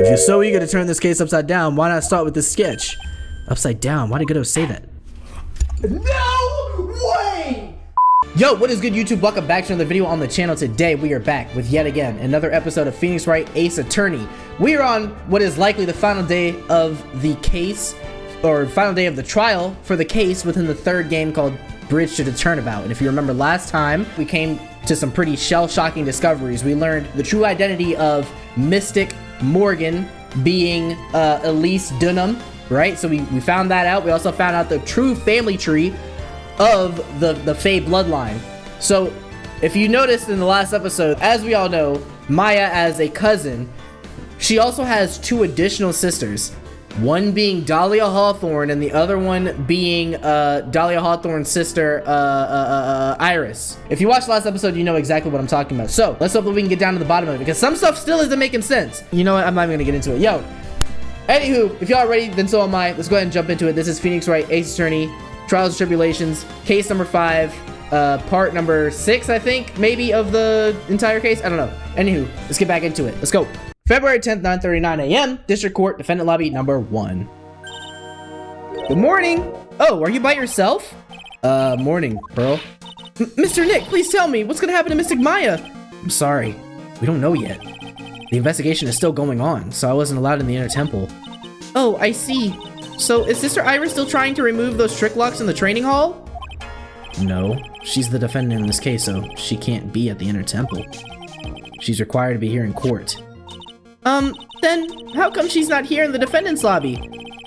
If you're so eager to turn this case upside down, why not start with this sketch? Upside down? Why did Godot say that? No way! Yo, what is good, YouTube? Welcome back to another video on the channel. Today we are back with yet again another episode of Phoenix Wright Ace Attorney. We are on what is likely the final day of the case, or final day of the trial for the case within the third game called Bridge to the Turnabout. And if you remember last time, we came to some pretty shell-shocking discoveries. We learned the true identity of Mystic Morgan being Elise Dunham, right? So we found that out. We also found out the true family tree of the Fey bloodline. So if you noticed in the last episode, as we all know, Maya as a cousin, she also has two additional sisters. One being Dahlia Hawthorne and the other one being Dahlia Hawthorne's sister, Iris. If you watched the last episode, you know exactly what I'm talking about. So let's hope that we can get down to the bottom of it, because some stuff still isn't making sense. You know what? I'm not even gonna get into it. Yo, anywho, if y'all are ready, then so am I. Let's go ahead and jump into it. This is Phoenix Wright Ace Attorney, Trials and Tribulations, case number 5, part number 6, I think, maybe, of the entire case. I don't know. Anywho, let's get back into it. Let's go. February 10th, 9:39 a.m., District Court, Defendant Lobby number 1. Good morning. Oh, are you by yourself? Morning, bro. Mr. Nick, please tell me, what's gonna happen to Mystic Maya? I'm sorry, we don't know yet. The investigation is still going on, so I wasn't allowed in the inner temple. Oh, I see. So is Sister Iris still trying to remove those trick locks in the training hall? No, she's the defendant in this case, so she can't be at the inner temple. She's required to be here in court. Then how come she's not here in the defendant's lobby?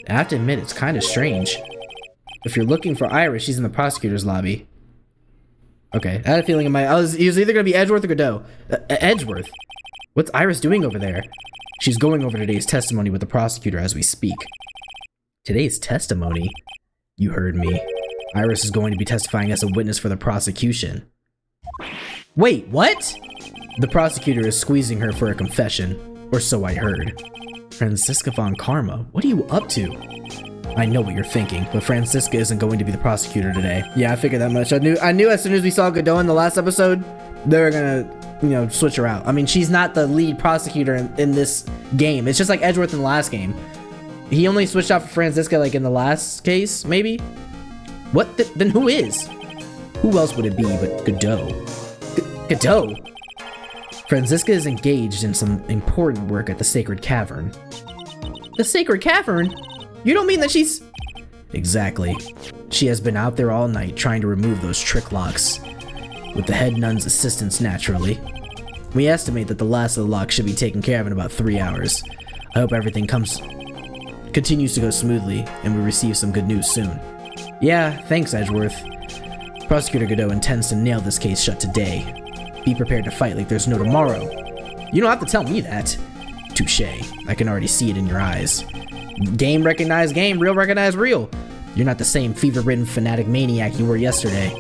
I have to admit, it's kind of strange. If you're looking for Iris, she's in the prosecutor's lobby. Okay, I had a feeling he was either gonna be Edgeworth or Godot. Edgeworth? What's Iris doing over there? She's going over today's testimony with the prosecutor as we speak. Today's testimony? You heard me. Iris is going to be testifying as a witness for the prosecution. Wait, what? The prosecutor is squeezing her for a confession. Or so I heard. Franziska von Karma, what are you up to? I know what you're thinking, but Franziska isn't going to be the prosecutor today. Yeah, I figured that much. I knew as soon as we saw Godot in the last episode, they were gonna, you know, switch her out. I mean, she's not the lead prosecutor in this game. It's just like Edgeworth in the last game. He only switched out for Franziska like in the last case, maybe? What? Then who is? Who else would it be but Godot? Godot? Franziska is engaged in some important work at the Sacred Cavern. The Sacred Cavern? You don't mean that she's... Exactly. She has been out there all night trying to remove those trick locks. With the head nun's assistance, naturally. We estimate that the last of the locks should be taken care of in about 3 hours. I hope everything continues to go smoothly, and we receive some good news soon. Yeah, thanks, Edgeworth. Prosecutor Godot intends to nail this case shut today. Be prepared to fight like there's no tomorrow. You don't have to tell me that. Touché. I can already see it in your eyes. Game recognized game, real recognized real. You're not the same fever-ridden fanatic maniac you were yesterday.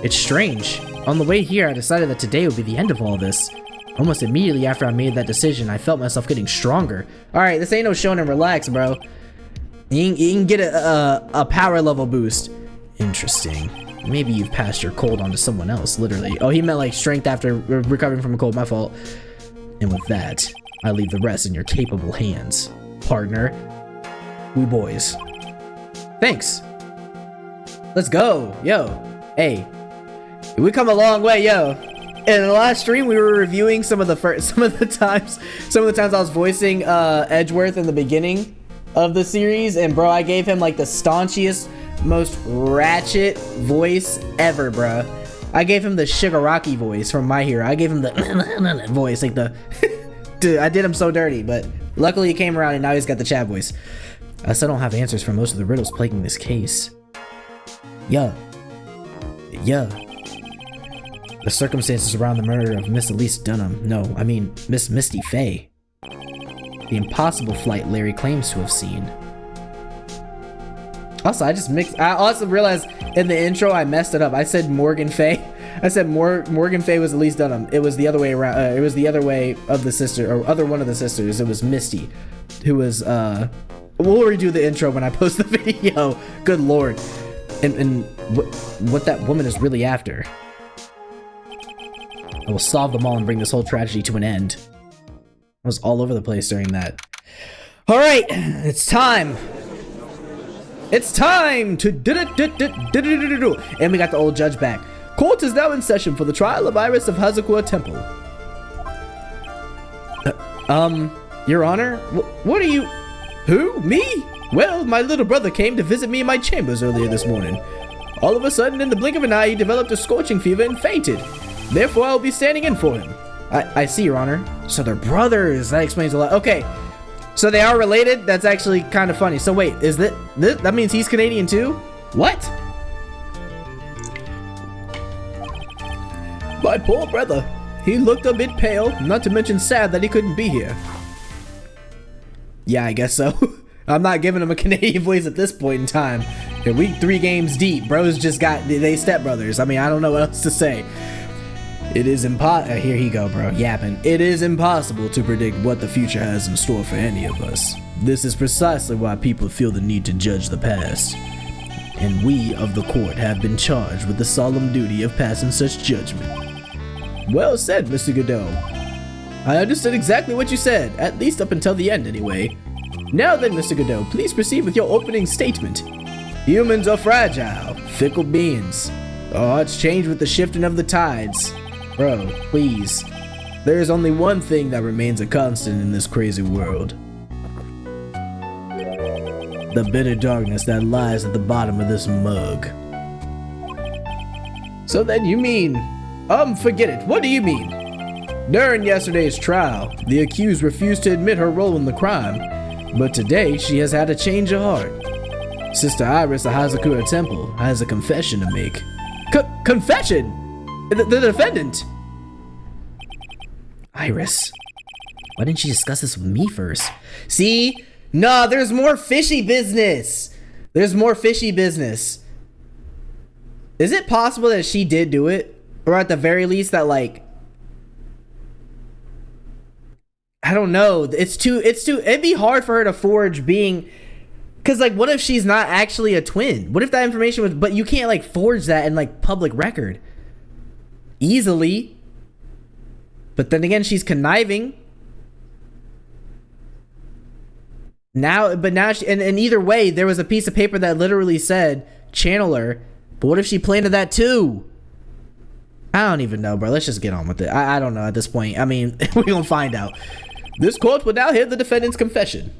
It's strange. On the way here, I decided that today would be the end of all this. Almost immediately after I made that decision, I felt myself getting stronger. Alright, this ain't no shonen relax, bro. You can get a power level boost. Interesting. Maybe you've passed your cold on to someone else, literally. Oh, he meant like strength after recovering from a cold, my fault. And with that, I leave the rest in your capable hands, partner. We boys. Thanks. Let's go, yo. Hey, we come a long way, yo. In the last stream, we were reviewing some of the times I was voicing Edgeworth in the beginning of the series, and bro, I gave him like the staunchiest, most ratchet voice ever, bruh. I gave him the Shigaraki voice from My Hero. I gave him the voice, like the dude, I did him so dirty, but luckily he came around and now he's got the chat voice. I still don't have answers for most of the riddles plaguing this case. Yeah. The circumstances around the murder of Miss Elise Dunham. No, I mean Miss Misty Fey. The impossible flight Larry claims to have seen. Also, I also realized in the intro I messed it up. I said Morgan Fey. I said Morgan Fey was Elise Dunham. It was the other way around. It was the other way of the sister, or other one of the sisters. It was Misty, who was, we'll redo the intro when I post the video. Good lord. And what that woman is really after. I will solve them all and bring this whole tragedy to an end. was all over the place during that. All right, it's time. It's time to and we got the old judge back. Court is now in session for the trial of Iris of Hazakura Temple. Your Honor, what are you? Who? Me? Well, my little brother came to visit me in my chambers earlier this morning. All of a sudden, in the blink of an eye, he developed a scorching fever and fainted. Therefore, I'll be standing in for him. I see, Your Honor. So they're brothers. That explains a lot. Okay, so they are related? That's actually kind of funny. So wait, is that means he's Canadian too? What? My poor brother. He looked a bit pale, not to mention sad that he couldn't be here. Yeah, I guess so. I'm not giving him a Canadian voice at this point in time. We 3 games deep. Bros just got, they stepbrothers. I mean, I don't know what else to say. It is here he go, bro, yapping. It is impossible to predict what the future has in store for any of us. This is precisely why people feel the need to judge the past. And we of the court have been charged with the solemn duty of passing such judgment. Well said, Mr. Godot. I understood exactly what you said, at least up until the end anyway. Now then, Mr. Godot, please proceed with your opening statement. Humans are fragile, fickle beings. Our hearts change with the shifting of the tides. Bro, please. There is only one thing that remains a constant in this crazy world. The bitter darkness that lies at the bottom of this mug. So then you mean... forget it. What do you mean? During yesterday's trial, the accused refused to admit her role in the crime, but today she has had a change of heart. Sister Iris of Hazakura Temple has a confession to make. Confession? The defendant? Iris, why didn't you discuss this with me first? See? No, there's more fishy business. There's more fishy business. Is it possible that she did do it? Or at the very least that, like, I don't know. It'd be hard for her to forge being, because, like, what if she's not actually a twin? What if that information was, but you can't, like, forge that in, like, public record easily. But then again, she's conniving. Now she, and either way, there was a piece of paper that literally said channeler. But what if she planted that too? I don't even know, bro. Let's just get on with it. I don't know at this point. I mean, we're gonna find out. This court will now hear the defendant's confession.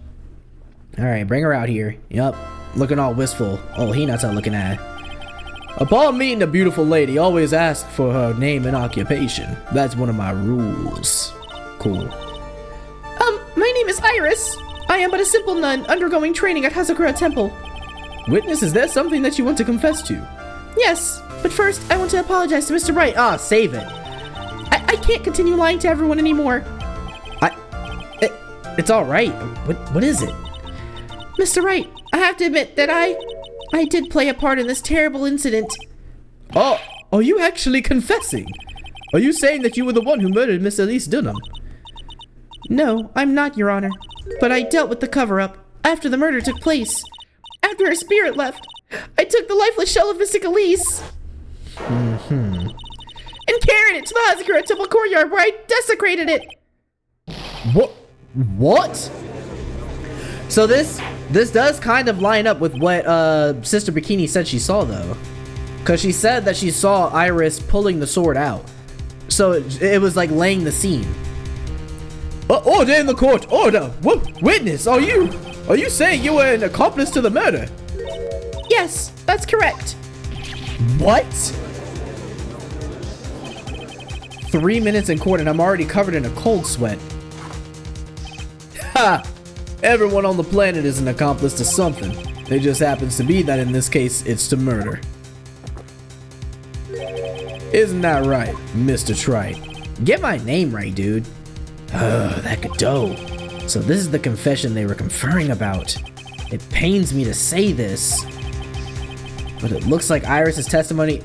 All right, bring her out here. Yup, looking all wistful. Oh, he not looking at. Upon meeting a beautiful lady, always ask for her name and occupation. That's one of my rules. Cool. My name is Iris. I am but a simple nun undergoing training at Hazakura Temple. Witness, is there something that you want to confess to? Yes, but first I want to apologize to Mr. Wright. Ah, save it. I can't continue lying to everyone anymore. It's all right. What is it? Mr. Wright, I have to admit that I did play a part in this terrible incident. Oh, are you actually confessing? Are you saying that you were the one who murdered Miss Elise Dunham? No, I'm not, Your Honor. But I dealt with the cover-up after the murder took place. After her spirit left, I took the lifeless shell of Mystic Elise. And carried it to the Hazakura Temple courtyard where I desecrated it. What? So this does kind of line up with what Sister Bikini said she saw, though. Because she said that she saw Iris pulling the sword out. So it was like laying the scene. Order in the court! Order! Witness, are you saying you were an accomplice to the murder? Yes, that's correct. What? 3 minutes in court and I'm already covered in a cold sweat. Ha! Everyone on the planet is an accomplice to something. It just happens to be that in this case, it's to murder. Isn't that right, Mr. Trite? Get my name right, dude. That Godot. So this is the confession they were conferring about. It pains me to say this, but it looks like Iris's testimony...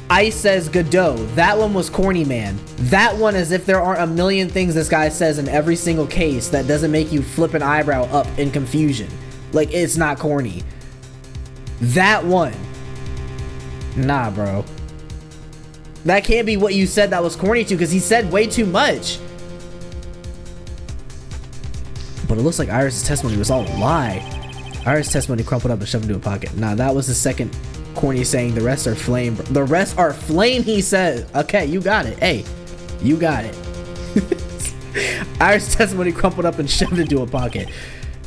Ice says Godot. That one was corny, man. That one, as if there aren't a million things this guy says in every single case that doesn't make you flip an eyebrow up in confusion. Like, it's not corny. That one. Nah, bro. That can't be what you said that was corny to, because he said way too much. But it looks like Iris' testimony was all a lie. Iris' testimony crumpled up and shoved into a pocket. Nah, that was the second corny saying the rest are flame. The rest are flame, he says. Okay, you got it. Hey, you got it. Iris' testimony crumpled up and shoved into a pocket.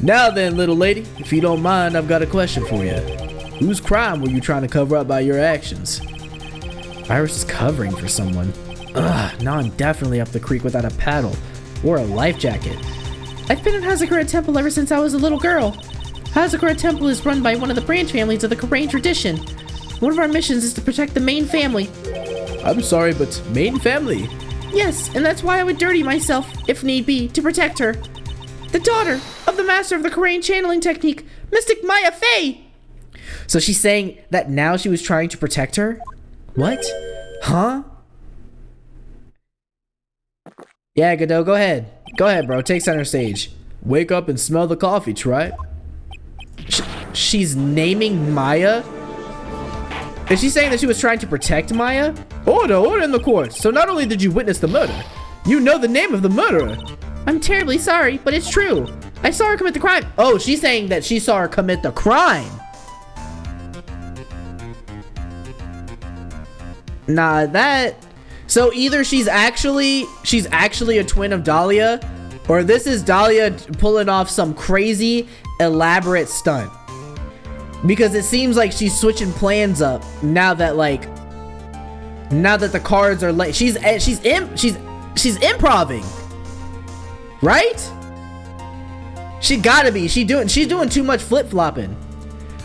Now then, little lady, if you don't mind, I've got a question for you. Whose crime were you trying to cover up by your actions? Iris is covering for someone. Ugh, now I'm definitely up the creek without a paddle or a life jacket. I've been in Hazakura Temple ever since I was a little girl. Hazakura Temple is run by one of the branch families of the Korean tradition. One of our missions is to protect the main family. I'm sorry, but main family? Yes, and that's why I would dirty myself, if need be, to protect her. The daughter of the master of the Korean channeling technique, Mystic Mia Fey. So she's saying that now she was trying to protect her? What? Huh? Yeah, Godot, go ahead. Go ahead, bro. Take center stage. Wake up and smell the coffee, try. She's naming Maya? Is she saying that she was trying to protect Maya? Order in the court. So not only did you witness the murder, you know the name of the murderer. I'm terribly sorry, but it's true. I saw her commit the crime. Oh, she's saying that she saw her commit the crime. Nah, that... So either she's actually a twin of Dahlia, or this is Dahlia pulling off some crazy, elaborate stunt. Because it seems like she's switching plans up now that the cards are like she's improving, right? She gotta be. She's doing too much flip-flopping.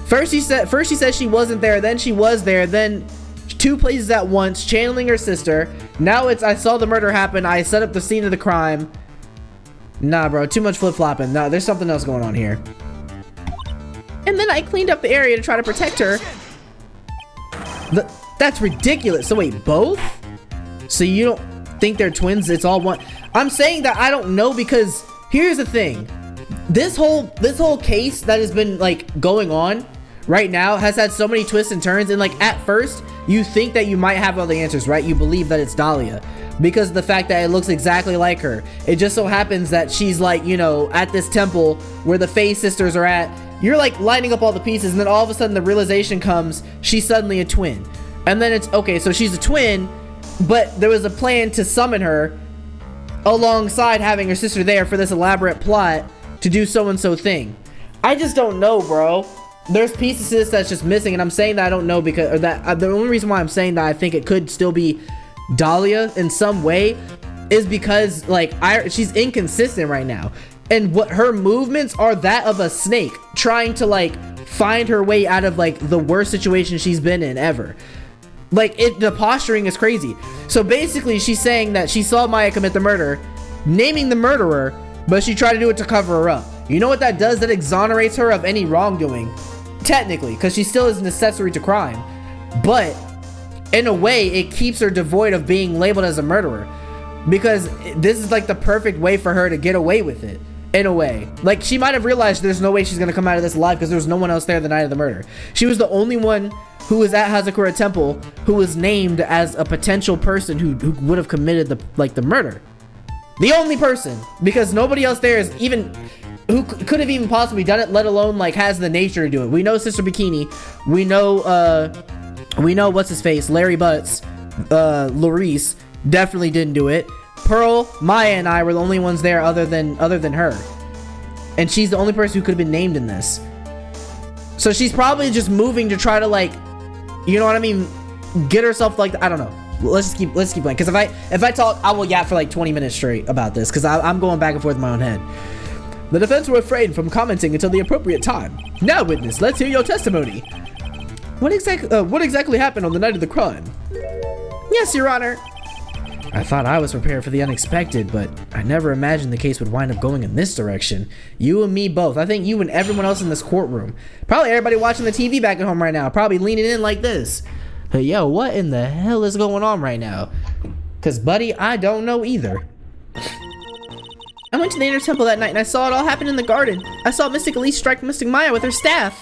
First she said she wasn't there, then she was there, then two places at once, channeling her sister. Now it's I saw the murder happen, I set up the scene of the crime. Nah, bro, too much flip-flopping. Nah, there's something else going on here. And then I cleaned up the area to try to protect her. That's ridiculous. So wait, both? So you don't think they're twins? It's all one. I'm saying that I don't know because here's the thing. This whole case that has been like going on right now has had so many twists and turns, and like at first you think that you might have all the answers, right? You believe that it's Dahlia because of the fact that it looks exactly like her. It just so happens that she's like, you know, at this temple where the Fey sisters are at. You're like lining up all the pieces, and then all of a sudden the realization comes she's suddenly a twin. And then it's okay, so she's a twin, but there was a plan to summon her alongside having her sister there for this elaborate plot to do so-and-so thing. I just don't know, bro. There's pieces to this that's just missing, and I'm saying that I don't know because, or that the only reason why I'm saying that I think it could still be Dahlia in some way is because like she's inconsistent right now. And what her movements are that of a snake trying to like find her way out of like the worst situation she's been in ever. Like the posturing is crazy. So basically she's saying that she saw Maya commit the murder, naming the murderer, but she tried to do it to cover her up. You know what that does? That exonerates her of any wrongdoing, technically, because she still is an accessory to crime. But in a way, it keeps her devoid of being labeled as a murderer, because this is like the perfect way for her to get away with it. In a way, like she might have realized there's no way she's gonna come out of this alive because there was no one else there the night of the murder. She was the only one who was at Hazakura Temple who was named as a potential person who would have committed the murder. The only person, because nobody else there is even who could have even possibly done it, let alone like has the nature to do it. We know Sister Bikini, we know what's his face, Larry Butts, Laurice definitely didn't do it. Pearl, Maya, and I were the only ones there other than her. And she's the only person who could have been named in this. So she's probably just moving to try to like, you know what I mean, get herself like, I don't know. Let's keep playing. Because if I talk, I will yap for like 20 minutes straight about this. Because I'm going back and forth in my own head. The defense will refrain from commenting until the appropriate time. Now, witness, let's hear your testimony. What exactly happened on the night of the crime? Yes, Your Honor. I thought I was prepared for the unexpected, but I never imagined the case would wind up going in this direction. You and me both. I think you and everyone else in this courtroom. Probably everybody watching the TV back at home right now. Probably leaning in like this. Hey, yo, what in the hell is going on right now? Because, buddy, I don't know either. I went to the inner temple that night and I saw it all happen in the garden. I saw Mystic Elise strike Mystic Maya with her staff.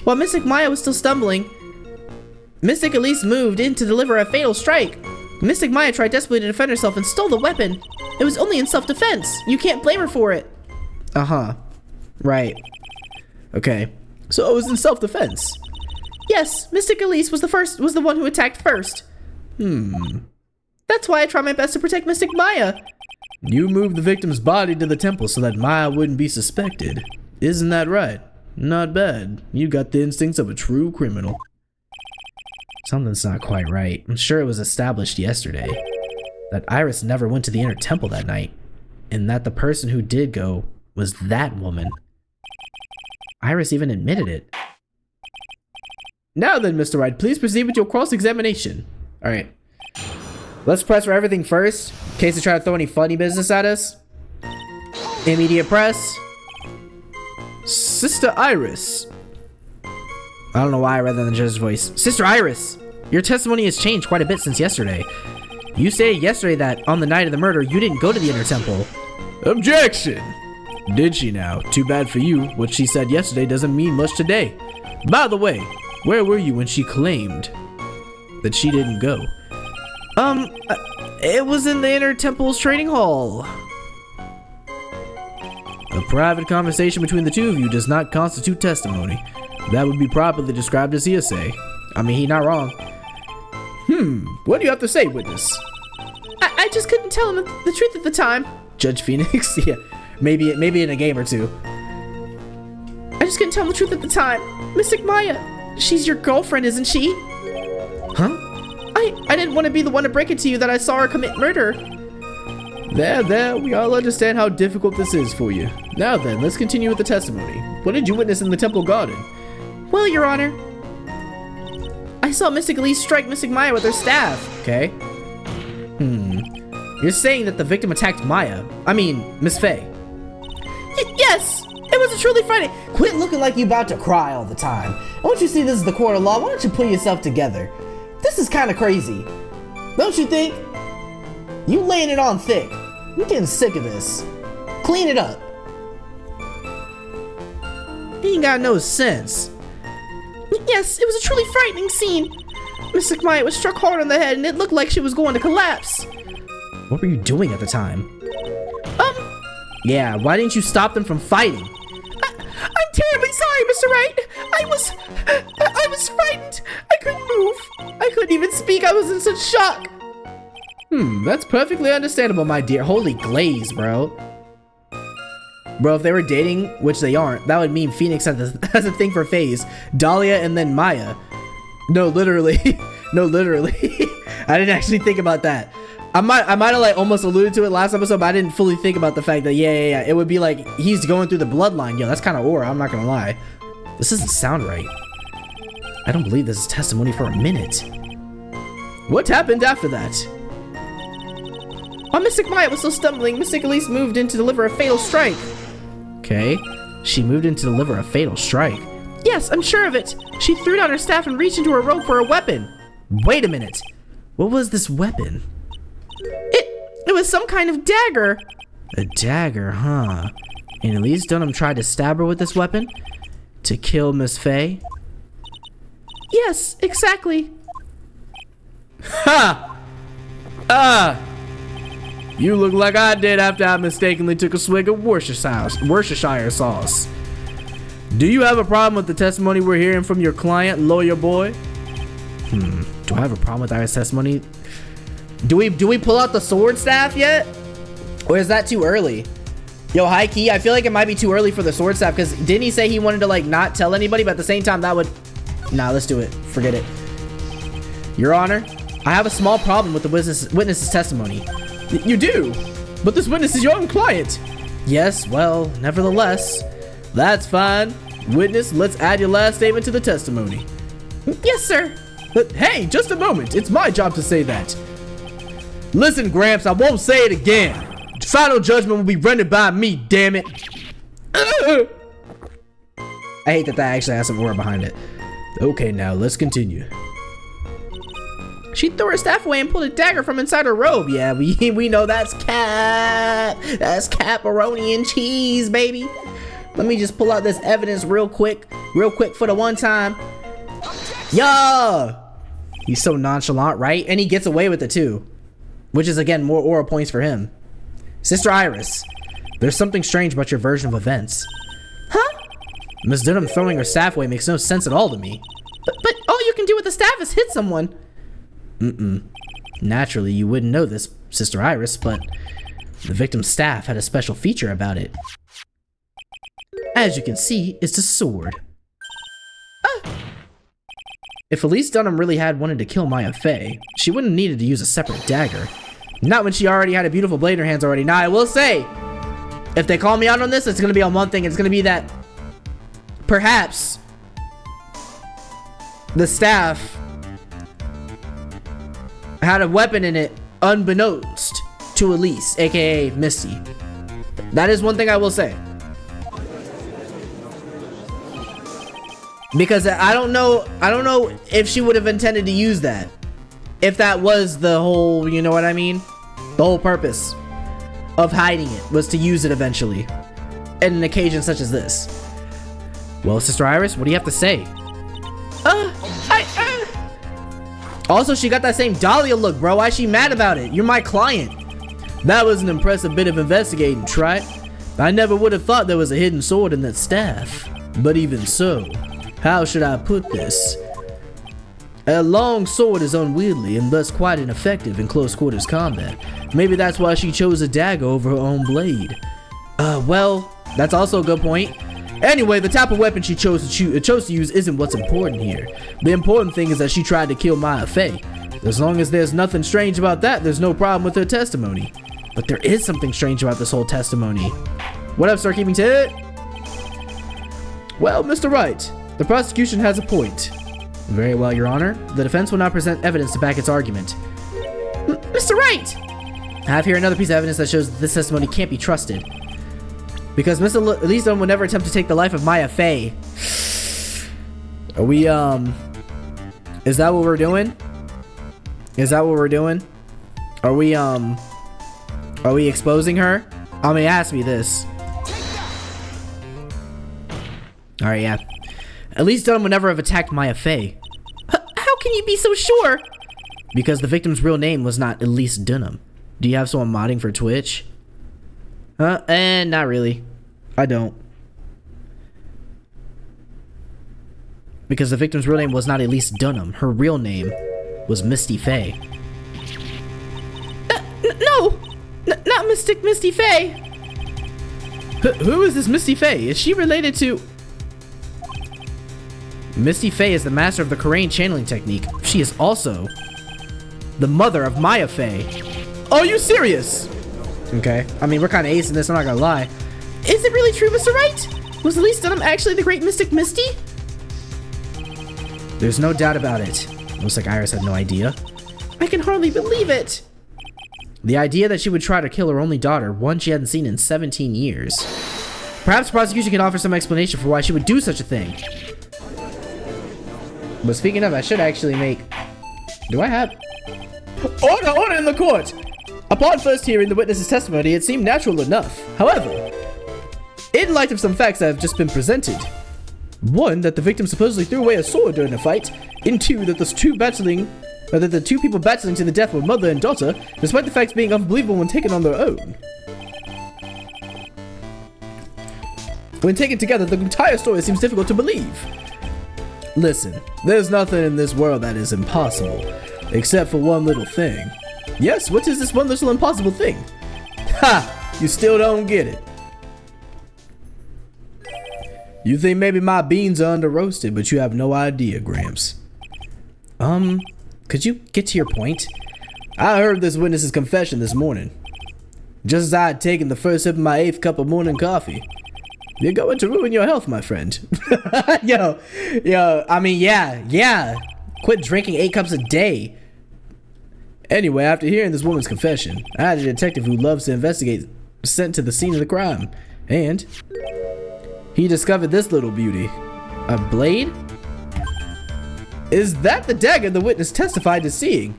While Mystic Maya was still stumbling, Mystic Elise moved in to deliver a fatal strike. Mystic Maya tried desperately to defend herself and stole the weapon. It was only in self-defense. You can't blame her for it. Uh-huh. Right. Okay. So it was in self-defense. Yes, Mystic Elise was the one who attacked first. That's why I try my best to protect Mystic Maya. You moved the victim's body to the temple so that Maya wouldn't be suspected. Isn't that right? Not bad. You got the instincts of a true criminal. Something's not quite right. I'm sure it was established yesterday that Iris never went to the inner temple that night, and that the person who did go was that woman. Iris even admitted it. Now then, Mr. Wright, please proceed with your cross-examination. All right. Let's press for everything first, in case they try to throw any funny business at us. Immediate press. Sister Iris. I don't know why I read that in the judge's voice. Sister Iris, your testimony has changed quite a bit since yesterday. You stated yesterday that on the night of the murder, you didn't go to the inner temple. Objection! Did she now? Too bad for you. What she said yesterday doesn't mean much today. By the way, where were you when she claimed that she didn't go? It was in the inner temple's training hall. A private conversation between the two of you does not constitute testimony. That would be properly described as hearsay. I mean, he's not wrong. What do you have to say, witness? I just couldn't tell him the truth at the time. Judge Phoenix? Yeah, maybe in a game or two. I just couldn't tell him the truth at the time. Mystic Maya, she's your girlfriend, isn't she? Huh? I didn't want to be the one to break it to you that I saw her commit murder. There, we all understand how difficult this is for you. Now then, let's continue with the testimony. What did you witness in the temple garden? Well, Your Honor, I saw Mystic Elise strike Mystic Maya with her staff. Okay. You're saying that the victim attacked Maya. I mean, Miss Fey. Yes! It was a truly frightening. Quit looking like you about to cry all the time. Don't you see this is the court of law? Why don't you pull yourself together? This is kind of crazy. Don't you think? You laying it on thick. I'm getting sick of this. Clean it up. He ain't got no sense. Yes, it was a truly frightening scene. Mystic Maya was struck hard on the head and it looked like she was going to collapse. What were you doing at the time? Yeah, why didn't you stop them from fighting? I'm terribly sorry, Mr. Wright. I was frightened. I couldn't move. I couldn't even speak. I was in such shock. That's perfectly understandable, my dear. Holy glaze, bro. Bro, if they were dating, which they aren't, that would mean Phoenix has a thing for Faze. Dahlia and then Maya. No, literally. No, literally. I didn't actually think about that. I might have like almost alluded to it last episode, but I didn't fully think about the fact that yeah. It would be like he's going through the bloodline. Yo, that's kind of aura, I'm not gonna lie. This doesn't sound right. I don't believe this is testimony for a minute. What happened after that? While Mystic Maya was still stumbling, Mystic Elise moved in to deliver a fatal strike. Okay. She moved in to deliver a fatal strike. Yes, I'm sure of it. She threw down her staff and reached into her robe for a weapon. Wait a minute. What was this weapon? It was some kind of dagger. A dagger, huh? And Elise Dunham tried to stab her with this weapon? To kill Miss Fey? Yes, exactly. Ha! You look like I did after I mistakenly took a swig of Worcestershire sauce. Do you have a problem with the testimony we're hearing from your client, lawyer boy? Do I have a problem with Iris' testimony? Do we pull out the sword staff yet? Or is that too early? Yo, high key, I feel like it might be too early for the sword staff, because didn't he say he wanted to like not tell anybody, but at the same time that would... Nah, let's do it. Forget it. Your Honor, I have a small problem with the witness's testimony. You do? But this witness is your own client. Yes, well, nevertheless. That's fine. Witness, let's add your last statement to the testimony. Yes, sir. But hey, just a moment. It's my job to say that. Listen, Gramps, I won't say it again. Final judgment will be rendered by me, damn it. I hate that actually has some aura behind it. Okay, now let's continue. She threw her staff away and pulled a dagger from inside her robe. Yeah, we know that's cap. That's pepperoni and cheese, baby. Let me just pull out this evidence real quick for the one time. Yeah. He's so nonchalant, right? And he gets away with it too. Which is, again, more aura points for him. Sister Iris, There's something strange about your version of events. Huh? Miss Dunham throwing her staff away makes no sense at all to me. But all you can do with the staff is hit someone. Naturally, you wouldn't know this, Sister Iris, but the victim's staff had a special feature about it. As you can see, it's a sword. If Elise Dunham really had wanted to kill Mia Fey, she wouldn't have needed to use a separate dagger. Not when she already had a beautiful blade in her hands already. Now, I will say, if they call me out on this, it's going to be on one thing. It's going to be that perhaps the staff had a weapon in it unbeknownst to Elise, aka Misty. That is one thing I will say. Because I don't know if she would have intended to use that. If that was the whole, you know what I mean? The whole purpose of hiding it was to use it eventually. In an occasion such as this. Well, Sister Iris, what do you have to say? Also, she got that same Dahlia look, bro. Why is she mad about it? You're my client. That was an impressive bit of investigating, Trite. I never would have thought there was a hidden sword in that staff. But even so, how should I put this? A long sword is unwieldy and thus quite ineffective in close quarters combat. Maybe that's why she chose a dagger over her own blade. Well, that's also a good point. Anyway, the type of weapon she chose to use isn't what's important here. The important thing is that she tried to kill Mia Fey. As long as there's nothing strange about that, there's no problem with her testimony. But there is something strange about this whole testimony. What up, Sir Keeping Tit? Well, Mr. Wright, the prosecution has a point. Very well, Your Honor. The defense will not present evidence to back its argument. Mr. Wright! I have here another piece of evidence that shows that this testimony can't be trusted. Because Miss Elise Dunham would never attempt to take the life of Mia Fey. Are we, is that what we're doing? Is that what we're doing? Are we exposing her? I mean, ask me this. Alright, yeah. Elise Dunham would never have attacked Mia Fey. How can you be so sure? Because the victim's real name was not Elise Dunham. Do you have someone modding for Twitch? Not really. I don't. Because the victim's real name was not Elise Dunham. Her real name was Misty Fey. No! Not Mystic Misty Fey! Who is this Misty Fey? Is she related to... Misty Fey is the master of the Korean channeling technique. She is also the mother of Mia Fey. Are you serious? Okay. I mean, we're kind of acing this, I'm not gonna lie. Is it really true, Mr. Wright? Was Elise Dunham actually the great Mystic Misty? There's no doubt about it. Looks like Iris had no idea. I can hardly believe it. The idea that she would try to kill her only daughter, one she hadn't seen in 17 years. Perhaps the prosecution can offer some explanation for why she would do such a thing. But speaking of, I should actually make... Do I have... Order in the court! Upon first hearing the witness's testimony, it seemed natural enough. However, in light of some facts that have just been presented, one, that the victim supposedly threw away a sword during a fight, and two, that the two people battling to the death were mother and daughter, despite the facts being unbelievable when taken on their own. When taken together, the entire story seems difficult to believe. Listen, there's nothing in this world that is impossible, except for one little thing. Yes, what is this one little impossible thing? Ha! You still don't get it. You think maybe my beans are under roasted, but you have no idea, Gramps. Could you get to your point? I heard this witness's confession this morning. Just as I had taken the first sip of my 8th cup of morning coffee. You're going to ruin your health, my friend. yo, I mean, yeah. Quit drinking 8 cups a day. Anyway, after hearing this woman's confession, I had a detective who loves to investigate sent to the scene of the crime. And he discovered this little beauty. A blade? Is that the dagger the witness testified to seeing?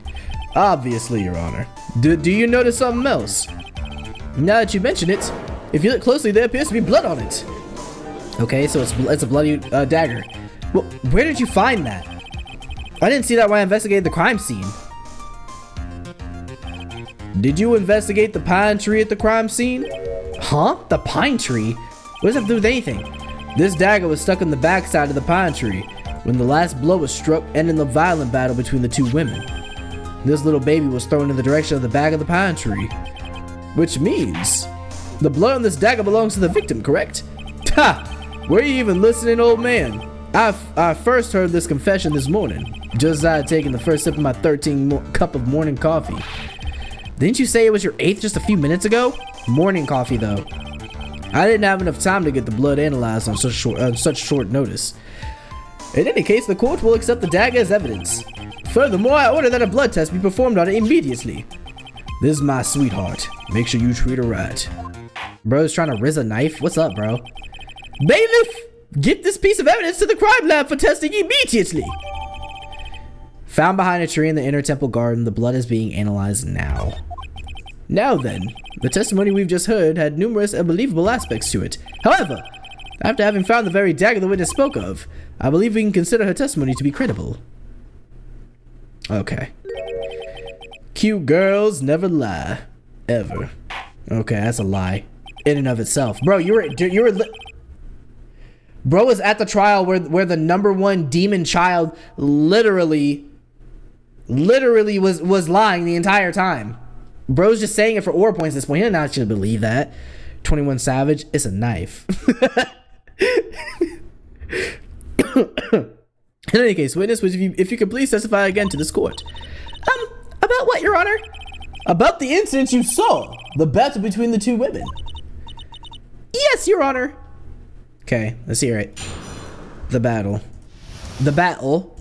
Obviously, Your Honor. Do you notice something else? Now that you mention it, if you look closely, there appears to be blood on it. Okay, so it's a bloody dagger. Well, where did you find that? I didn't see that when I investigated the crime scene. Did you investigate the pine tree at the crime scene? Huh? The pine tree? What does that have to do with anything? This dagger was stuck in the backside of the pine tree when the last blow was struck, ending the violent battle between the two women. This little baby was thrown in the direction of the back of the pine tree, which means the blood on this dagger belongs to the victim, correct? Ha! Were you even listening, old man? I first heard this confession this morning, just as I had taken the first sip of my 13th cup of morning coffee. Didn't you say it was your 8th just a few minutes ago? Morning coffee, though. I didn't have enough time to get the blood analyzed on such short notice. In any case, the court will accept the dagger as evidence. Furthermore, I order that a blood test be performed on it immediately. This is my sweetheart. Make sure you treat her right. Bro's trying to riz a knife? What's up, bro? Bailiff! Get this piece of evidence to the crime lab for testing immediately! Found behind a tree in the inner temple garden, the blood is being analyzed now. Now then, the testimony we've just heard had numerous unbelievable aspects to it. However, after having found the very dagger the witness spoke of, I believe we can consider her testimony to be credible. Okay. Cute girls never lie. Ever. Okay, that's a lie. In and of itself. Bro, Bro was at the trial where the #1 demon child literally was lying the entire time. Bro's just saying it for aura points at this point. He did not should believe that. 21 Savage, it's a knife. In any case, witness, if you could please testify again to this court. About what, Your Honor? About the incident you saw. The battle between the two women. Yes, Your Honor. Okay, let's hear it. The battle. The battle.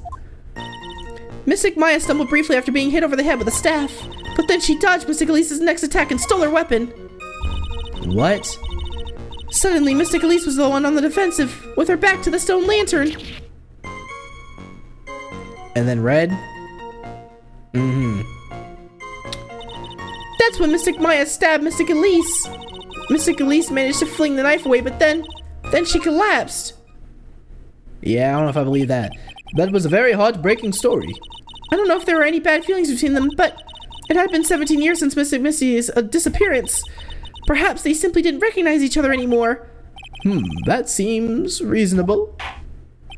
Mystic Maya stumbled briefly after being hit over the head with a staff, but then she dodged Mystic Elise's next attack and stole her weapon. What? Suddenly, Mystic Elise was the one on the defensive, with her back to the stone lantern. And then Red? That's when Mystic Maya stabbed Mystic Elise. Mystic Elise managed to fling the knife away, but then she collapsed. Yeah, I don't know if I believe that. That was a very heartbreaking story. I don't know if there were any bad feelings between them, but it had been 17 years since Mystic Missy's disappearance. Perhaps they simply didn't recognize each other anymore. That seems reasonable.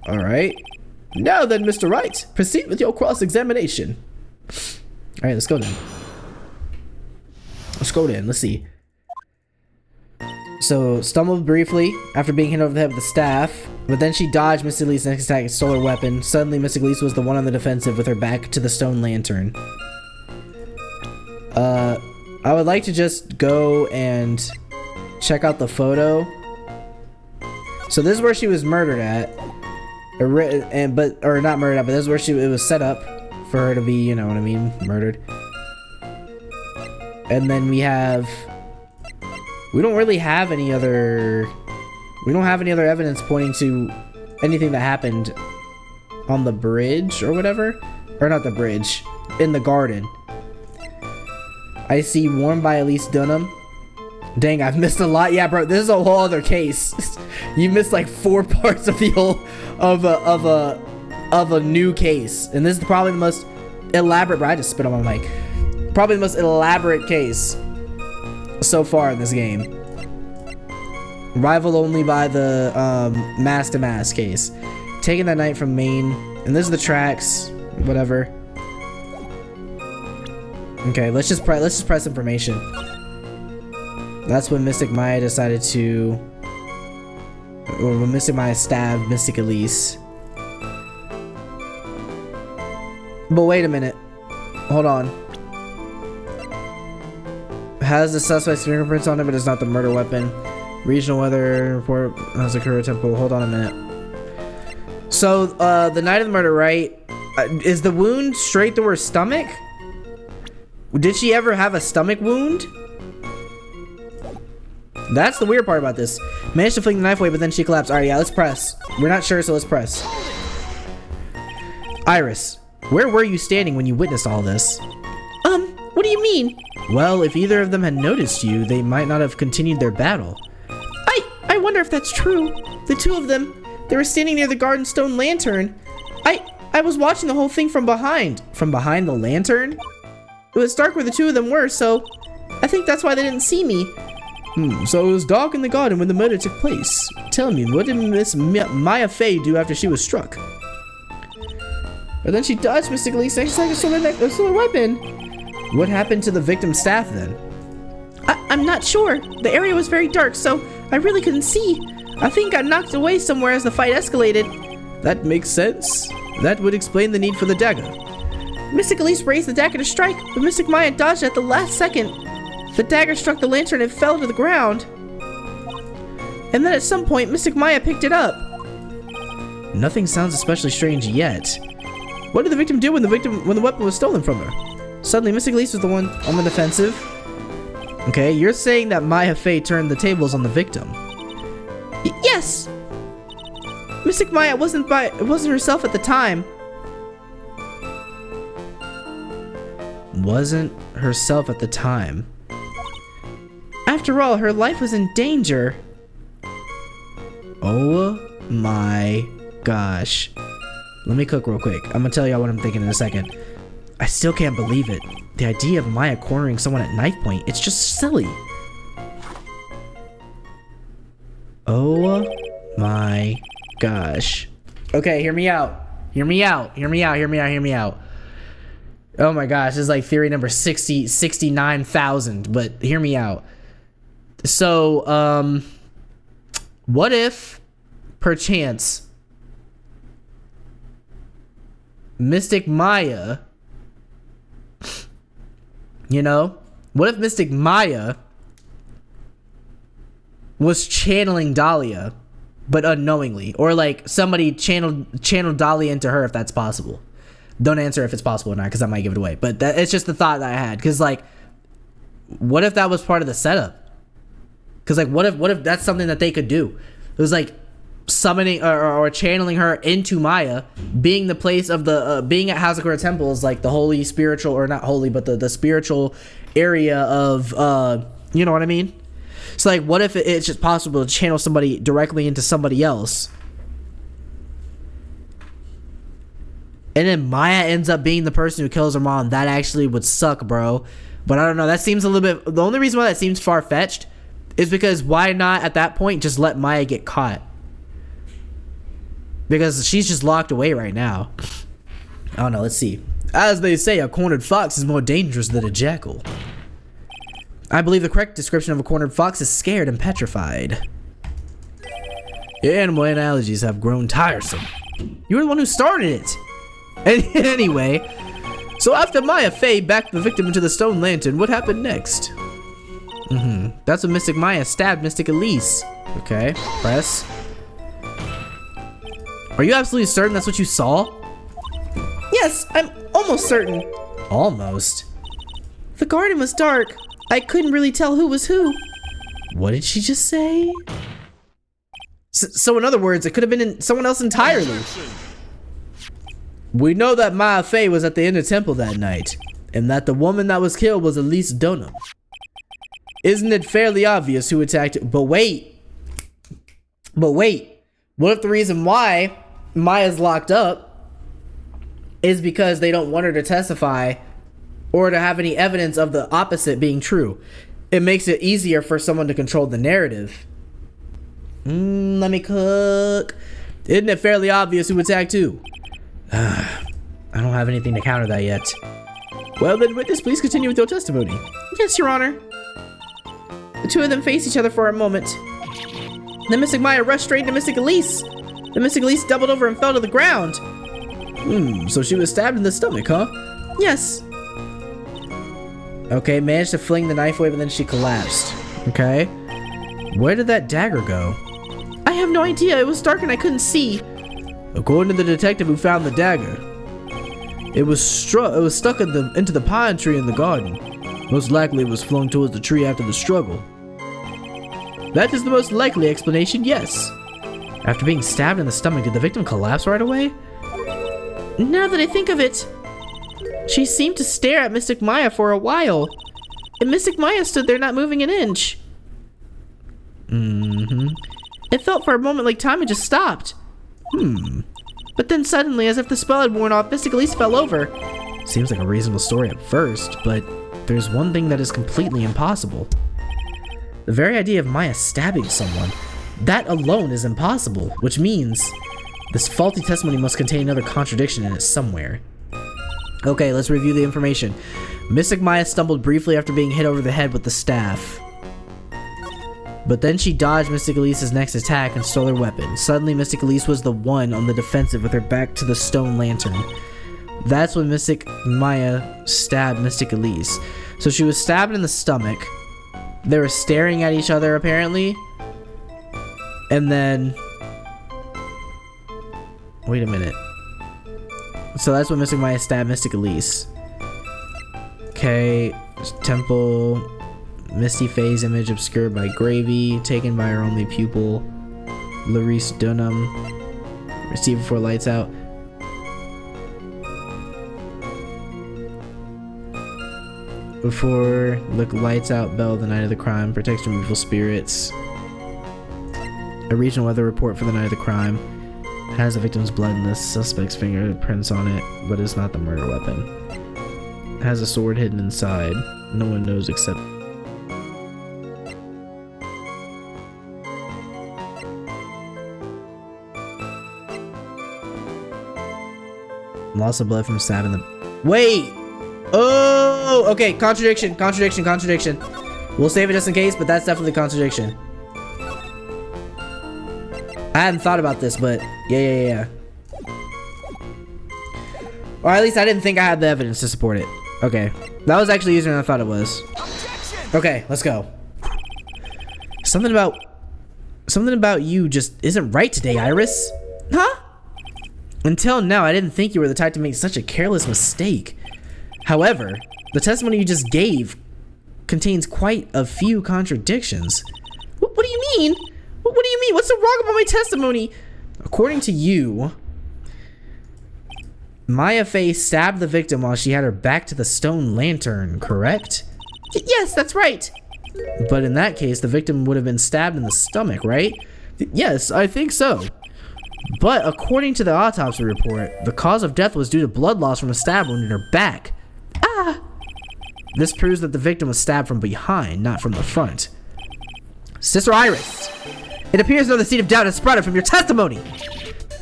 Alright. Now then, Mr. Wright, proceed with your cross-examination. Alright, let's go then. Let's see. So, stumbled briefly after being hit over the head with the staff, but then she dodged Mystic Elise's next attack and stole her weapon. Suddenly, Mystic Elise was the one on the defensive with her back to the stone lantern. I would like to just go and check out the photo. So this is where she was murdered at. Or not murdered at, but this is where it was set up for her to be, you know what I mean, murdered. And then we don't really have any other, evidence pointing to anything that happened on the bridge or whatever. Or not the bridge, in the garden. I see Worn by Elise Dunham. Dang, I've missed a lot. Yeah, bro, this is a whole other case. You missed like 4 parts of the whole of a new case, and this is probably the most elaborate. Bro, I just spit on my mic. Probably the most elaborate case so far in this game. Rivaled only by the Mask to Mask case. Taking that night from Maine, and this is the tracks. Whatever. Okay, let's just press information. That's when Mystic Maya decided to, or when Mystic Maya stabbed Mystic Elise. But wait a minute. Hold on. Has the suspect's fingerprints on it, but it's not the murder weapon. Regional weather report has occurred at Temple. Hold on a minute. So, the night of the murder, right? Is the wound straight through her stomach? Did she ever have a stomach wound? That's the weird part about this. Managed to fling the knife away, but then she collapsed. Alright, yeah, let's press. We're not sure, so let's press. Iris, where were you standing when you witnessed all this? What do you mean? Well, if either of them had noticed you, they might not have continued their battle. I wonder if that's true. The two of them, they were standing near the garden stone lantern. I was watching the whole thing from behind. From behind the lantern? It was dark where the two of them were, so I think that's why they didn't see me. So it was dark in the garden when the murder took place. Tell me, what did Miss Mia Fey do after she was struck? And then she dodged mystically, thanks like a solar weapon. What happened to the victim's staff then? I'm not sure. The area was very dark, so I really couldn't see. I think I knocked away somewhere as the fight escalated. That makes sense. That would explain the need for the dagger. Mystic Elise raised the dagger to strike, but Mystic Maya dodged at the last second. The dagger struck the lantern and fell to the ground. And then at some point, Mystic Maya picked it up. Nothing sounds especially strange yet. What did the victim do when the weapon was stolen from her? Suddenly, Mystic Elise was the one on the defensive. Okay, you're saying that Mia Fey turned the tables on the victim. Yes! Mystic Maya wasn't herself at the time. Wasn't herself at the time. After all, her life was in danger. Oh my gosh. Let me cook real quick. I'm gonna tell y'all what I'm thinking in a second. I still can't believe it. The idea of Maya cornering someone at knife point, it's just silly. Oh my gosh. Okay, hear me out. Hear me out. Hear me out. Hear me out. Hear me out. Oh my gosh, this is like theory number 69,000, but hear me out. So, what if, perchance, Mystic Maya, you know, what if Mystic Maya was channeling Dahlia, but unknowingly, or like somebody channeled Dahlia into her, if that's possible. Don't answer if it's possible or not, because I might give it away. But it's just the thought that I had, because like, what if that was part of the setup? Because like, what if that's something that they could do? It was like summoning or channeling her into Maya, being the place of the being at Hazakura Temple is like the holy spiritual, or not holy, but the spiritual area of you know what I mean? So like, what if it's just possible to channel somebody directly into somebody else, and then Maya ends up being the person who kills her mom? That actually would suck, bro. But I don't know, that seems a little bit, the only reason why that seems far-fetched is because why not at that point just let Maya get caught? Because she's just locked away right now. I don't know, let's see. As they say, a cornered fox is more dangerous than a jackal. I believe the correct description of a cornered fox is scared and petrified. Your animal analogies have grown tiresome. You were the one who started it. And anyway, so after Mia Fey backed the victim into the stone lantern, what happened next? That's when Mystic Maya stabbed Mystic Elise. Okay, press. Are you absolutely certain that's what you saw? Yes, I'm almost certain. Almost? The garden was dark. I couldn't really tell who was who. What did she just say? So in other words, it could have been someone else entirely. We know that Mia Fey was at the inner temple that night, and that the woman that was killed was Elise Dunham. Isn't it fairly obvious who attacked her? But wait. What if the reason why Maya's locked up is because they don't want her to testify or to have any evidence of the opposite being true? It makes it easier for someone to control the narrative. Let me cook. Isn't it fairly obvious who attacked who? I don't have anything to counter that yet. Well then, witness, please continue with your testimony. Yes, Your Honor. The two of them faced each other for a moment. Then Mystic Maya rushed straight into Mystic Elise. The Mystic Elise doubled over and fell to the ground. So she was stabbed in the stomach, huh? Yes. Okay, managed to fling the knife away, but then she collapsed. Okay. Where did that dagger go? I have no idea. It was dark and I couldn't see. According to the detective who found the dagger, it was stuck into the pine tree in the garden. Most likely it was flung towards the tree after the struggle. That is the most likely explanation, yes. After being stabbed in the stomach, did the victim collapse right away? Now that I think of it, she seemed to stare at Mystic Maya for a while, and Mystic Maya stood there not moving an inch. It felt for a moment like time had just stopped. But then suddenly, as if the spell had worn off, Mystic Elise fell over. Seems like a reasonable story at first, but there's one thing that is completely impossible. The very idea of Maya stabbing someone, that alone is impossible, which means this faulty testimony must contain another contradiction in it somewhere. Okay, let's review the information. Mystic Maya stumbled briefly after being hit over the head with the staff. But then she dodged Mystic Elise's next attack and stole her weapon. Suddenly, Mystic Elise was the one on the defensive with her back to the stone lantern. That's when Mystic Maya stabbed Mystic Elise. So she was stabbed in the stomach. They were staring at each other, apparently. And then... Wait a minute. So that's when Mystic Maya stabbed Mystic Elise. Okay. Temple... Misty Fey's image obscured by gravy, taken by her only pupil, Larice Dunham, received before lights out. Before the lights out bell the night of the crime, protects from evil spirits. A regional weather report for the night of the crime has the victim's blood and the suspect's fingerprints on it, but it's not the murder weapon. It has a sword hidden inside. No one knows except loss of blood from stabbing the... Wait! Oh! Okay, contradiction. We'll save it just in case, but that's definitely contradiction. I hadn't thought about this, but yeah. Or at least I didn't think I had the evidence to support it. Okay. That was actually easier than I thought it was. Okay, let's go. Something about you just isn't right today, Iris. Huh? Until now, I didn't think you were the type to make such a careless mistake. However, the testimony you just gave contains quite a few contradictions. What do you mean? What do you mean? What's so wrong about my testimony? According to you, Mia Fey stabbed the victim while she had her back to the stone lantern, correct? Yes, that's right. But in that case, the victim would have been stabbed in the stomach, right? Yes, I think so. But according to the autopsy report, the cause of death was due to blood loss from a stab wound in her back. Ah! This proves that the victim was stabbed from behind, not from the front. Sister Iris, it appears another seed of doubt has sprouted from your testimony.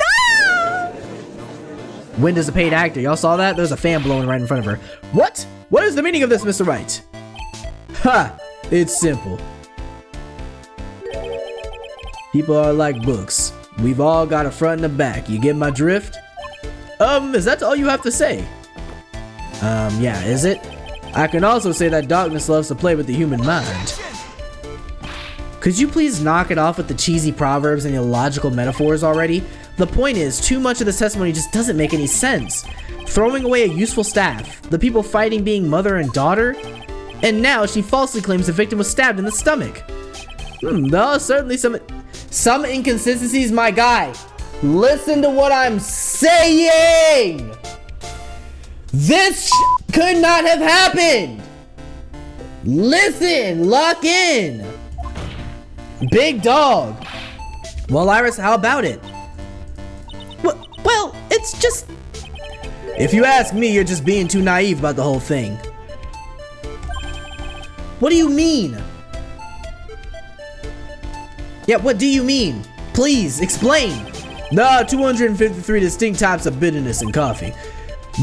Ah! Wind is a paid actor. Y'all saw that? There's a fan blowing right in front of her. What? What is the meaning of this, Mr. Wright? Ha! It's simple. People are like books. We've all got a front and a back. You get my drift? Is that all you have to say? Yeah, is it? I can also say that darkness loves to play with the human mind. Could you please knock it off with the cheesy proverbs and illogical metaphors already? The point is, too much of this testimony just doesn't make any sense. Throwing away a useful staff, the people fighting being mother and daughter, and now she falsely claims the victim was stabbed in the stomach. There are certainly some inconsistencies, my guy. Listen to what I'm saying. This could not have happened. Listen, lock in. Big dog. Well, Iris, how about it? Well, it's just... If you ask me, you're just being too naive about the whole thing. What do you mean? Yeah, what do you mean? Please, explain. There are 253 distinct types of bitterness in coffee.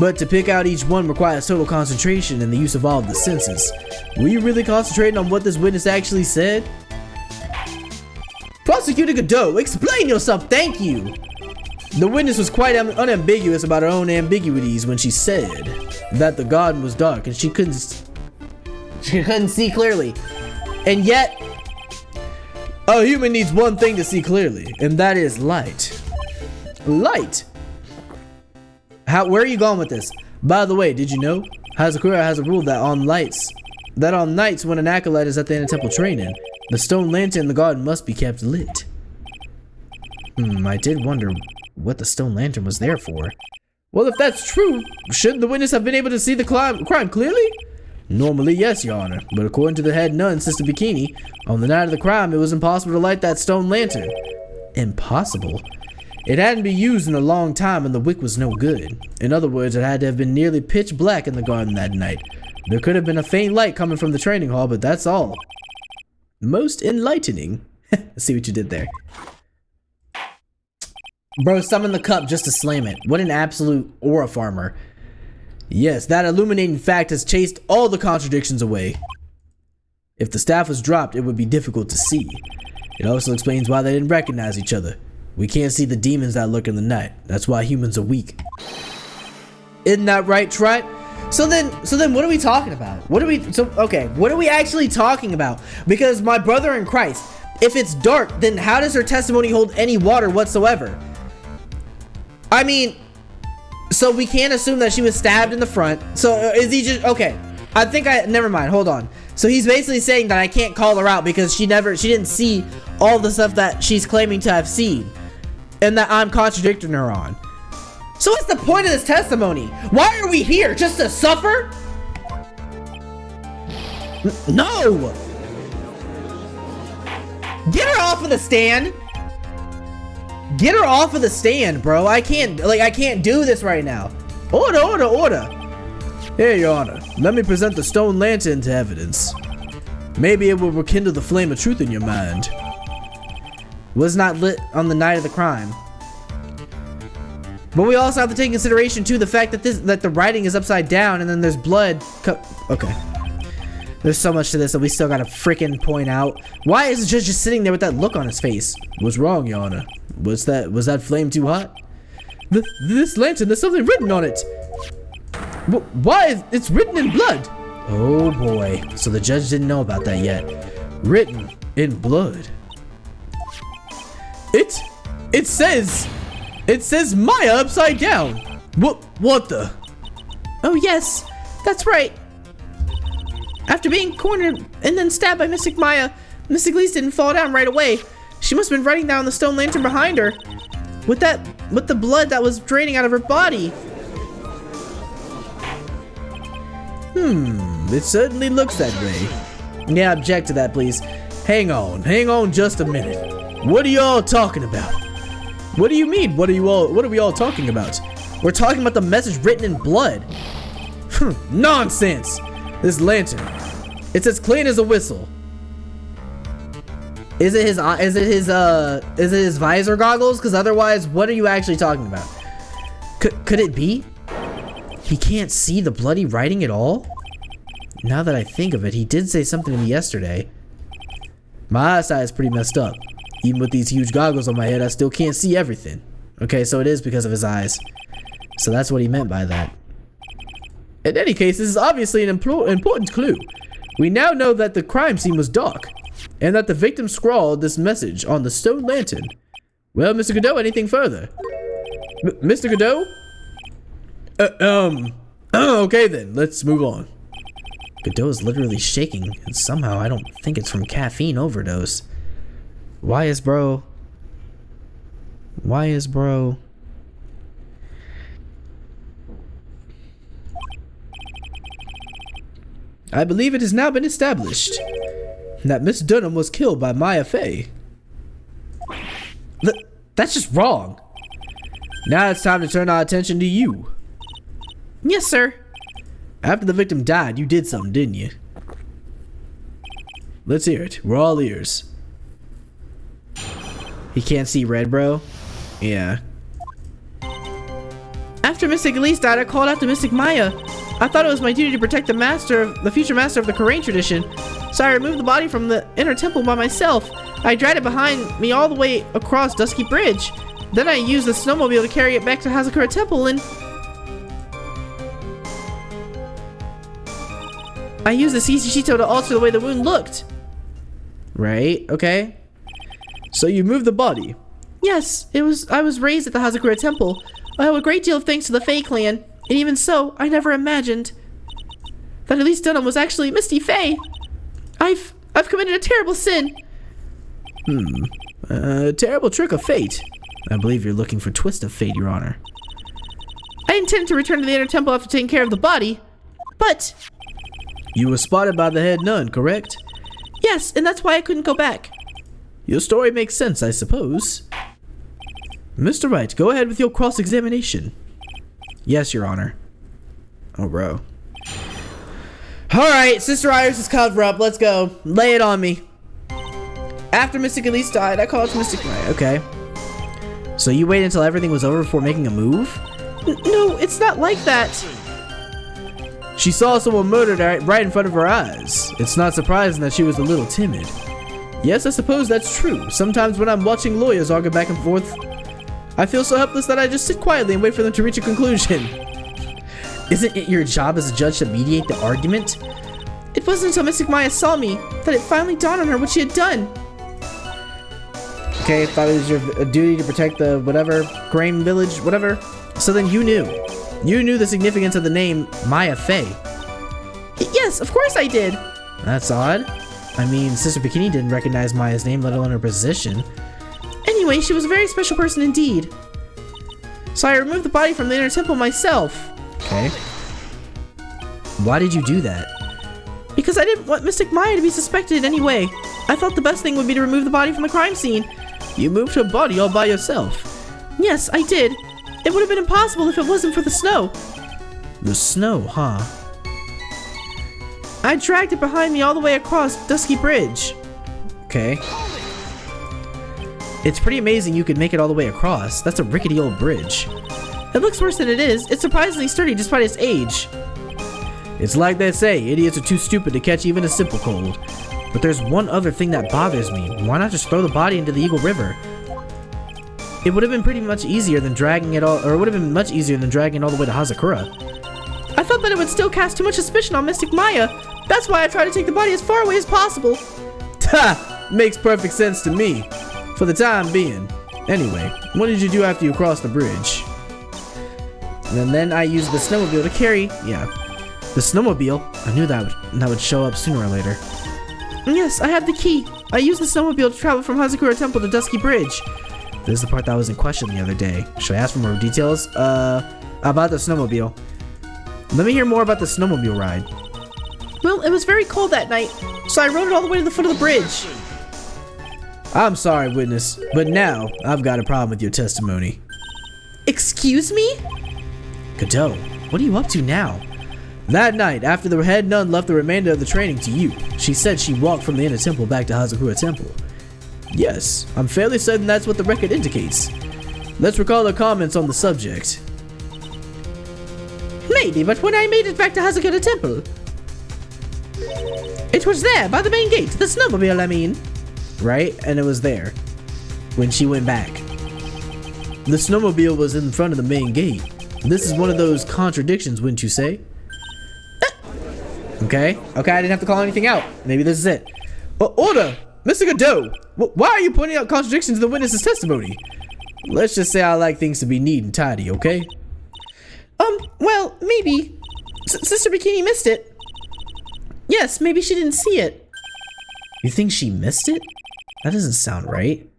But to pick out each one requires total concentration and the use of all of the senses. Were you really concentrating on what this witness actually said? Prosecutor Godot, explain yourself, thank you! The witness was quite unambiguous about her own ambiguities when she said that the garden was dark and she couldn't see clearly. And yet, a human needs one thing to see clearly, and that is light. Light? Where are you going with this? By the way, did you know? Hazakura has a rule that on nights when an acolyte is at the end of temple training, the stone lantern in the garden must be kept lit. I did wonder what the stone lantern was there for. Well, if that's true, shouldn't the witness have been able to see the crime clearly? Normally, yes, Your Honor, but according to the head nun, Sister Bikini, on the night of the crime, it was impossible to light that stone lantern. Impossible? It hadn't been used in a long time and the wick was no good. In other words, it had to have been nearly pitch black in the garden that night. There could have been a faint light coming from the training hall, but that's all. Most enlightening. Let's see what you did there. Bro, summon the cup just to slam it. What an absolute aura farmer. Yes, that illuminating fact has chased all the contradictions away. If the staff was dropped, it would be difficult to see. It also explains why they didn't recognize each other. We can't see the demons that lurk in the night. That's why humans are weak. Isn't that right, Trent? So then what are we talking about? What are we actually talking about? Because my brother in Christ, if it's dark, then how does her testimony hold any water whatsoever? I mean, so we can't assume that she was stabbed in the front. So is he just, okay. Never mind, hold on. So he's basically saying that I can't call her out because she didn't see all the stuff that she's claiming to have seen. And that I'm contradicting her on. So what's the point of this testimony? Why are we here? Just to suffer? No! Get her off of the stand! Get her off of the stand, bro. I can't do this right now. Order. Here, Your Honor. Let me present the stone lantern to evidence. Maybe it will rekindle the flame of truth in your mind. Was not lit on the night of the crime. But we also have to take into consideration too the fact that the writing is upside down and then there's blood. Okay. There's so much to this that we still gotta freaking point out. Why is the judge just sitting there with that look on his face? What's wrong, Your Honor? Was that flame too hot? This lantern, there's something written on it. Why? It's written in blood. Oh boy. So the judge didn't know about that yet. Written in blood. It says Maya upside down. What the? Oh yes, that's right. After being cornered and then stabbed by Mystic Maya, Mystic Elise didn't fall down right away. She must have been writing down the stone lantern behind her. With the blood that was draining out of her body. It certainly looks that way. Yeah, object to that, please. Hang on just a minute. What are y'all talking about? What do you mean? What are we all talking about? We're talking about the message written in blood. Nonsense! This lantern, it's as clean as a whistle. Is it his visor goggles? Because otherwise, what are you actually talking about? Could it be? He can't see the bloody writing at all? Now that I think of it, he did say something to me yesterday. My eyesight is pretty messed up. Even with these huge goggles on my head, I still can't see everything. Okay, so it is because of his eyes. So that's what he meant by that. In any case, this is obviously an important clue. We now know that the crime scene was dark, and that the victim scrawled this message on the stone lantern. Well, Mr. Godot, anything further? Mr. Godot? Okay then, let's move on. Godot is literally shaking, and somehow I don't think it's from caffeine overdose. Why is bro? I believe it has now been established that Miss Dunham was killed by Mia Fey. That's just wrong. Now it's time to turn our attention to you. Yes, sir. After the victim died, you did something, didn't you? Let's hear it. We're all ears. He can't see red, bro? Yeah. After Mystic Elise died, I called out to Mystic Maya. I thought it was my duty to protect the future master of the Korean tradition. So I removed the body from the inner temple by myself. I dragged it behind me all the way across Dusky Bridge. Then I used the snowmobile to carry it back to Hazakura Temple and... I used the CC Shito to alter the way the wound looked. Right, okay. So you moved the body? Yes, I was raised at the Hazakura Temple. I owe a great deal of thanks to the Fey clan. And even so, I never imagined that Elise Dunham was actually Misty Fey. I've committed a terrible sin. A terrible trick of fate. I believe you're looking for twist of fate, Your Honor. I intended to return to the inner temple after taking care of the body, but... You were spotted by the head nun, correct? Yes, and that's why I couldn't go back. Your story makes sense, I suppose. Mr. Wright, go ahead with your cross-examination. Yes, Your Honor. Oh, bro. Alright, Sister Iris' cover up. Let's go. Lay it on me. After Mystic Elise died, I called Mystic Maya. Okay. So you waited until everything was over before making a move? No, it's not like that. She saw someone murdered right in front of her eyes. It's not surprising that she was a little timid. Yes, I suppose that's true. Sometimes when I'm watching lawyers argue back and forth, I feel so helpless that I just sit quietly and wait for them to reach a conclusion. Isn't it your job as a judge to mediate the argument? It wasn't until Mystic Maya saw me that it finally dawned on her what she had done. Okay, thought it was your duty to protect the whatever, grain village, whatever. So then you knew. You knew the significance of the name Mia Fey. Yes, of course I did. That's odd. I mean, Sister Bikini didn't recognize Maya's name, let alone her position. Anyway, she was a very special person indeed. So I removed the body from the inner temple myself. Okay. Why did you do that? Because I didn't want Mystic Maya to be suspected in any way. I thought the best thing would be to remove the body from the crime scene. You moved her body all by yourself. Yes, I did. It would have been impossible if it wasn't for the snow. The snow, huh? I dragged it behind me all the way across Dusky Bridge. Okay. It's pretty amazing you could make it all the way across. That's a rickety old bridge. It looks worse than it is. It's surprisingly sturdy despite its age. It's like they say, idiots are too stupid to catch even a simple cold. But there's one other thing that bothers me. Why not just throw the body into the Eagle River? It would have been pretty much easier than dragging it all, or it would have been much easier than dragging it all the way to Hazakura. I thought that it would still cast too much suspicion on Mystic Maya. That's why I tried to take the body as far away as possible. Ha! Makes perfect sense to me. For the time being. Anyway, what did you do after you crossed the bridge? And then I used the snowmobile to carry, the snowmobile. I knew that would show up sooner or later. Yes, I had the key. I used the snowmobile to travel from Hazakura Temple to Dusky Bridge. This is the part that was in question the other day. Should I ask for more details? About the snowmobile. Let me hear more about the snowmobile ride. Well, it was very cold that night, so I rode it all the way to the foot of the bridge. I'm sorry, witness, but now I've got a problem with your testimony. Excuse me? Godot, what are you up to now? That night, after the head nun left the remainder of the training to you, she said she walked from the inner temple back to Hazakura Temple. Yes, I'm fairly certain that's what the record indicates. Let's recall her comments on the subject. Maybe, but when I made it back to Hazakura Temple, it was there, by the main gate, the snowmobile, I mean. Right? And it was there when she went back. The snowmobile was in front of the main gate. This is one of those contradictions, wouldn't you say? Okay, I didn't have to call anything out. Maybe this is it. Order! Mr. Godot! Why are you pointing out contradictions in the witness's testimony? Let's just say I like things to be neat and tidy, okay? Well, maybe. Sister Bikini missed it. Yes, maybe she didn't see it. You think she missed it? That doesn't sound right.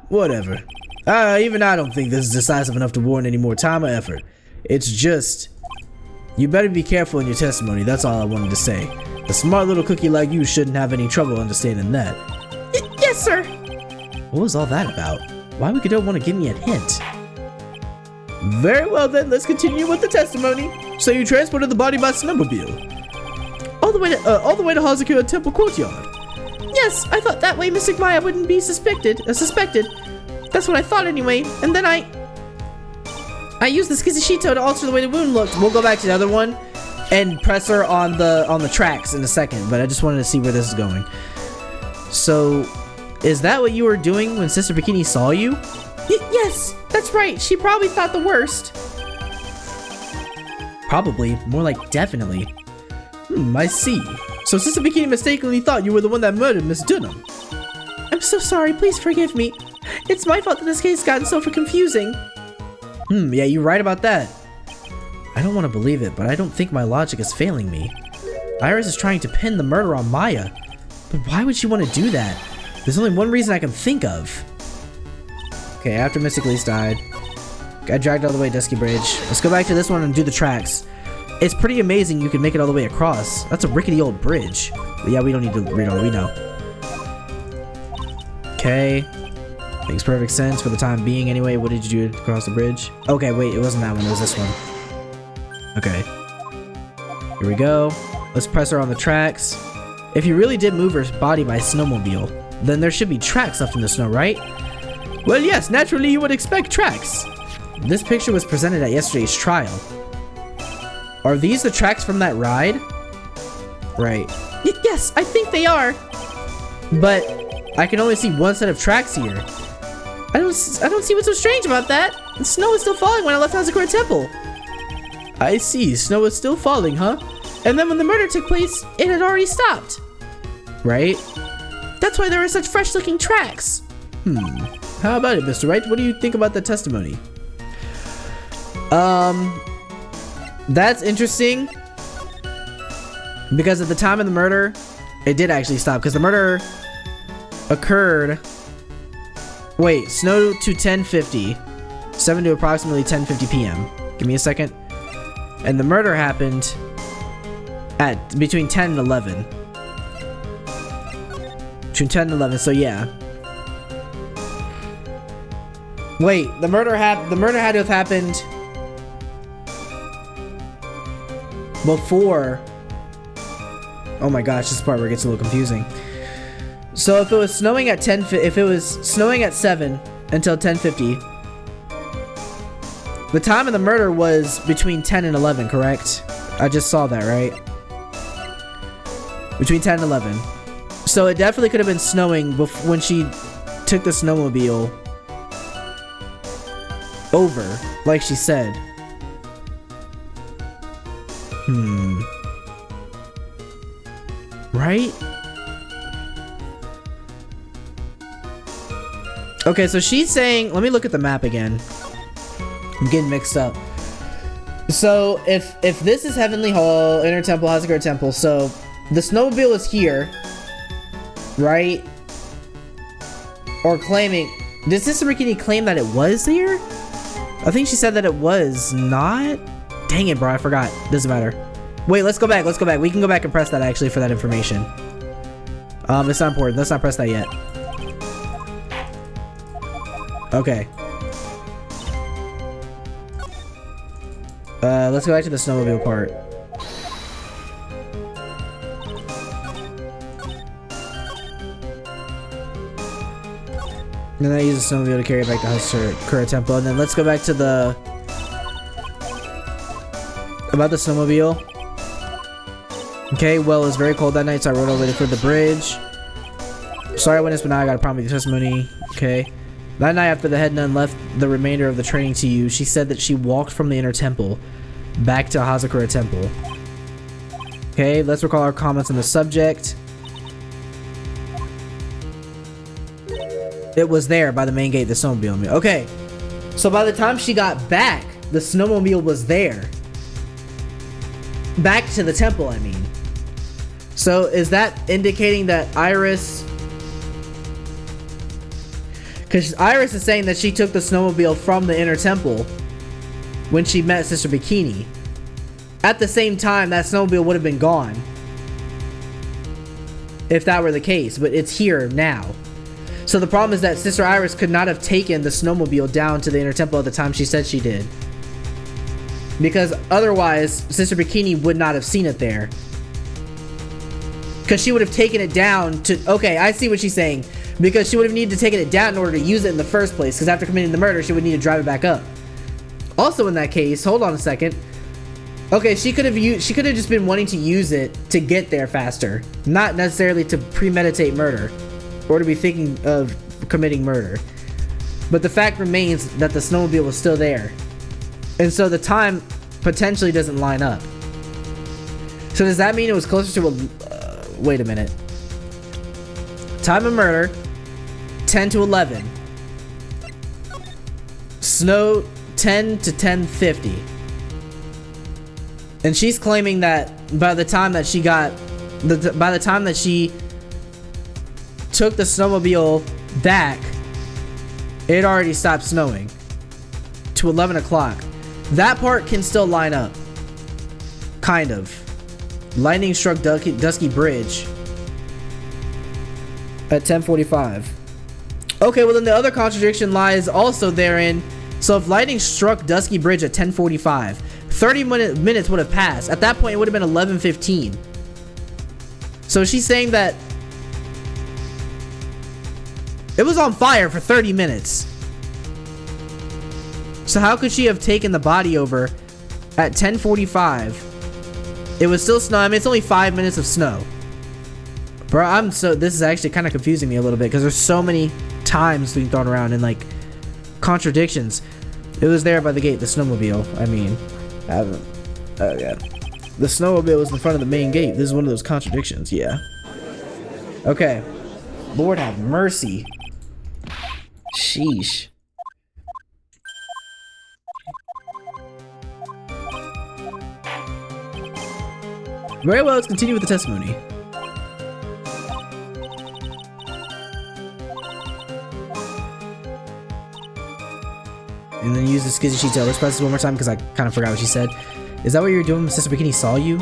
Whatever. Even I don't think this is decisive enough to warrant any more time or effort. It's just... You better be careful in your testimony, that's all I wanted to say. A smart little cookie like you shouldn't have any trouble understanding that. Yes, sir! What was all that about? Why would Godot want to give me a hint? Very well then, let's continue with the testimony. So you transported the body by snowmobile? All the way to Hazakura Temple Courtyard? Yes, I thought that way Mystic Maya wouldn't be suspected. That's what I thought anyway, and then I used the Skizishito to alter the way the wound looked. We'll go back to the other one and press her on the tracks in a second, but I just wanted to see where this is going. So, is that what you were doing when Sister Bikini saw you? Yes, that's right. She probably thought the worst. Probably, more like definitely. I see. So Sister Bikini mistakenly thought you were the one that murdered Miss Dunham. I'm so sorry, please forgive me. It's my fault that this case gotten so confusing. Yeah, you're right about that. I don't want to believe it, but I don't think my logic is failing me. Iris is trying to pin the murder on Maya. But why would she want to do that? There's only one reason I can think of. Okay, after Mystic Elise died, got dragged all the way to Dusky Bridge. Let's go back to this one and do the tracks. It's pretty amazing you can make it all the way across. That's a rickety old bridge. But yeah, we don't need to read all we know. Okay. Makes perfect sense for the time being anyway. What did you do to cross the bridge? Okay, wait, it wasn't that one, it was this one. Okay. Here we go. Let's press her on the tracks. If you really did move her body by snowmobile, then there should be tracks left in the snow, right? Well, yes, naturally you would expect tracks. This picture was presented at yesterday's trial. Are these the tracks from that ride? Right. Yes, I think they are. But I can only see one set of tracks here. I don't see what's so strange about that. The snow is still falling when I left Hazakura Temple. I see, snow is still falling, huh? And then when the murder took place, it had already stopped. Right? That's why there are such fresh-looking tracks. How about it, Mr. Wright? What do you think about the testimony? That's interesting. Because at the time of the murder, it did actually stop. Because the murder occurred... Wait, snow to 10:50. 7 to approximately 10:50 p.m. Give me a second. And the murder happened at between 10 and 11. Between 10 and 11, so yeah. Wait, the murder had to have happened before. Oh my gosh, this part where it gets a little confusing. So if it was snowing at 7 until 10:50, the time of the murder was between 10 and 11, correct? I just saw that, right? Between 10 and 11. So it definitely could have been snowing when she took the snowmobile over, like she said. Right? Okay, so she's saying, let me look at the map again. I'm getting mixed up. So if this is Heavenly Hall, Inner Temple, Hazakura Temple, so the snowmobile is here, right? Or claiming, does Sister Bikini claim that it was there? I think she said that it was not. Dang it, bro, I forgot. Doesn't matter. Wait, let's go back. We can go back and press that actually for that information. It's not important. Let's not press that yet. Okay. Let's go back to the snowmobile part. And then I use the snowmobile to carry it back to Hazakura Temple. And then let's go back to the... about the snowmobile. Okay, well, it was very cold that night, so I rode over for the bridge. Sorry, witness, but now I gotta promise the testimony. Okay. That night after the head nun left the remainder of the training to you, she said that she walked from the Inner Temple back to Hazakura Temple. Okay, let's recall our comments on the subject. It was there by the main gate, the snowmobile. Okay, so by the time she got back, the snowmobile was there. Back to the temple, I mean. So is that indicating that Iris... Because Iris is saying that she took the snowmobile from the Inner Temple when she met Sister Bikini. At the same time, that snowmobile would have been gone if that were the case, but it's here now. So the problem is that Sister Iris could not have taken the snowmobile down to the Inner Temple at the time she said she did. Because otherwise, Sister Bikini would not have seen it there. Because she would have taken it down to... Okay, I see what she's saying. Because she would have needed to take it down in order to use it in the first place. Because after committing the murder, she would need to drive it back up. Also in that case, hold on a second. Okay, she could have just been wanting to use it to get there faster. Not necessarily to premeditate murder. Or to be thinking of committing murder. But the fact remains that the snowmobile was still there. And so the time potentially doesn't line up. So does that mean it was closer to a... wait a minute. Time of murder, 10 to 11. Snow, 10 to 10:50. And she's claiming that by the time that she got... by the time that she took the snowmobile back, it already stopped snowing. To 11 o'clock. That part can still line up. Kind of. Lightning struck Dusky Bridge at 10:45. Okay, well then the other contradiction lies also therein. So if lightning struck Dusky Bridge at 10:45, 30 minutes would have passed. At that point, it would have been 11:15. So she's saying that It was on fire for 30 minutes. So how could she have taken the body over at 10:45? It was still snow. I mean, it's only 5 minutes of snow. Bro, this is actually kind of confusing me a little bit because there's so many times being thrown around and like contradictions. It was there by the gate, the snowmobile. I mean, yeah. The snowmobile was in front of the main gate. This is one of those contradictions, yeah. Okay. Lord have mercy. Sheesh. Very well, let's continue with the testimony. And then use the skizzy sheet to let's press this one more time because I kind of forgot what she said. Is that what you were doing when Sister Bikini saw you?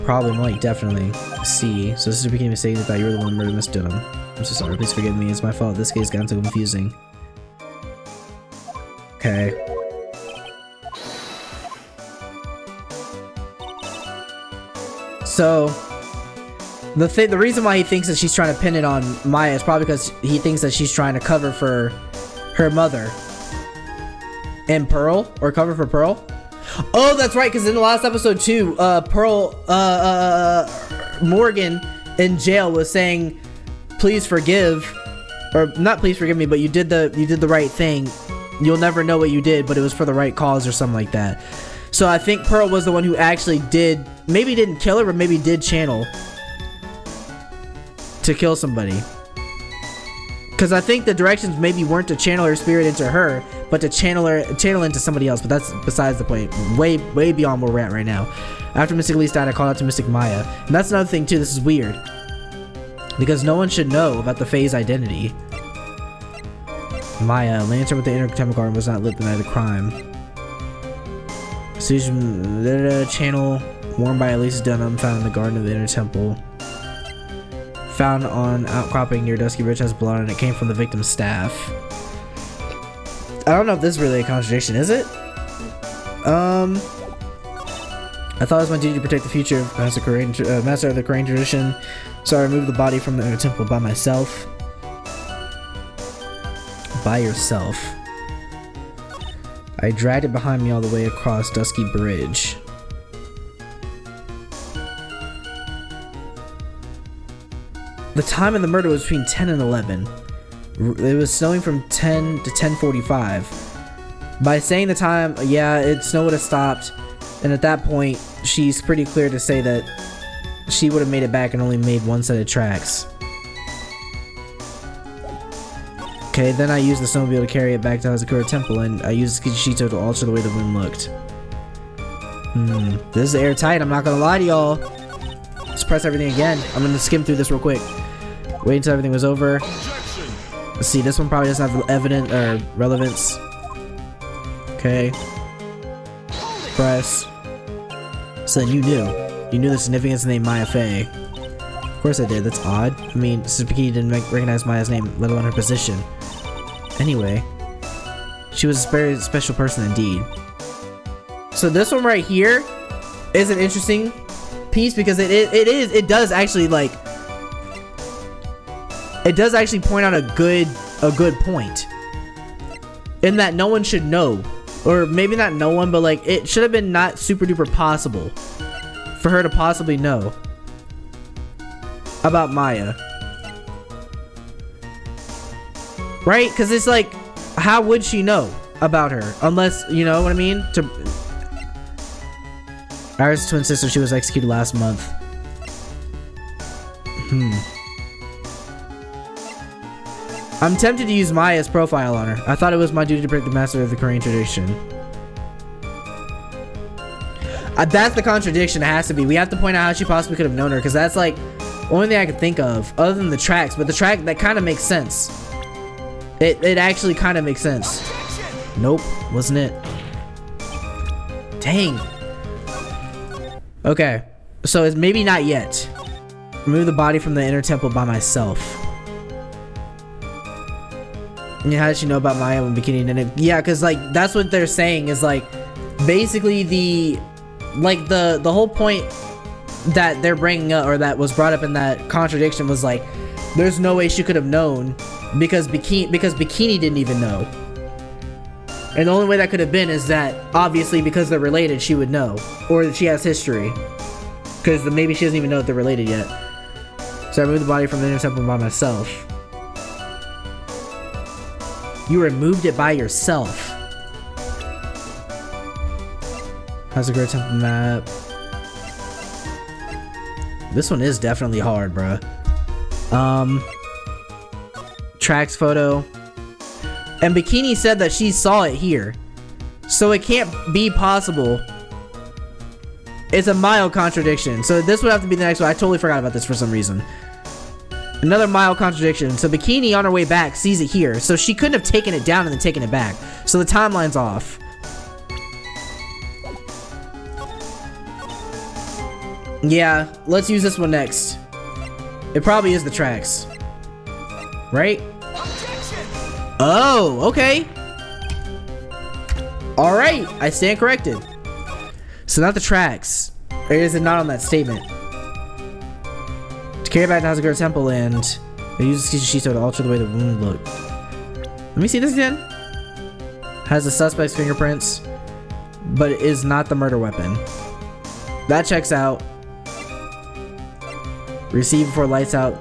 Probably, Mike, definitely. See. So Sister Bikini was saying that you were the one who murdered Miss Dunham. I'm so sorry, please forgive me. It's my fault. This case got so confusing. Okay. So the reason why he thinks that she's trying to pin it on Maya is probably because he thinks that she's trying to cover for her mother and Pearl, or cover for Pearl. Oh, that's right, because in the last episode too, Pearl, Morgan in jail was saying, "Please forgive," or not, "Please forgive me," but you did the right thing. You'll never know what you did, but it was for the right cause or something like that. So I think Pearl was the one who actually maybe didn't kill her, but maybe did channel to kill somebody. Because I think the directions maybe weren't to channel her spirit into her, but to channel into somebody else. But that's besides the point. Way beyond where we're at right now. After Mystic Elise died, I called out to Mystic Maya. And that's another thing too, this is weird. Because no one should know about the Fae's identity. Maya, lantern with the inner temple garden was not lit the night of the crime. Channel worn by Elise Dunham found in the garden of the inner temple. Found on outcropping near Dusky Bridge has blood and it came from the victim's staff. I don't know if this is really a contradiction, is it? I thought it was my duty to protect the future of Master of the Korean tradition, so I removed the body from the inner temple by myself. By yourself. I dragged it behind me all the way across Dusky Bridge. The time of the murder was between 10 and 11. It was snowing from 10 to 10:45. By saying the time, yeah, snow would have stopped, and at that point, she's pretty clear to say that she would have made it back and only made one set of tracks. Okay, then I used the snowmobile to carry it back to Hazakura Temple, and I used Skishito to alter the way the wind looked. This is airtight, I'm not gonna lie to y'all. Let's press everything again. I'm gonna skim through this real quick. Wait until everything was over. Let's see, this one probably doesn't have evident or relevance. Okay. Press. So then you knew the significance of the name Mia Fey. Of course I did, that's odd. I mean, Sister Bikini didn't recognize Maya's name, let alone her position. Anyway, she was a very special person indeed. So this one right here is an interesting piece because it does actually point out a good point. In that no one should know. Or maybe not no one, but like it should have been not super duper possible for her to possibly know about Maya. Right? Because it's like, how would she know about her? Unless, you know what I mean? Iris' twin sister, she was executed last month. I'm tempted to use Maya's profile on her. I thought it was my duty to protect the master of the Korean tradition. That's the contradiction. It has to be. We have to point out how she possibly could have known her, because that's like the only thing I could think of, other than the tracks. But the track, that kind of makes sense. It actually kind of makes sense. Nope, wasn't it? Dang. Okay, so it's maybe not yet. Remove the body from the inner temple by myself. Yeah, how did she know about Maya when Bikini didn't? Yeah, because like that's what they're saying is like basically the whole point that they're bringing up, or that was brought up in that contradiction, was like There's no way she could have known because Bikini didn't even know. And the only way that could have been is that obviously because they're related, she would know, or that she has history. Because maybe she doesn't even know that they're related yet. So I removed the body from the inner temple by myself. You removed it by yourself. How's the Great Temple map? This one is definitely hard, bruh. Tracks photo. And Bikini said that she saw it here. So it can't be possible. It's a mild contradiction. So this would have to be the next one. I totally forgot about this for some reason. Another mild contradiction. So Bikini on her way back sees it here. So she couldn't have taken it down and then taken it back. So the timeline's off. Yeah, let's use this one next. It probably is the tracks. Right? Oh, okay. Alright, I stand corrected. So not the tracks. Or is it not on that statement? To carry it back to Hazagura Temple and they use the Shiso to alter the way the wound looked. Let me see this again. Has the suspect's fingerprints, but it is not the murder weapon. That checks out. Received before lights out.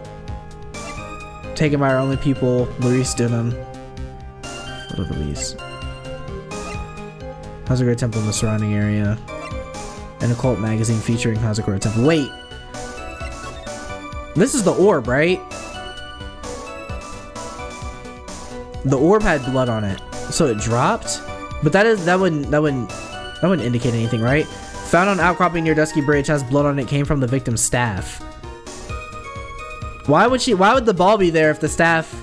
Taken by our only pupil, Maurice Dunham. Photo release. Hazagura Temple in the surrounding area. An occult magazine featuring Hazagura Temple. Wait. This is the orb, right? The orb had blood on it, so it dropped. But that wouldn't indicate anything, right? Found on outcropping near Dusky Bridge, has blood on it, came from the victim's staff. Why would the ball be there if the staff?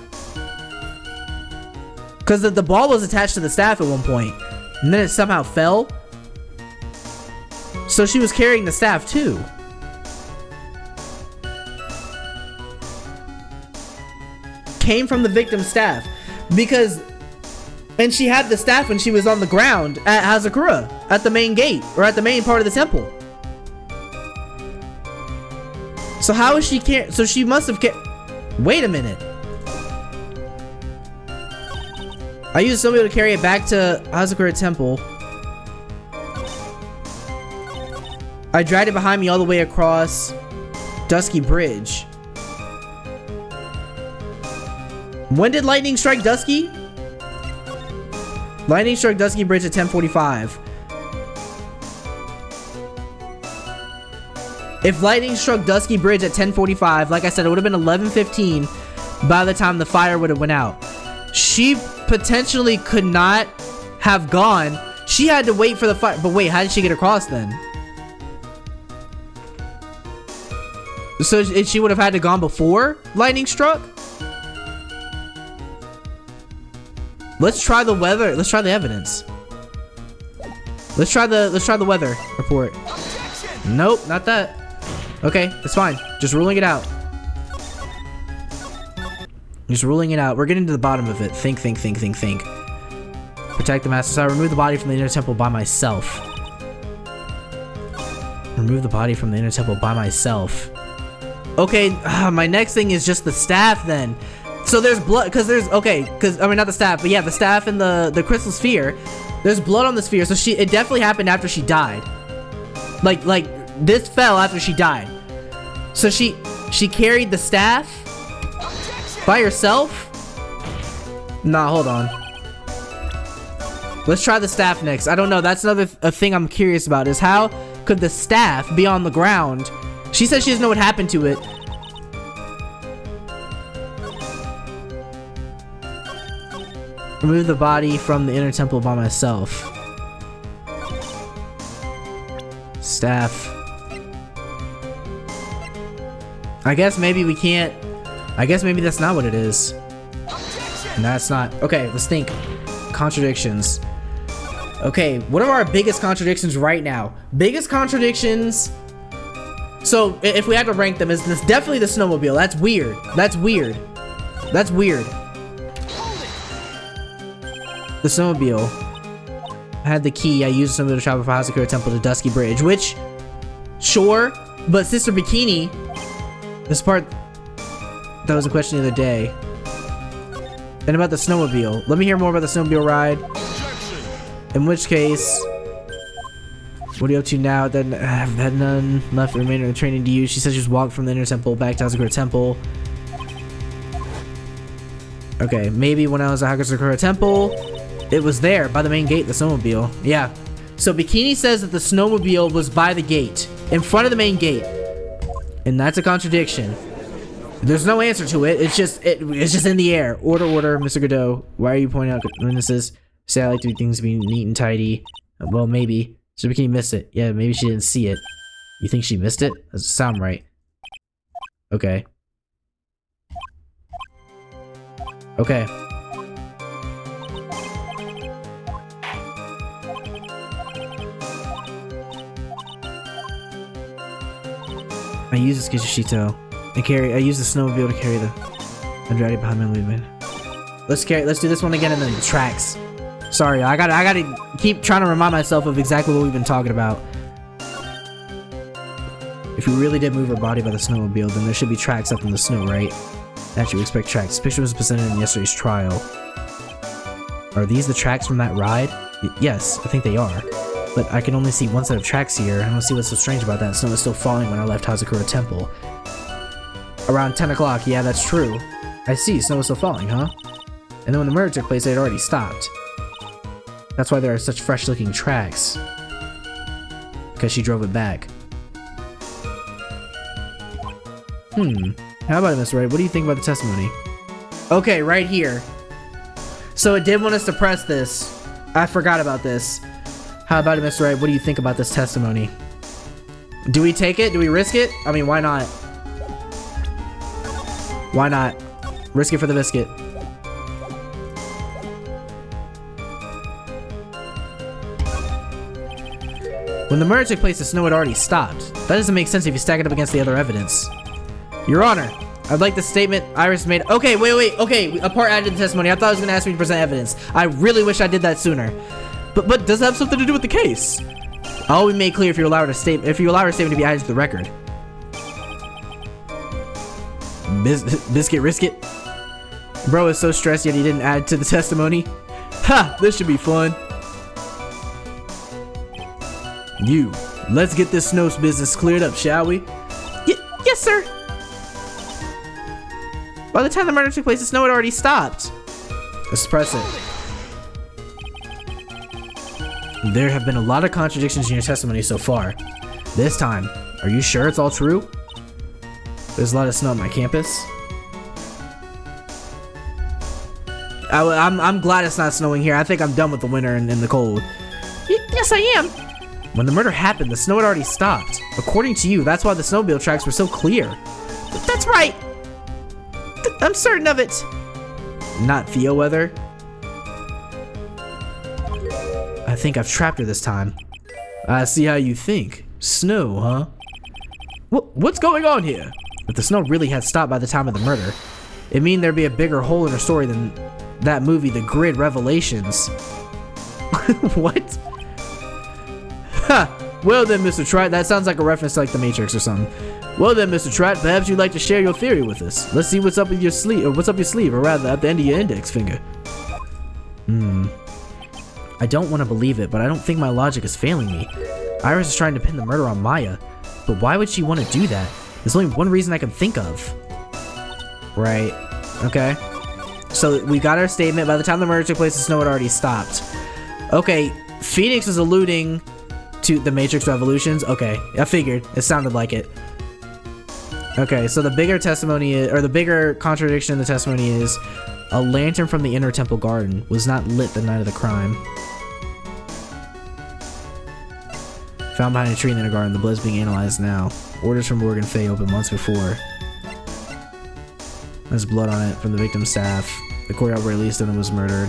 Because the ball was attached to the staff at one point, and then it somehow fell. So she was carrying the staff too. Came from the victim's staff. And she had the staff when she was on the ground at Hazakura, at the main gate, or at the main part of the temple. So how is she so she must have wait a minute. I used somebody to carry it back to Hazakura Temple. I dragged it behind me all the way across Dusky Bridge. When did lightning strike Dusky? Lightning struck Dusky Bridge at 10:45. If lightning struck Dusky Bridge at 10:45, like I said, it would have been 11:15 by the time the fire would have went out. She potentially could not have gone. She had to wait for the fire. But wait, how did she get across then? So she would have had to gone before lightning struck? Let's try the weather. Let's try the evidence. Let's try the weather report. Nope, not that. Okay, it's fine. Just ruling it out. Just ruling it out. We're getting to the bottom of it. Think. Protect the master. So I removed the body from the inner temple by myself. Remove the body from the inner temple by myself. Okay, my next thing is just the staff then. So there's blood, because there's, okay, because, I mean, not the staff, but yeah, the staff and the crystal sphere. There's blood on the sphere, so it definitely happened after she died. Like, this fell after she died. So she carried the staff by herself? Nah, hold on. Let's try the staff next. I don't know, that's another thing I'm curious about, is how could the staff be on the ground? She says she doesn't know what happened to it. Remove the body from the inner temple by myself. Staff. I guess maybe we can't. I guess maybe that's not what it is. And that's not. Okay, let's think. Contradictions. Okay, what are our biggest contradictions right now? Biggest contradictions. So if we had to rank them, it's definitely the snowmobile. That's weird. That's weird. That's weird. The snowmobile. I had the key. I used the snowmobile to travel from Hazakura Temple to Dusky Bridge, which, sure, but Sister Bikini, this part, that was a question the other day. And about the snowmobile. Let me hear more about the snowmobile ride. In which case, what are you up to now? Then I've had none left. The remainder of the training to use. She said she was walked from the inner temple back to Hazakura Temple. Okay, maybe when I was at Hazakura Temple, it was there by the main gate, the snowmobile. Yeah. So Bikini says that the snowmobile was by the gate, in front of the main gate. And that's a contradiction. There's no answer to it. It's just in the air. Order, Mr. Godot. Why are you pointing out witnesses? Say I like to do things be neat and tidy. Well, maybe. So Bikini missed it. Yeah, maybe she didn't see it. You think she missed it? Doesn't sound right. Okay. Okay. I use the Skishito and I use the snowmobile to carry the Andrade behind my movement. Let's do this one again and then the tracks. Sorry, I gotta keep trying to remind myself of exactly what we've been talking about. If we really did move her body by the snowmobile, then there should be tracks up in the snow, right? Actually, we expect tracks. This picture was presented in yesterday's trial. Are these the tracks from that ride? Yes, I think they are. But I can only see one set of tracks here. I don't see what's so strange about that. Snow was still falling when I left Hazakura Temple. Around 10 o'clock, yeah, that's true. I see, snow was still falling, huh? And then when the murder took place, it had already stopped. That's why there are such fresh-looking tracks. Because she drove it back. How about it, Mr. Wright? What do you think about the testimony? Okay, right here. So it did want us to press this. I forgot about this. How about it, Mr. Wright? What do you think about this testimony? Do we take it? Do we risk it? I mean, why not? Why not? Risk it for the biscuit. When the murder took place, the snow had already stopped. That doesn't make sense if you stack it up against the other evidence. Your Honor, I'd like the statement Iris made. Okay, wait. Okay, a part added to the testimony. I thought I was going to ask me to present evidence. I really wish I did that sooner. But does that have something to do with the case? All we made clear if you allow her statement to be added to the record. Biscuit risk it. Bro is so stressed yet he didn't add to the testimony. Ha! This should be fun. Let's get this snow business cleared up, shall we? Yes, sir. By the time the murder took place, the snow had already stopped. Let's press it. There have been a lot of contradictions in your testimony so far. This time, are you sure it's all true? There's a lot of snow on my campus. I'm glad it's not snowing here. I think I'm done with the winter and the cold. Yes, I am. When the murder happened, the snow had already stopped. According to you, that's why the snowmobile tracks were so clear. That's right. I'm certain of it. Not Theo weather. I think I've trapped her this time. I see how you think. Snow, huh? What's going on here? If the snow really had stopped by the time of the murder, it'd mean there'd be a bigger hole in her story than that movie, The Grid Revelations. What? Ha! Well then, Mr. Trott, that sounds like a reference to like The Matrix or something. Well then, Mr. Trott, perhaps you'd like to share your theory with us. Let's see what's up with your sleeve, or what's up your sleeve, or rather, at the end of your index finger. I don't want to believe it, but I don't think my logic is failing me. Iris is trying to pin the murder on Maya, but why would she want to do that? There's only one reason I can think of. Right. Okay. So we got our statement. By the time the murder took place, the snow had already stopped. Okay. Phoenix is alluding to the Matrix Revolutions. Okay. I figured. It sounded like it. Okay. So the bigger testimony is, or the bigger contradiction in the testimony is, a lantern from the inner temple garden was not lit the night of the crime. Found behind a tree in the inner garden. The blood is being analyzed now. Orders from Morgan Fey opened months before. There's blood on it from the victim's staff. The courtyard where Lee Stone was murdered.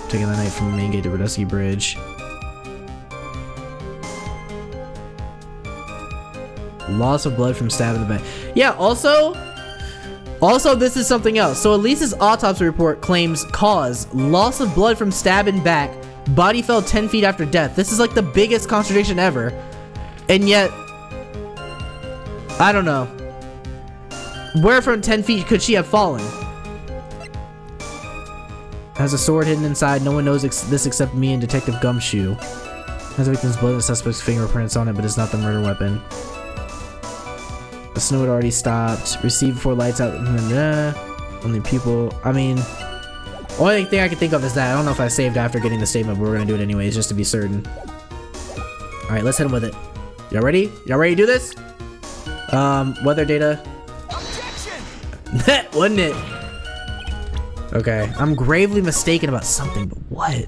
Taken that night from the main gate to Rodusky Bridge. Loss of blood from stab in the back. Yeah, also, this is something else. So Elise's autopsy report claims cause, loss of blood from stab in back. Body fell 10 feet after death. This is like the biggest contradiction ever. And yet, I don't know. Where from 10 feet could she have fallen? Has a sword hidden inside. No one knows this except me and Detective Gumshoe. Has the victim's blood and the suspect's fingerprints on it, but it's not the murder weapon. The snow had already stopped. Received before lights out. Only people. I mean, only thing I can think of is that I don't know if I saved after getting the statement, but we're gonna do it anyways just to be certain. All right, let's hit him with it. Y'all ready? Y'all ready to do this? Weather data. That wasn't it. Okay, I'm gravely mistaken about something, but what?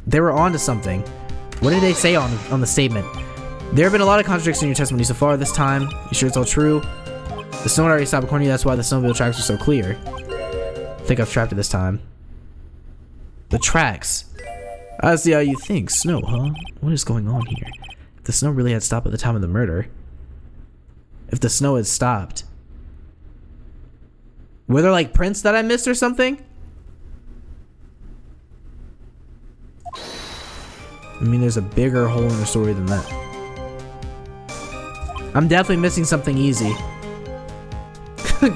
They were onto something. What did they say on the statement? There have been a lot of contradictions in your testimony so far this time. You sure it's all true? The snow had already stopped according to you, that's why the snowmobile tracks are so clear. I think I've trapped it this time. The tracks. I see how you think. Snow, huh? What is going on here? If the snow really had stopped at the time of the murder. If the snow had stopped. Were there like prints that I missed or something? I mean, there's a bigger hole in the story than that. I'm definitely missing something easy.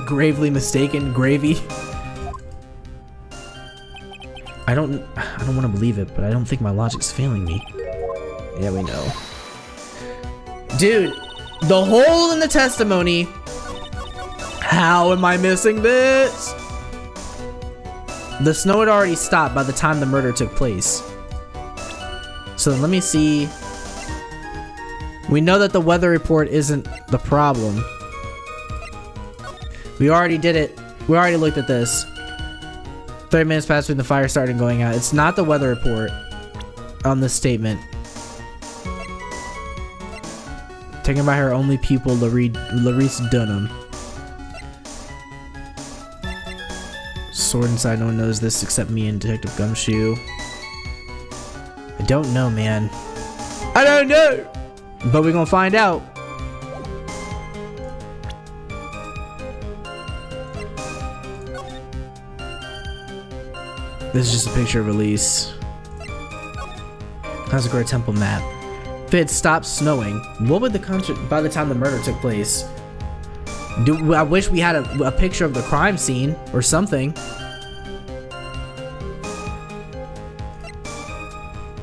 Gravely mistaken. Gravy. I don't want to believe it, but I don't think my logic's failing me. Yeah, we know. Dude, the hole in the testimony. How am I missing this? The snow had already stopped by the time the murder took place. So let me see. We know that the weather report isn't the problem. We already did it. We already looked at this. 30 minutes passed between the fire started going out. It's not the weather report on this statement. Taken by her only pupil, Larice Dunham. Sword inside, no one knows this except me and Detective Gumshoe. I don't know, man. I don't know! But we're gonna find out. This is just a picture of Elise. That's a great temple map. If it had stopped snowing, what would the country by the time the murder took place? I wish we had a picture of the crime scene or something.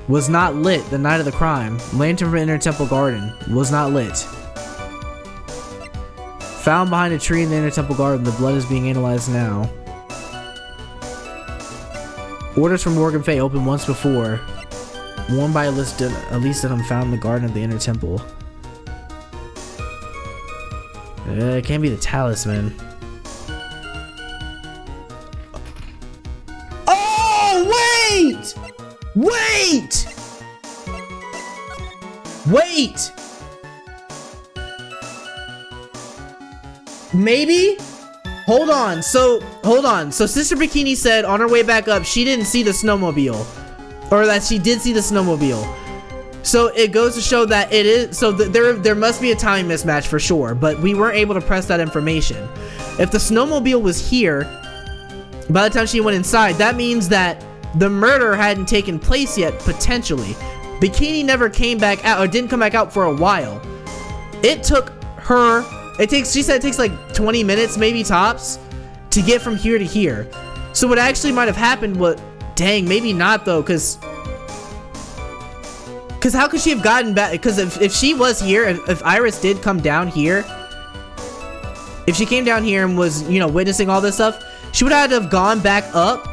Was not lit the night of the crime. Lantern from Inner Temple Garden was not lit. Found behind a tree in the Inner Temple Garden. The blood is being analyzed now. Orders from Morgan Fay opened once before. Worn by Elise Dunham found in the garden of the Inner Temple. It can't be the talisman. Oh, wait! Wait! Wait! Maybe? Hold on. So Sister Bikini said on her way back up, she didn't see the snowmobile. Or that she did see the snowmobile. So it goes to show that it is, so there must be a time mismatch for sure, but we weren't able to press that information. If the snowmobile was here, by the time she went inside, that means that the murder hadn't taken place yet, potentially. Bikini never came back out, or didn't come back out for a while. It took her, she said it takes like 20 minutes, maybe tops, to get from here to here. So what actually might have happened was, dang, maybe not though, because how could she have gotten back? Because if she was here, if Iris did come down here, if she came down here and was, you know, witnessing all this stuff, she would have had to have gone back up,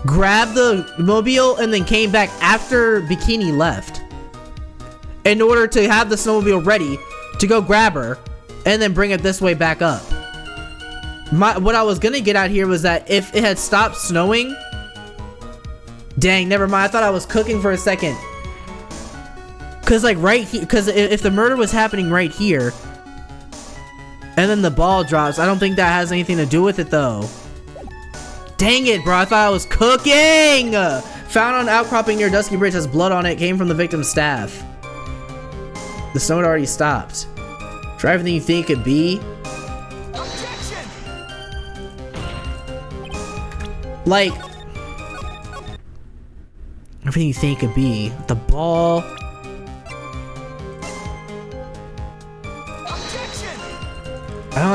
grabbed the mobile, and then came back after Bikini left in order to have the snowmobile ready to go grab her and then bring it this way back up. What I was gonna get at here was that if it had stopped snowing, dang, never mind. I thought I was cooking for a second. Cause like right here, cause if the murder was happening right here, and then the ball drops, I don't think that has anything to do with it though. Dang it, bro! I thought I was cooking. Found on outcropping near Dusky Bridge has blood on it. Came from the victim's staff. The snow had already stopped. Try everything you think it could be. Objection! Like everything you think it could be. The ball.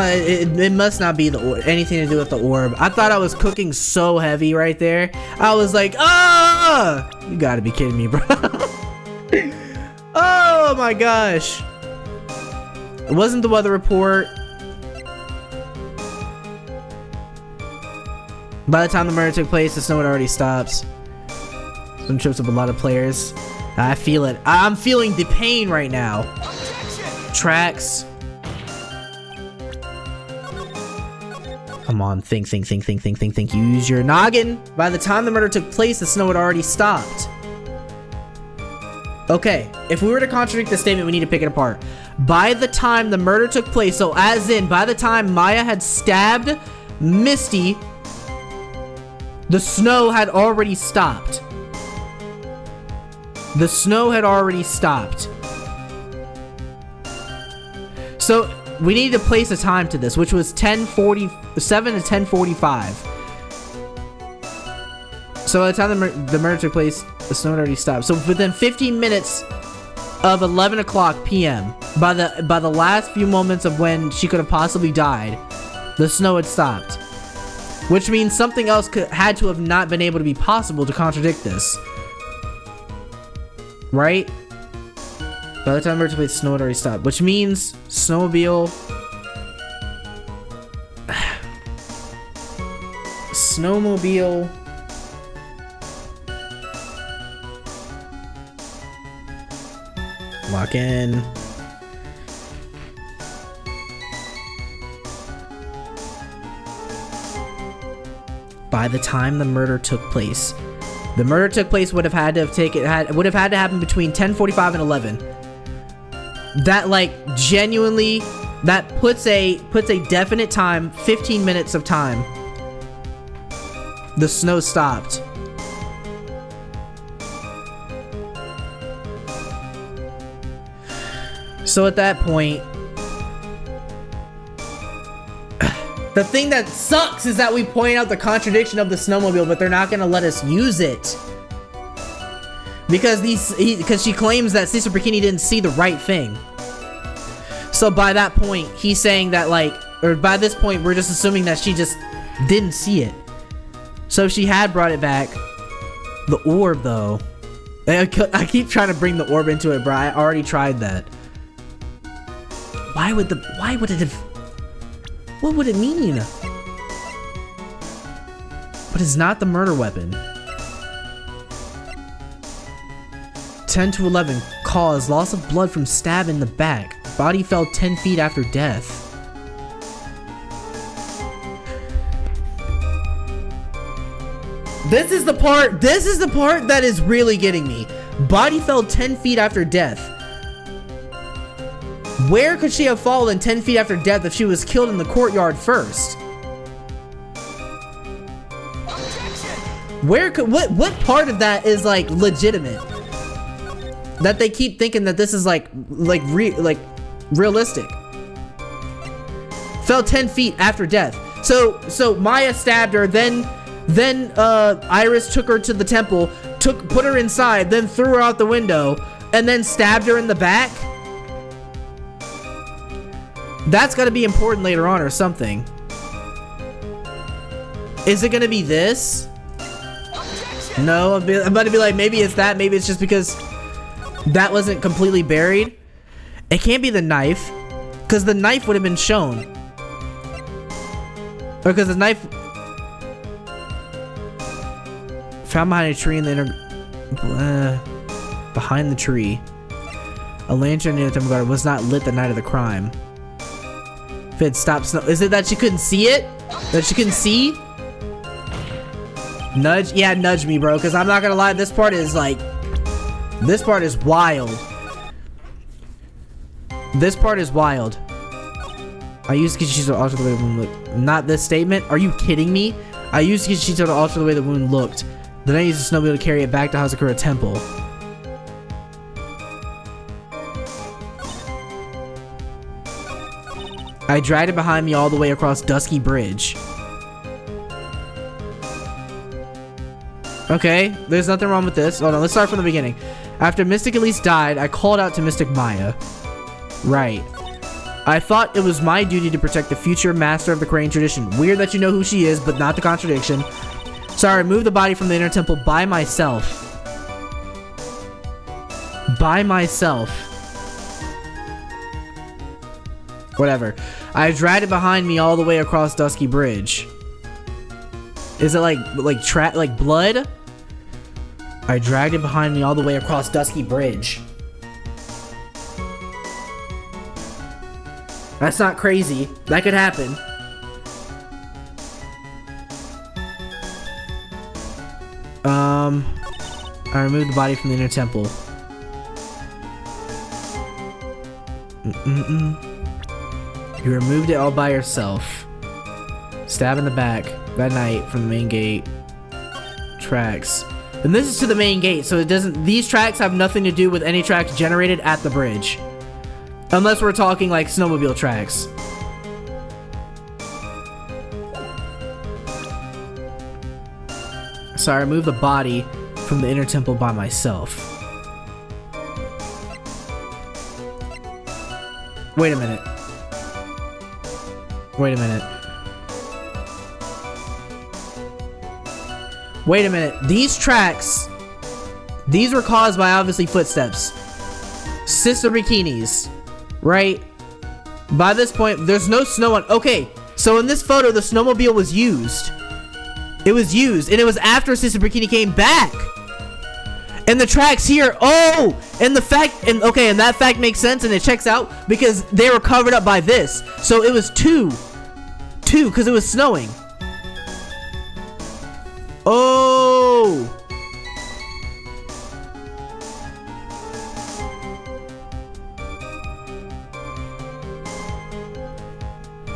it must not be anything to do with the orb. I thought I was cooking so heavy right there. I was like, ah! You gotta be kidding me, bro. Oh my gosh. It wasn't the weather report. By the time the murder took place, the snow had already stopped. Some trips up a lot of players. I feel it. I'm feeling the pain right now. Objection! Tracks. Come on, think. Use your noggin. By the time the murder took place, the snow had already stopped. Okay, if we were to contradict the statement, we need to pick it apart. By the time the murder took place, so as in, by the time Maya had stabbed Misty, the snow had already stopped. The snow had already stopped. So we need to place a time to this, which was 10:47 to 10:45. So by the time the murder took place, the snow had already stopped. So within 15 minutes of 11 o'clock p.m., by the last few moments of when she could have possibly died, the snow had stopped. Which means something else had to have not been able to be possible to contradict this. Right? By the time the murder took place, the snow had already stopped. Which means snowmobile... snowmobile... Lock in. By the time the murder took place, the murder took place would have had to happen between 10:45 and 11. That like genuinely, that puts a definite time, 15 minutes of time. The snow stopped. So at that point, the thing that sucks is that we point out the contradiction of the snowmobile, but they're not gonna let us use it. Because she claims that Sister Bikini didn't see the right thing. So by that point, he's saying that by this point, we're just assuming that she just didn't see it. So if she had brought it back, the orb though, I keep trying to bring the orb into it, bro. I already tried that. Why would it have... What would it mean? But it's not the murder weapon. 10 to 11. Cause, loss of blood from stab in the back. Body fell 10 feet after death. This is the part that is really getting me. Body fell 10 feet after death. Where could she have fallen 10 feet after death if she was killed in the courtyard first? Where could what part of that is like legitimate? That they keep thinking that this is like realistic. Fell 10 feet after death. So Maya stabbed her, then Iris took her to the temple, put her inside, then threw her out the window, and then stabbed her in the back. That's gotta be important later on or something. Is it gonna be this? No, I'm about to be like, maybe it's that, maybe it's just because that wasn't completely buried. It can't be the knife, because the knife would have been shown. Or because the knife... Found behind a tree in the behind the tree. A lantern near the temple garden was not lit the night of the crime. If it stopped snow... Is it that she couldn't see it? That she couldn't see? Nudge? Yeah, nudge me, bro, because I'm not gonna lie, this part is like... This part is wild. This part is wild. I used Kishichi to alter the way the wound looked. Not this statement? Are you kidding me? I used Kishichi to alter the way the wound looked. Then I used a snowmobile to carry it back to Hazakura Temple. I dragged it behind me all the way across Dusky Bridge. Okay, there's nothing wrong with this. Hold on, let's start from the beginning. After Mystic Elise died, I called out to Mystic Maya. Right. I thought it was my duty to protect the future master of the Korean tradition. Weird that you know who she is, but not the contradiction. So I removed the body from the inner temple by myself. By myself. Whatever. I dragged it behind me all the way across Dusky Bridge. Is it like blood? I dragged it behind me all the way across Dusky Bridge. That's not crazy. That could happen. I removed the body from the inner temple. You removed it all by yourself. Stab in the back that night from the main gate. Tracks. And this is to the main gate, so it doesn't. These tracks have nothing to do with any tracks generated at the bridge. Unless we're talking like snowmobile tracks. So I removed the body from the inner temple by myself. Wait a minute. Wait a minute. Wait a minute. These tracks, these were caused by obviously footsteps. Sister bikinis, right? By this point, there's no snow on. Okay, so in this photo, the snowmobile was used. It was used, and it was after Sister Bikini came back. And the tracks here, oh, and the fact, and okay, and that fact makes sense, and it checks out because they were covered up by this. So it was two, because it was snowing. Oh.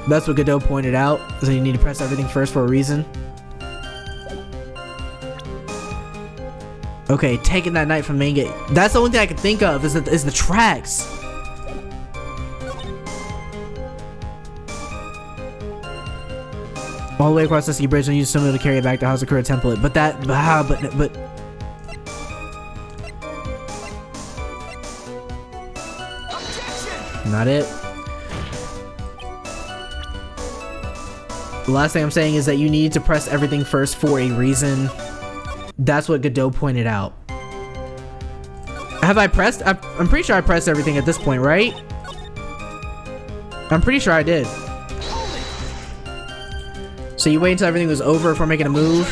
That's what Godot pointed out, so you need to press everything first for a reason. Okay, taking that night from main gate. That's the only thing I can think of is the tracks. All the way across the ski bridge and use someone to carry it back to Hazakura template. But that, but. Not it. The last thing I'm saying is that you need to press everything first for a reason. That's what Godot pointed out. Have I pressed? I'm pretty sure I pressed everything at this point, right? I'm pretty sure I did. So you wait until everything was over before making a move.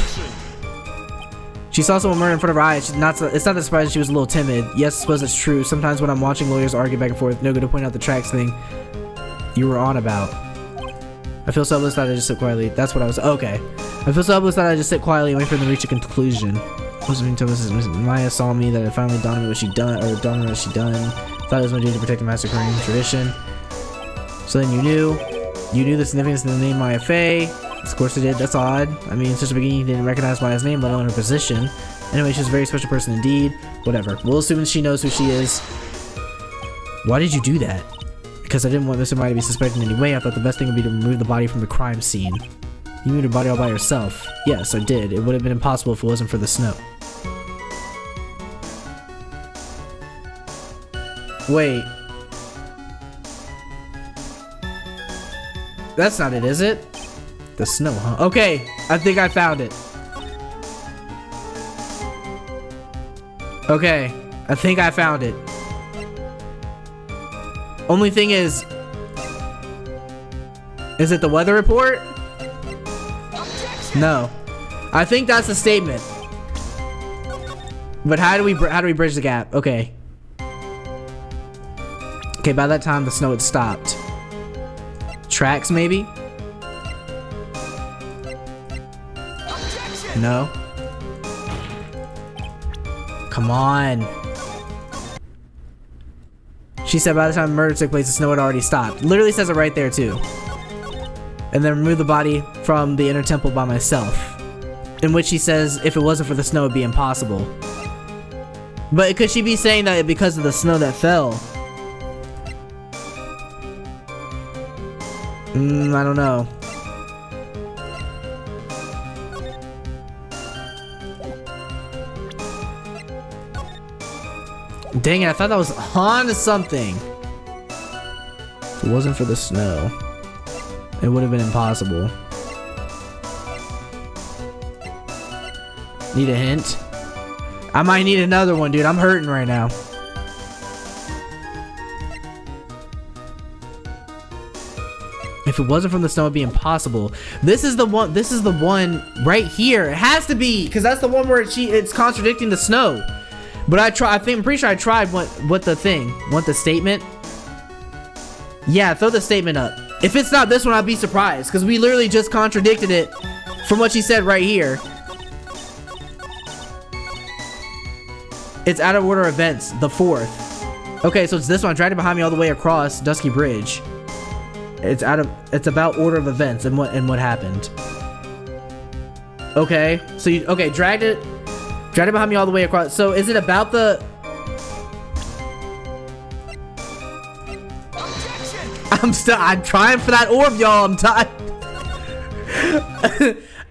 She saw someone murder in front of her eyes. It's not that surprising she was a little timid. Yes, I suppose it's true. Sometimes when I'm watching lawyers argue back and forth, no good to point out the tracks thing you were on about. I feel so helpless that I just sit quietly. That's what I was. Okay. I feel so helpless that I just sit quietly and wait for them to reach a conclusion. Maya saw me that it finally dawned on me what she done, or dawned on me what she done. Thought it was my duty to protect the master Korean tradition. So then you knew the significance of the name Mia Fey. Of course I did. That's odd. I mean, since the beginning, you didn't recognize Maya's name, let alone her position. Anyway, she's a very special person indeed. Whatever. We'll assume she knows who she is. Why did you do that? Because I didn't want Mr. Maya to be suspected in any way. I thought the best thing would be to remove the body from the crime scene. You moved the body all by yourself. Yes, I did. It would have been impossible if it wasn't for the snow. Wait. That's not it, is it? The snow, huh? Okay, I think I found it. Okay, I think I found it. Only thing is it the weather report? No. I think that's a statement. But how do we bridge the gap? Okay. Okay, by that time the snow had stopped. Tracks maybe? No. Come on. She said by the time the murder took place, the snow had already stopped. Literally says it right there too. And then remove the body from the inner temple by myself. In which she says if it wasn't for the snow, it'd be impossible. But could she be saying that because of the snow that fell? I don't know. Dang it, I thought that was on to something. If it wasn't for the snow, it would have been impossible. Need a hint? I might need another one, dude. I'm hurting right now. If it wasn't from the snow, it'd be impossible. This is the one. This is the one right here. It has to be, because that's the one where it's contradicting the snow. But I'm pretty sure I tried what the statement. Yeah, throw the statement up. If it's not this one, I'd be surprised, because we literally just contradicted it from what she said right here. It's out of order events, the 4th. Okay, so it's this one. Dragged it behind me all the way across Dusky Bridge. It's about order of events and what happened. Okay, so dragged it behind me all the way across. So is it about the? I'm trying for that orb, y'all. I'm tired.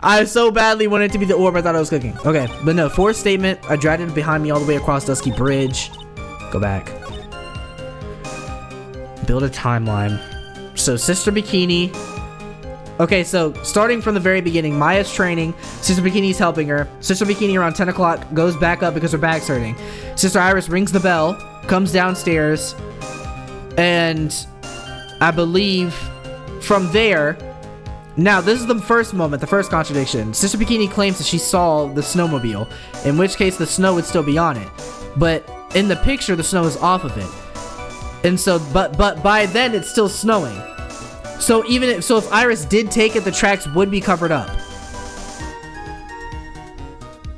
I so badly wanted it to be the orb I thought I was cooking. Okay, but no, 4th statement. I dragged it behind me all the way across Dusky Bridge. Go back. Build a timeline. So Sister Bikini. Okay, so starting from the very beginning, Maya's training. Sister Bikini's helping her. Sister Bikini around 10 o'clock goes back up because her back's hurting. Sister Iris rings the bell, comes downstairs, and I believe from there. Now, this is the first moment, the first contradiction. Sister Bikini claims that she saw the snowmobile, in which case the snow would still be on it. But in the picture, the snow is off of it. And so, but by then it's still snowing. So if Iris did take it, the tracks would be covered up.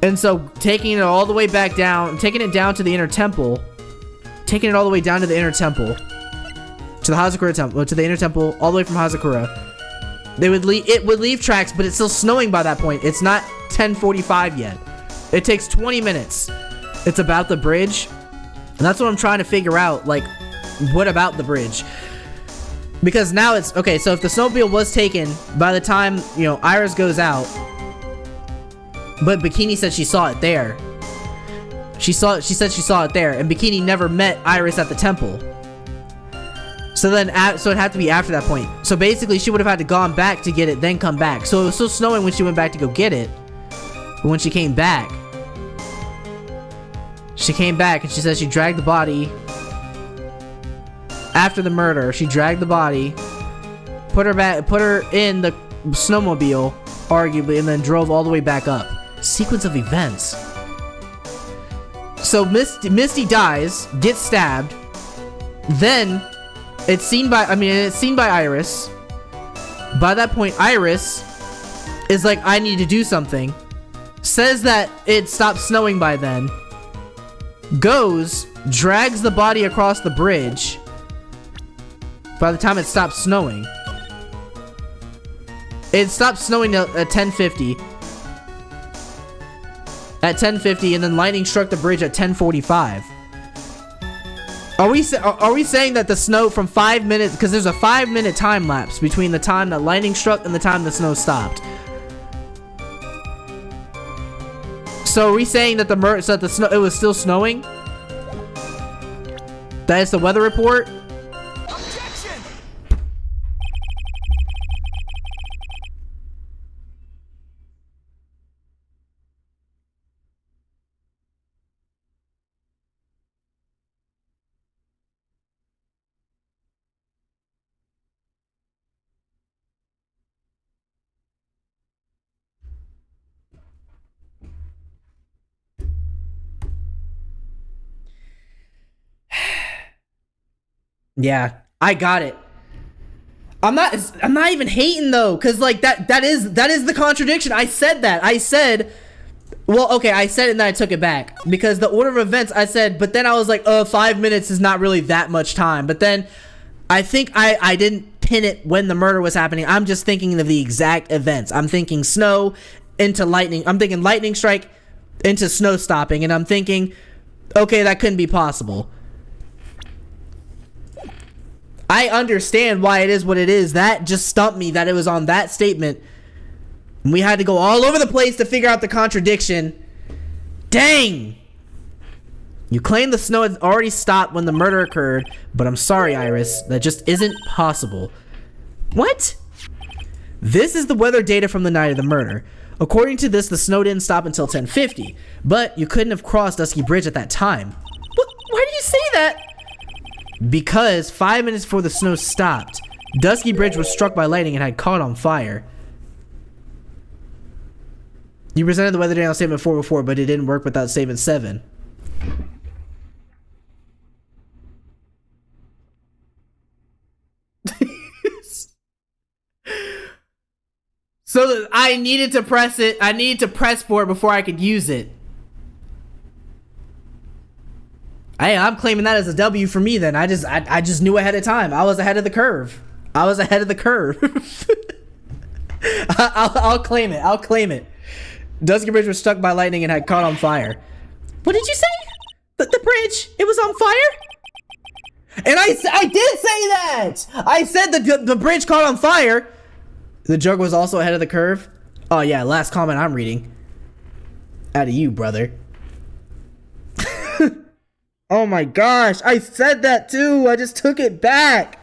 And so taking it all the way back down, taking it down to the inner temple, taking it all the way down to the inner temple, to the Hazakura temple, to the inner temple, all the way from Hazakura, it would leave tracks, but it's still snowing by that point. It's not 10:45 yet. It takes 20 minutes. It's about the bridge, and that's what I'm trying to figure out. Like, what about the bridge? Because now it's okay. So if the snowmobile was taken by the time Iris goes out, but Bikini said she saw it there. She said she saw it there, and Bikini never met Iris at the temple. So then, so it had to be after that point. So basically, she would have had to gone back to get it, then come back. So it was still snowing when she went back to go get it. But when she came back, and she said she dragged the body. After the murder, she dragged the body, put her in the snowmobile, arguably, and then drove all the way back up. Sequence of events. So Misty dies, gets stabbed, then it's seen by Iris. By that point, Iris is like, I need to do something. Says that it stopped snowing by then. Goes, drags the body across the bridge. By the time it stopped snowing. It stopped snowing at 10:50. At 10:50, and then lightning struck the bridge at 10:45. Are we saying that the snow from 5 minutes, because there's a 5-minute time lapse between the time that lightning struck and the time the snow stopped. So are we saying that it was still snowing? That is the weather report? Objection! Yeah, I got it. I'm not even hating though, cause like that is the contradiction. I said that. I said, well, okay, I said it and then I took it back because the order of events. I said, but then I was like, 5 minutes is not really that much time. But then I think I didn't pin it when the murder was happening. I'm just thinking of the exact events. I'm thinking snow into lightning. I'm thinking lightning strike into snow stopping, and I'm thinking, okay, that couldn't be possible. I understand why it is what it is. That just stumped me that it was on that statement. We had to go all over the place to figure out the contradiction. Dang. You claim the snow had already stopped when the murder occurred, but I'm sorry, Iris. That just isn't possible. What? This is the weather data from the night of the murder. According to this, the snow didn't stop until 10:50, but you couldn't have crossed Dusky Bridge at that time. Why do you say that? Because 5 minutes before the snow stopped, Dusky Bridge was struck by lightning and had caught on fire. You presented the weather data on statement 4 before, but it didn't work without statement 7. So I needed to press it. I needed to press for it before I could use it. Hey, I'm claiming that as a W for me then. I just knew ahead of time. I was ahead of the curve. I'll claim it. I'll claim it. Dusky Bridge was struck by lightning and had caught on fire. What did you say? The bridge, it was on fire? And I did say that! I said the bridge caught on fire. The joke was also ahead of the curve. Oh yeah, last comment I'm reading. Out of you, brother. Oh my gosh, I said that too. I just took it back.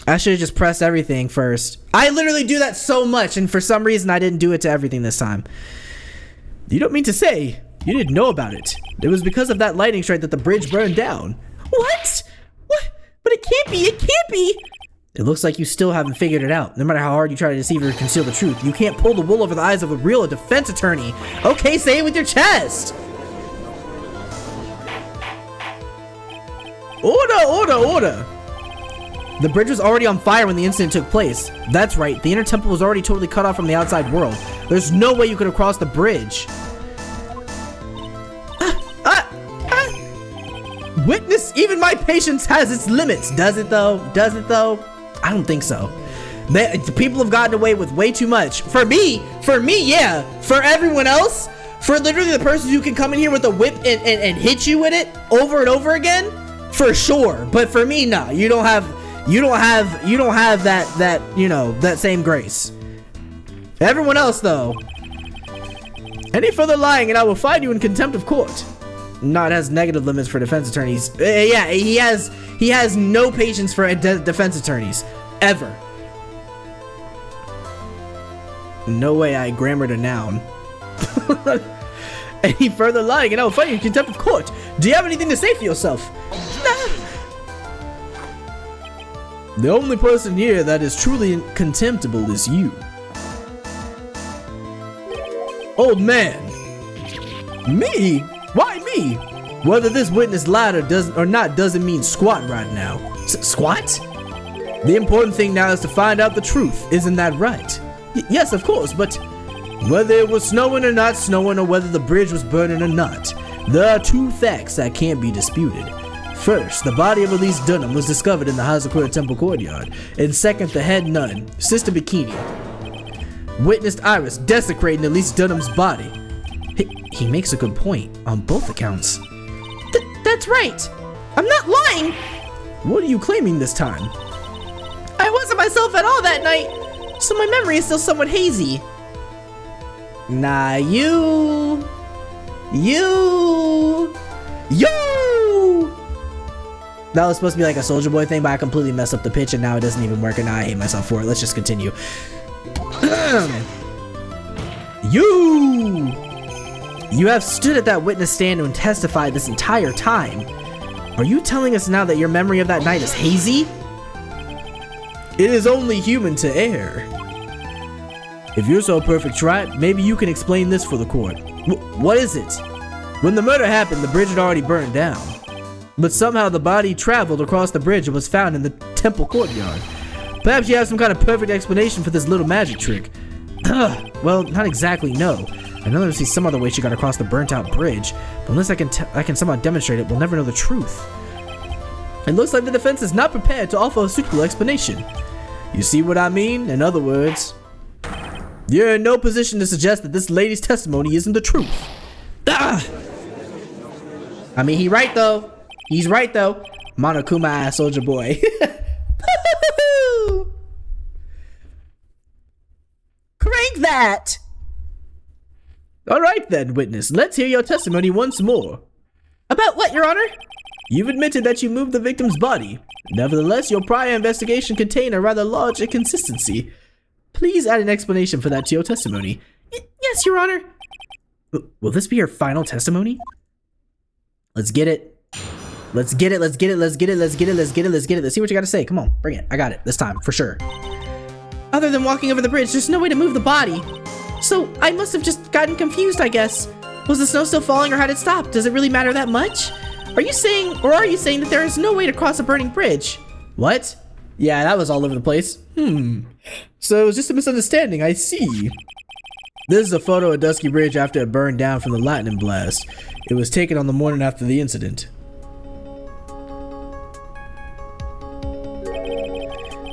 I should have just pressed everything first. I literally do that so much, and for some reason I didn't do it to everything this time. You don't mean to say you didn't know about it. It was because of that lightning strike that the bridge burned down. What? But it can't be. It looks like you still haven't figured it out. No matter how hard you try to deceive or conceal the truth, you can't pull the wool over the eyes of a real defense attorney. Okay, say it with your chest. Order. The bridge was already on fire when the incident took place. That's right, the inner temple was already totally cut off from the outside world. There's no way you could have crossed the bridge. Witness, even my patience has its limits. Does it though? I don't think so. The people have gotten away with way too much. For me, yeah. For everyone else, for literally the person who can come in here with a whip and hit you with it over and over again, for sure. But for me, nah. You don't have that that same grace. Everyone else though. Any further lying and I will find you in contempt of court. No, it has negative limits for defense attorneys. Yeah, he has no patience for defense attorneys. Ever. No way I grammared a noun. Any further lying and I will find you in contempt of court. Do you have anything to say for yourself? The only person here that is truly contemptible is you. Old man. Me? Why me? Whether this witness lied or not doesn't mean squat right now. Squat? The important thing now is to find out the truth. Isn't that right? Yes, of course, but whether it was snowing or not snowing or whether the bridge was burning or not, there are two facts that can't be disputed. First, the body of Elise Dunham was discovered in the Hazakura Temple courtyard. And second, the head nun, Sister Bikini, witnessed Iris desecrating Elise Dunham's body. He makes a good point on both accounts. That's right. I'm not lying. What are you claiming this time? I wasn't myself at all that night, so my memory is still somewhat hazy. Nah, you. That was supposed to be like a Soldier Boy thing, but I completely messed up the pitch and now it doesn't even work and now I hate myself for it. Let's just continue. You have stood at that witness stand and testified this entire time. Are you telling us now that your memory of that night is hazy? It is only human to err. If you're so perfect, right, maybe you can explain this for the court. What is it? When the murder happened, the bridge had already burned down. But somehow the body traveled across the bridge and was found in the temple courtyard. Perhaps you have some kind of perfect explanation for this little magic trick. Well, not exactly, no. I know there's some other way she got across the burnt out bridge, but unless I can somehow demonstrate it, we'll never know the truth. It looks like the defense is not prepared to offer a suitable explanation. You see what I mean? In other words, you're in no position to suggest that this lady's testimony isn't the truth. I mean, he's right though. Monokuma ass Soldier Boy. Crank that! Alright then, witness, let's hear your testimony once more. About what, Your Honor? You've admitted that you moved the victim's body. Nevertheless, your prior investigation contained a rather large inconsistency. Please add an explanation for that to your testimony. Yes, Your Honor. Will this be your final testimony? Let's get it. Let's get it, let's get it, let's get it, let's get it, let's get it, let's get it. Let's see what you gotta say. Come on, bring it. I got it this time, for sure. Other than walking over the bridge, there's no way to move the body. So I must have just gotten confused, I guess. Was the snow still falling or had it stopped? Does it really matter that much? Are you saying that there is no way to cross a burning bridge? What? Yeah, that was all over the place. So it was just a misunderstanding, I see. This is a photo of Dusky Bridge after it burned down from the lightning blast. It was taken on the morning after the incident.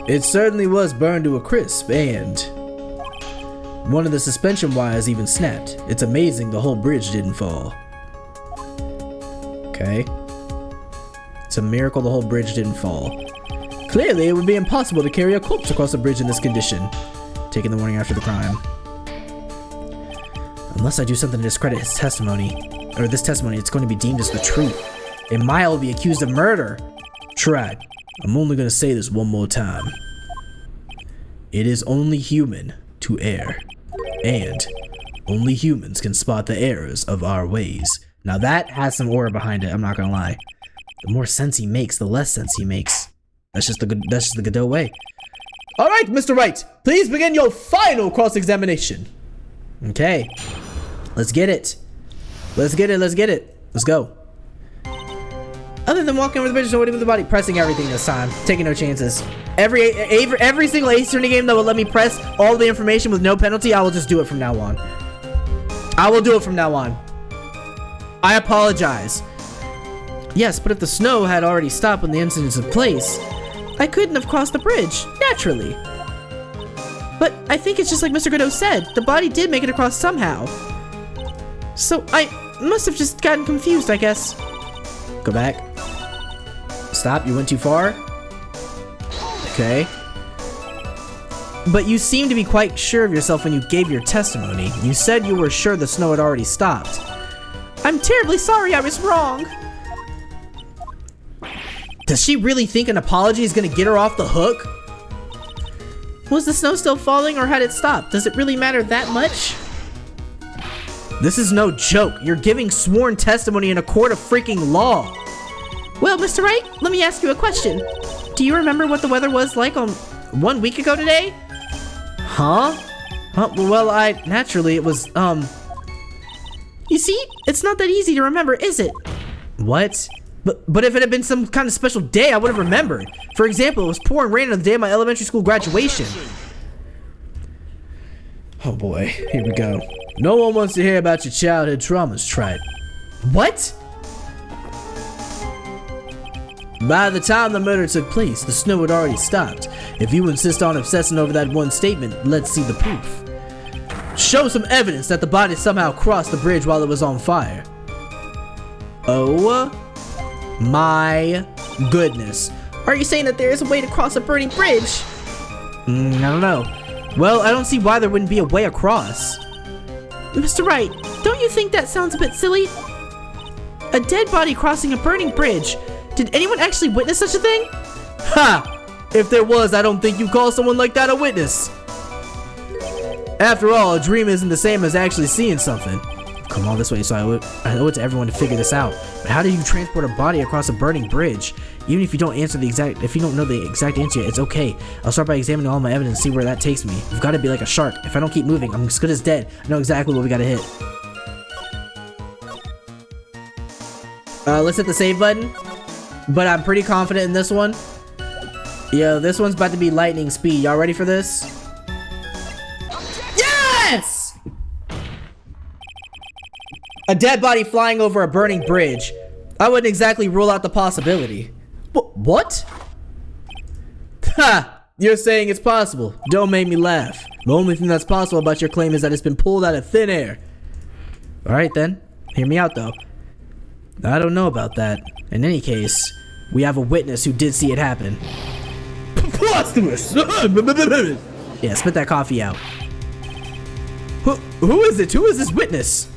It certainly was burned to a crisp, and one of the suspension wires even snapped. It's amazing the whole bridge didn't fall. Okay. It's a miracle the whole bridge didn't fall. Clearly, it would be impossible to carry a corpse across a bridge in this condition. Taken the morning after the crime. Unless I do something to discredit his testimony, or this testimony, it's going to be deemed as the truth. And Maya will be accused of murder. Tried. I'm only going to say this one more time. It is only human to err. And only humans can spot the errors of our ways. Now that has some aura behind it, I'm not going to lie. The more sense he makes, the less sense he makes. That's just the Godot way. All right, Mr. Wright, please begin your final cross-examination. Okay, let's get it. Let's get it, let's get it. Let's go. Other than walking over the bridge, no way to move the body. Pressing everything this time, taking no chances. Every single Ace Attorney game that will let me press all the information with no penalty, I will just do it from now on. I will do it from now on. I apologize. Yes, but if the snow had already stopped when the incident took place, I couldn't have crossed the bridge, naturally. But I think it's just like Mr. Godot said, the body did make it across somehow. So I must have just gotten confused, I guess. Go back. Stop, you went too far. Okay. But you seem to be quite sure of yourself when you gave your testimony. You said you were sure the snow had already stopped. I'm terribly sorry I was wrong. Does she really think an apology is gonna get her off the hook? Was the snow still falling or had it stopped? Does it really matter that much? This is no joke. You're giving sworn testimony in a court of freaking law. Well, Mr. Wright, let me ask you a question. Do you remember what the weather was like on 1 week ago today? Huh? Well, naturally, it was, You see, it's not that easy to remember, is it? What? But if it had been some kind of special day, I would have remembered. For example, it was pouring rain on the day of my elementary school graduation. Oh boy, here we go. No one wants to hear about your childhood traumas, Tried. What? By the time the murder took place, the snow had already stopped. If you insist on obsessing over that one statement, let's see the proof. Show some evidence that the body somehow crossed the bridge while it was on fire. Oh my goodness. Are you saying that there is a way to cross a burning bridge? I don't know. Well, I don't see why there wouldn't be a way across. Mr. Wright, don't you think that sounds a bit silly? A dead body crossing a burning bridge. Did anyone actually witness such a thing? Ha! If there was, I don't think you call someone like that a witness. After all, a dream isn't the same as actually seeing something. Come all this way, so I owe it to everyone to figure this out. But how do you transport a body across a burning bridge? Even if you don't know the exact answer, it's okay. I'll start by examining all my evidence and see where that takes me. We've got to be like a shark. If I don't keep moving, I'm as good as dead. I know exactly what we gotta hit. Let's hit the save button. But I'm pretty confident in this one. Yo, this one's about to be lightning speed. Y'all ready for this? Yes! A dead body flying over a burning bridge. I wouldn't exactly rule out the possibility. What? Ha! You're saying it's possible. Don't make me laugh. The only thing that's possible about your claim is that it's been pulled out of thin air. Alright then. Hear me out though. I don't know about that. In any case, we have a witness who did see it happen. Preposterous! Yeah, spit that coffee out. Who is it? Who is this witness?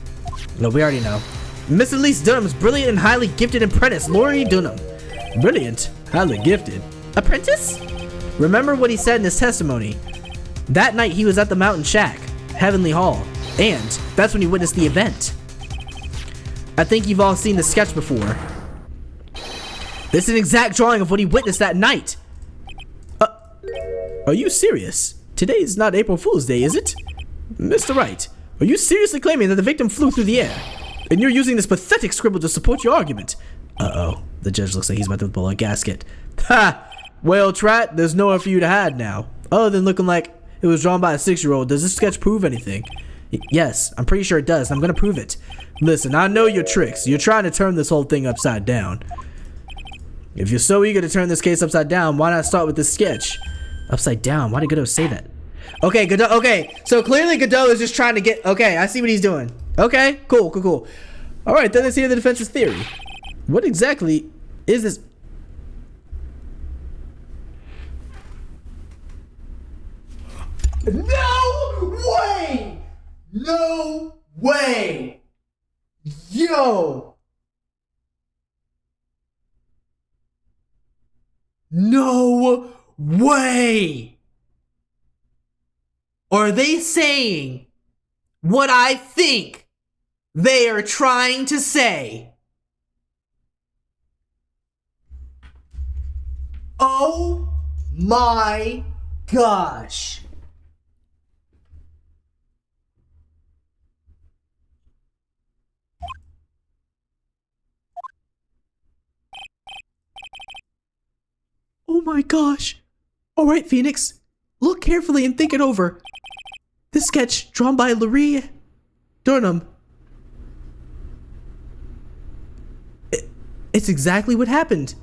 No, we already know. Miss Elise Dunham's brilliant and highly gifted apprentice, Lori Dunham. Brilliant, highly gifted. Apprentice? Remember what he said in his testimony. That night he was at the Mountain Shack, Heavenly Hall, and that's when he witnessed the event. I think you've all seen the sketch before. This is an exact drawing of what he witnessed that night. Are you serious? Today is not April Fool's Day, is it? Mr. Wright, are you seriously claiming that the victim flew through the air? And you're using this pathetic scribble to support your argument? Uh-oh. The judge looks like he's about to pull a gasket. Ha! Well, Trat, there's nowhere for you to hide now. Other than looking like it was drawn by a 6-year-old, does this sketch prove anything? Yes, I'm pretty sure it does. I'm gonna prove it. Listen, I know your tricks. You're trying to turn this whole thing upside down. If you're so eager to turn this case upside down, why not start with this sketch? Upside down? Why did Godot say that? Okay, Godot, okay. So clearly Godot is just trying to get, okay, I see what he's doing. Okay, cool. All right, then let's hear the defense's theory. What exactly is this? No way! No way! Yo! No way! Are they saying what I think they are trying to say? Oh my gosh. Oh my gosh. All right, Phoenix. Look carefully and think it over. This sketch, drawn by Lori Dunham. It's exactly what happened.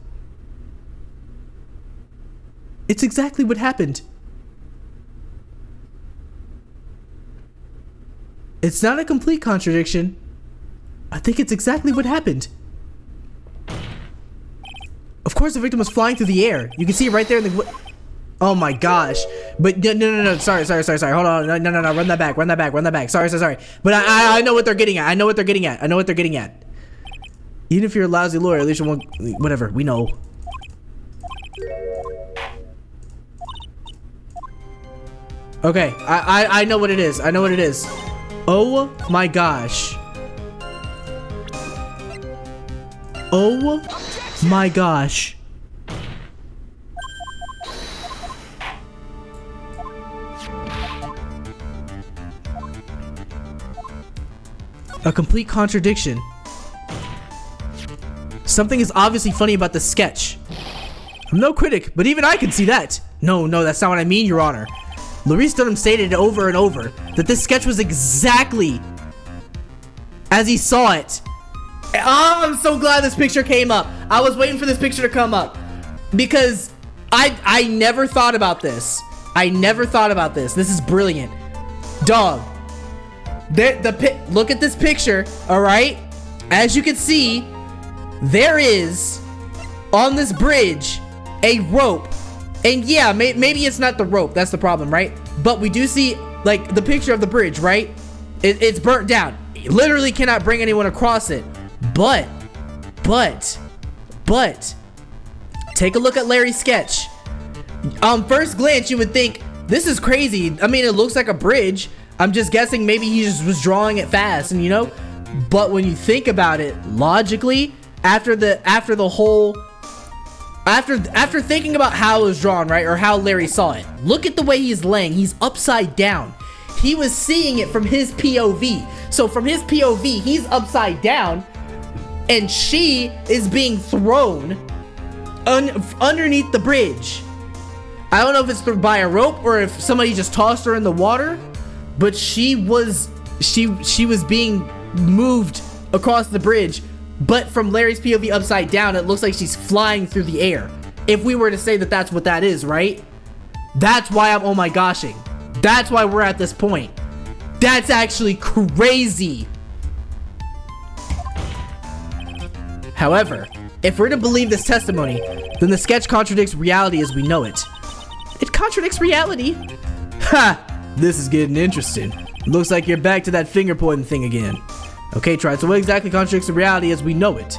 It's exactly what happened. It's not a complete contradiction. I think it's exactly what happened. Of course, the victim was flying through the air. You can see it right there in the... Oh my gosh. But no. Sorry. Hold on. No. Run that back. Sorry. But I know what they're getting at. I know what they're getting at. Even if you're a lousy lawyer, at least you won't... Whatever. We know. Okay. I know what it is. Oh my gosh. Oh my gosh. A complete contradiction. Something is obviously funny about the sketch. I'm no critic, but even I can see that. No, that's not what I mean, Your Honor. Lori's Dunham stated over and over that this sketch was exactly as he saw it. Oh, I'm so glad this picture came up. I was waiting for this picture to come up because I never thought about this. This is brilliant. Dog. Look at this picture, all right? As you can see, there is on this bridge a rope. And yeah, maybe it's not the rope. That's the problem, right? But we do see like the picture of the bridge, right? It's burnt down. It literally cannot bring anyone across it. But take a look at Larry's sketch. First glance, you would think this is crazy. I mean, it looks like a bridge. I'm just guessing maybe he just was drawing it fast, and you know. But when you think about it logically, after thinking about how it was drawn, right, or how Larry saw it, look at the way he's laying. He's upside down. He was seeing it from his POV. So from his POV, he's upside down, and she is being thrown underneath the bridge. I don't know if it's by a rope or if somebody just tossed her in the water, but she was being moved across the bridge. But from Larry's POV upside down, it looks like she's flying through the air. If we were to say that that's what that is, right? That's why I'm oh my goshing. That's why we're at this point. That's actually crazy. However, if we're to believe this testimony, then the sketch contradicts reality as we know it. It contradicts reality? Ha! This is getting interesting. Looks like you're back to that finger pointing thing again. Okay, Tried, so what exactly contradicts the reality as we know it?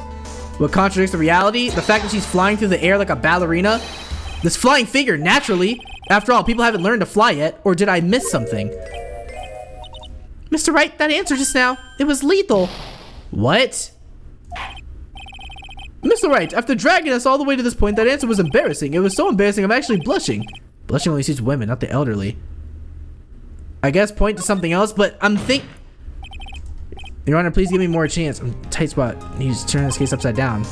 What contradicts the reality? The fact that she's flying through the air like a ballerina? This flying figure, naturally. After all, people haven't learned to fly yet. Or did I miss something? Mr. Wright, that answer just now, it was lethal. What? Mr. Wright, after dragging us all the way to this point, that answer was embarrassing. It was so embarrassing, I'm actually blushing. Blushing only suits women, not the elderly. I guess point to something else, but Your Honor, please give me more chance. I'm tight spot. He's turning this case upside down.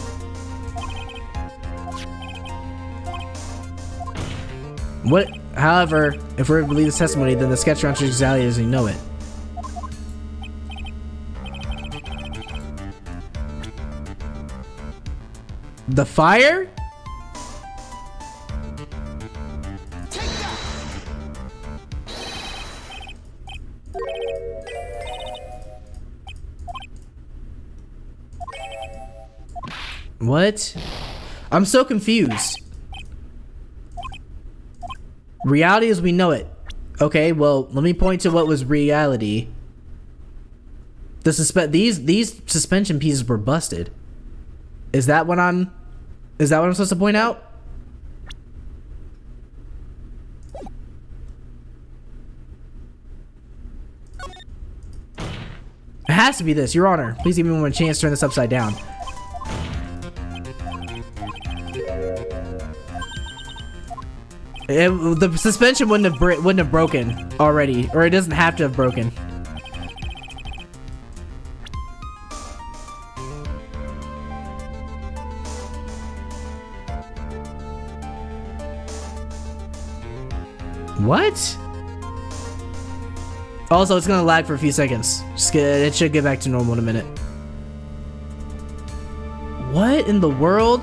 What? However, if we're to believe this testimony, then the sketch contradicts reality as we know it. The fire? What? I'm so confused. Reality as we know it. Okay, well, let me point to what was reality. These suspension pieces were busted. Is that what I'm supposed to point out? It has to be this, Your Honor. Please give me one more chance to turn this upside down. The suspension wouldn't have broken already, or it doesn't have to have broken. What? Also, it's gonna lag for a few seconds. It should get back to normal in a minute. What in the world?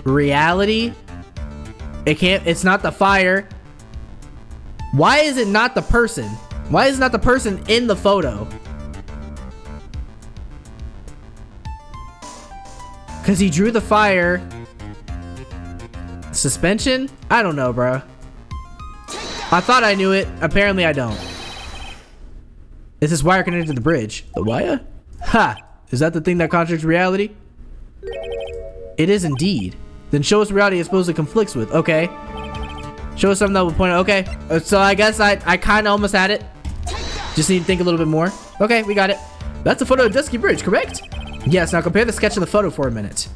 Reality? It's not the fire. Why is it not the person? Why is it not the person in the photo? Because he drew the fire. Suspension? I don't know, bro. I thought I knew it. Apparently I don't. Is this wire connected to the bridge? The wire? Ha! Is that the thing that contradicts reality? It is indeed. Then show us reality it supposedly conflicts with. Okay. Show us something that will point out. Okay. So I guess I kind of almost had it. Just need to think a little bit more. Okay, we got it. That's a photo of Dusky Bridge, correct? Yes, now compare the sketch and the photo for a minute.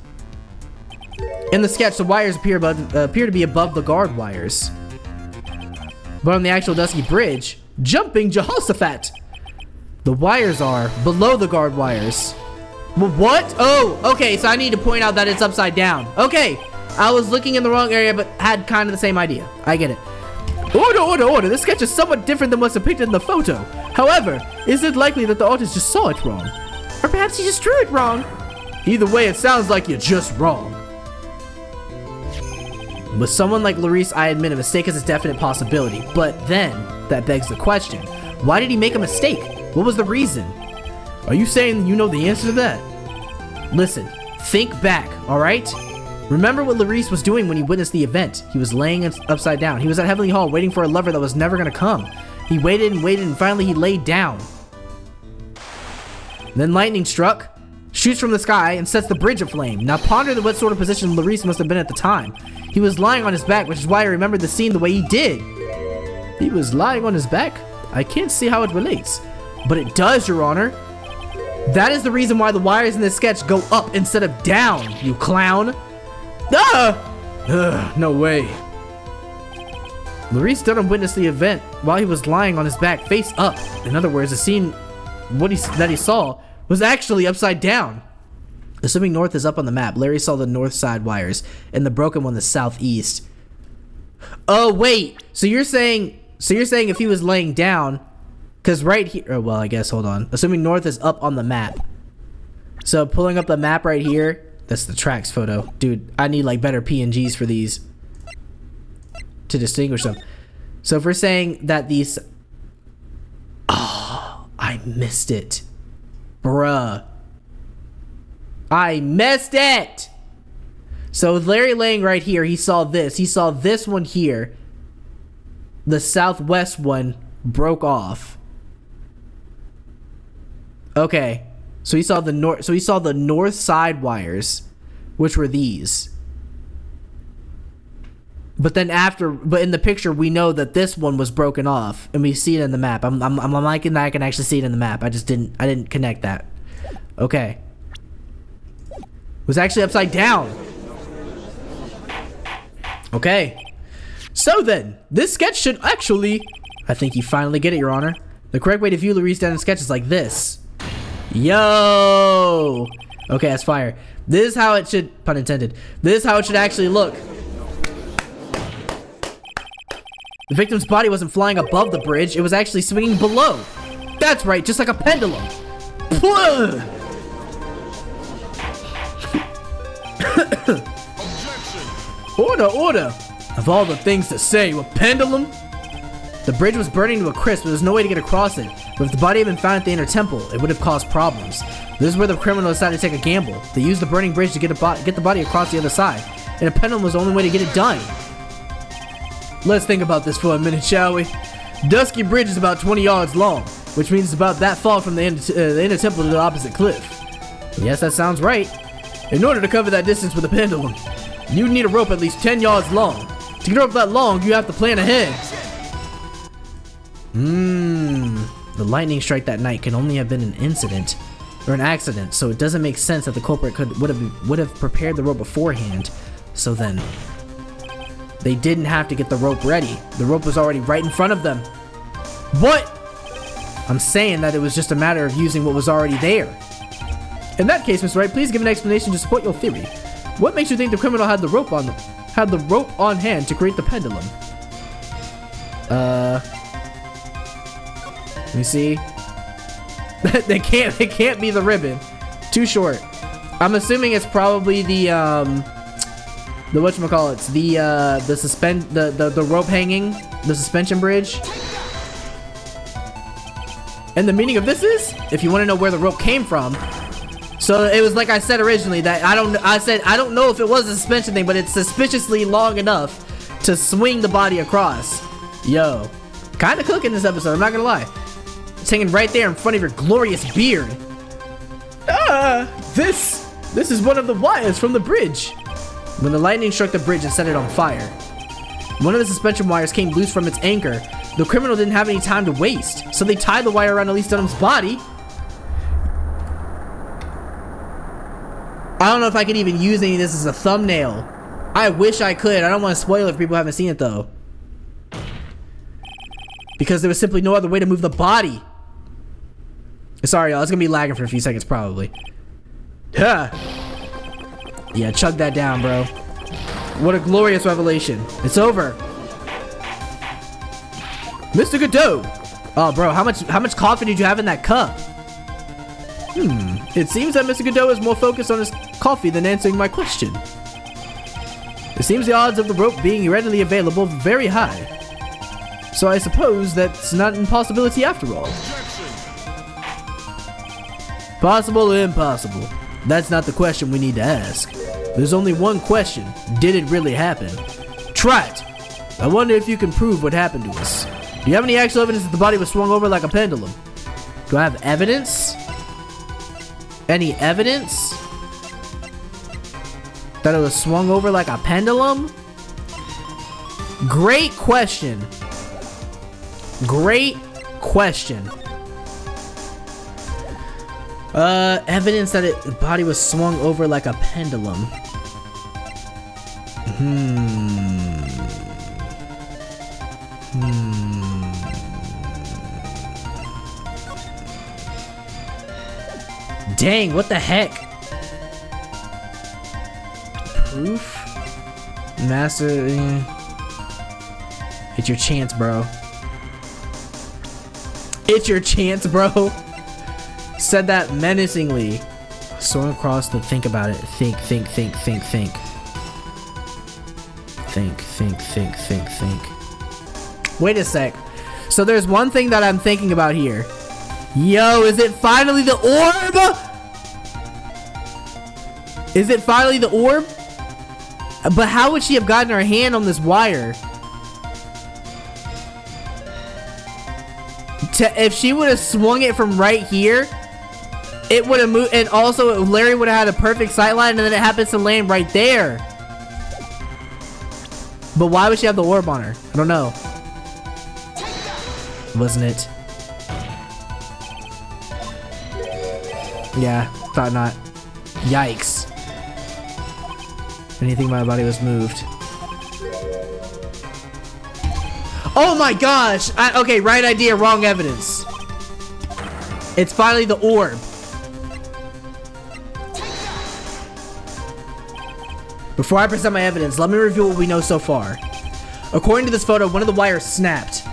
In the sketch, the wires appear to be above the guard wires. But on the actual Dusky Bridge, jumping Jehoshaphat, the wires are below the guard wires. What? Oh, okay, so I need to point out that it's upside down. Okay, I was looking in the wrong area, but had kind of the same idea. I get it. Order. This sketch is somewhat different than what's depicted in the photo. However, is it likely that the artist just saw it wrong? Or perhaps he just drew it wrong? Either way, it sounds like you're just wrong. With someone like Larice, I admit a mistake is a definite possibility. But then, that begs the question. Why did he make a mistake? What was the reason? Are you saying you know the answer to that? Listen, think back, alright? Remember what Larice was doing when he witnessed the event. He was laying upside down. He was at Heavenly Hall waiting for a lover that was never gonna come. He waited and waited and finally he laid down. Then lightning struck, shoots from the sky, and sets the bridge aflame. Now ponder what sort of position Larice must have been at the time. He was lying on his back, which is why I remembered the scene the way he did. He was lying on his back? I can't see how it relates. But it does, Your Honor. That is the reason why the wires in this sketch go up instead of down, you clown. No way. Larice Dunham witnessed the event while he was lying on his back, face up. In other words, the scene that he saw was actually upside down. Assuming north is up on the map, Larry saw the north side wires and the broken one the southeast. Oh wait, so you're saying if he was laying down, because right here, oh, well I guess, hold on. Assuming north is up on the map. So pulling up the map right here, that's the tracks photo. Dude, I need like better PNGs for these to distinguish them. So if we're saying that these, oh, I missed it. Bruh. I missed it! So with Larry laying right here, he saw this. He saw this one here. the southwest one broke off. Okay. So he saw the north side wires, which were these. But then but in the picture we know that this one was broken off, and we see it in the map. I'm liking that I can actually see it in the map. I didn't connect that. Okay. It was actually upside down. Okay. So then, this sketch should actually, I think you finally get it, Your Honor. The correct way to view Louis Denton's sketch is like this. Yo! Okay, that's fire. This is how it should, pun intended, this is how it should actually look. The victim's body wasn't flying above the bridge, it was actually swinging below. That's right, just like a pendulum. Order, order! Of all the things to say, a pendulum? The bridge was burning to a crisp, but there's no way to get across it. But if the body had been found at the inner temple, it would have caused problems. This is where the criminal decided to take a gamble. They used the burning bridge to get the body across the other side, and a pendulum was the only way to get it done. Let's think about this for a minute, shall we? Dusky Bridge is about 20 yards long, which means it's about that far from the inner temple to the opposite cliff. Yes, that sounds right. In order to cover that distance with a pendulum, you need a rope at least 10 yards long. To get a rope that long, you have to plan ahead. The lightning strike that night can only have been an incident or an accident, so it doesn't make sense that the culprit would have prepared the rope beforehand. So then, they didn't have to get the rope ready. The rope was already right in front of them. What? I'm saying that it was just a matter of using what was already there. In that case, Mr. Wright, please give an explanation to support your theory. What makes you think the criminal had the rope on hand to create the pendulum? Let me see. It can't be the ribbon. Too short. I'm assuming it's probably the whatchamacallits, the rope hanging, the suspension bridge. And the meaning of this is, if you want to know where the rope came from, so it was like I said originally, that I don't know if it was a suspension thing, but it's suspiciously long enough to swing the body across. Yo, kind of cooking this episode, I'm not gonna lie. It's hanging right there in front of your glorious beard. This is one of the wires from the bridge. When the lightning struck the bridge and set it on fire, one of the suspension wires came loose from its anchor. The criminal didn't have any time to waste, so they tied the wire around Elise Dunham's body. I don't know if I could even use any of this as a thumbnail. I wish I could. I don't want to spoil it for people who haven't seen it though, because there was simply no other way to move the body. Sorry y'all, it's gonna be lagging for a few seconds probably. Yeah, chug that down, bro. What a glorious revelation. It's over. Mr. Godot. Oh, bro, how much coffee did you have in that cup? It seems that Mr. Godot is more focused on his coffee than answering my question. It seems the odds of the rope being readily available are very high. So I suppose that's not an impossibility after all. Possible or impossible? That's not the question we need to ask. There's only one question. Did it really happen? Try it. I wonder if you can prove what happened to us. Do you have any actual evidence that the body was swung over like a pendulum? Do I have evidence? Any evidence that it was swung over like a pendulum? Great question. Great question. Evidence that the body was swung over like a pendulum. Dang, what the heck? Proof? Master... It's your chance, bro. It's your chance, bro. Said that menacingly. Soaring across to think about it. Think. Wait a sec. So there's one thing that I'm thinking about here. Yo, is it finally the orb? Is it finally the orb? But how would she have gotten her hand on this wire? if she would have swung it from right here, it would have moved, and also Larry would have had a perfect sight line, and then it happens to land right there. But why would she have the orb on her? I don't know. Wasn't it? Yeah, thought not. Yikes. Anything my body was moved. Oh my gosh! Okay, right idea, wrong evidence. It's finally the orb. Before I present my evidence, let me review what we know so far. According to this photo, one of the wires snapped.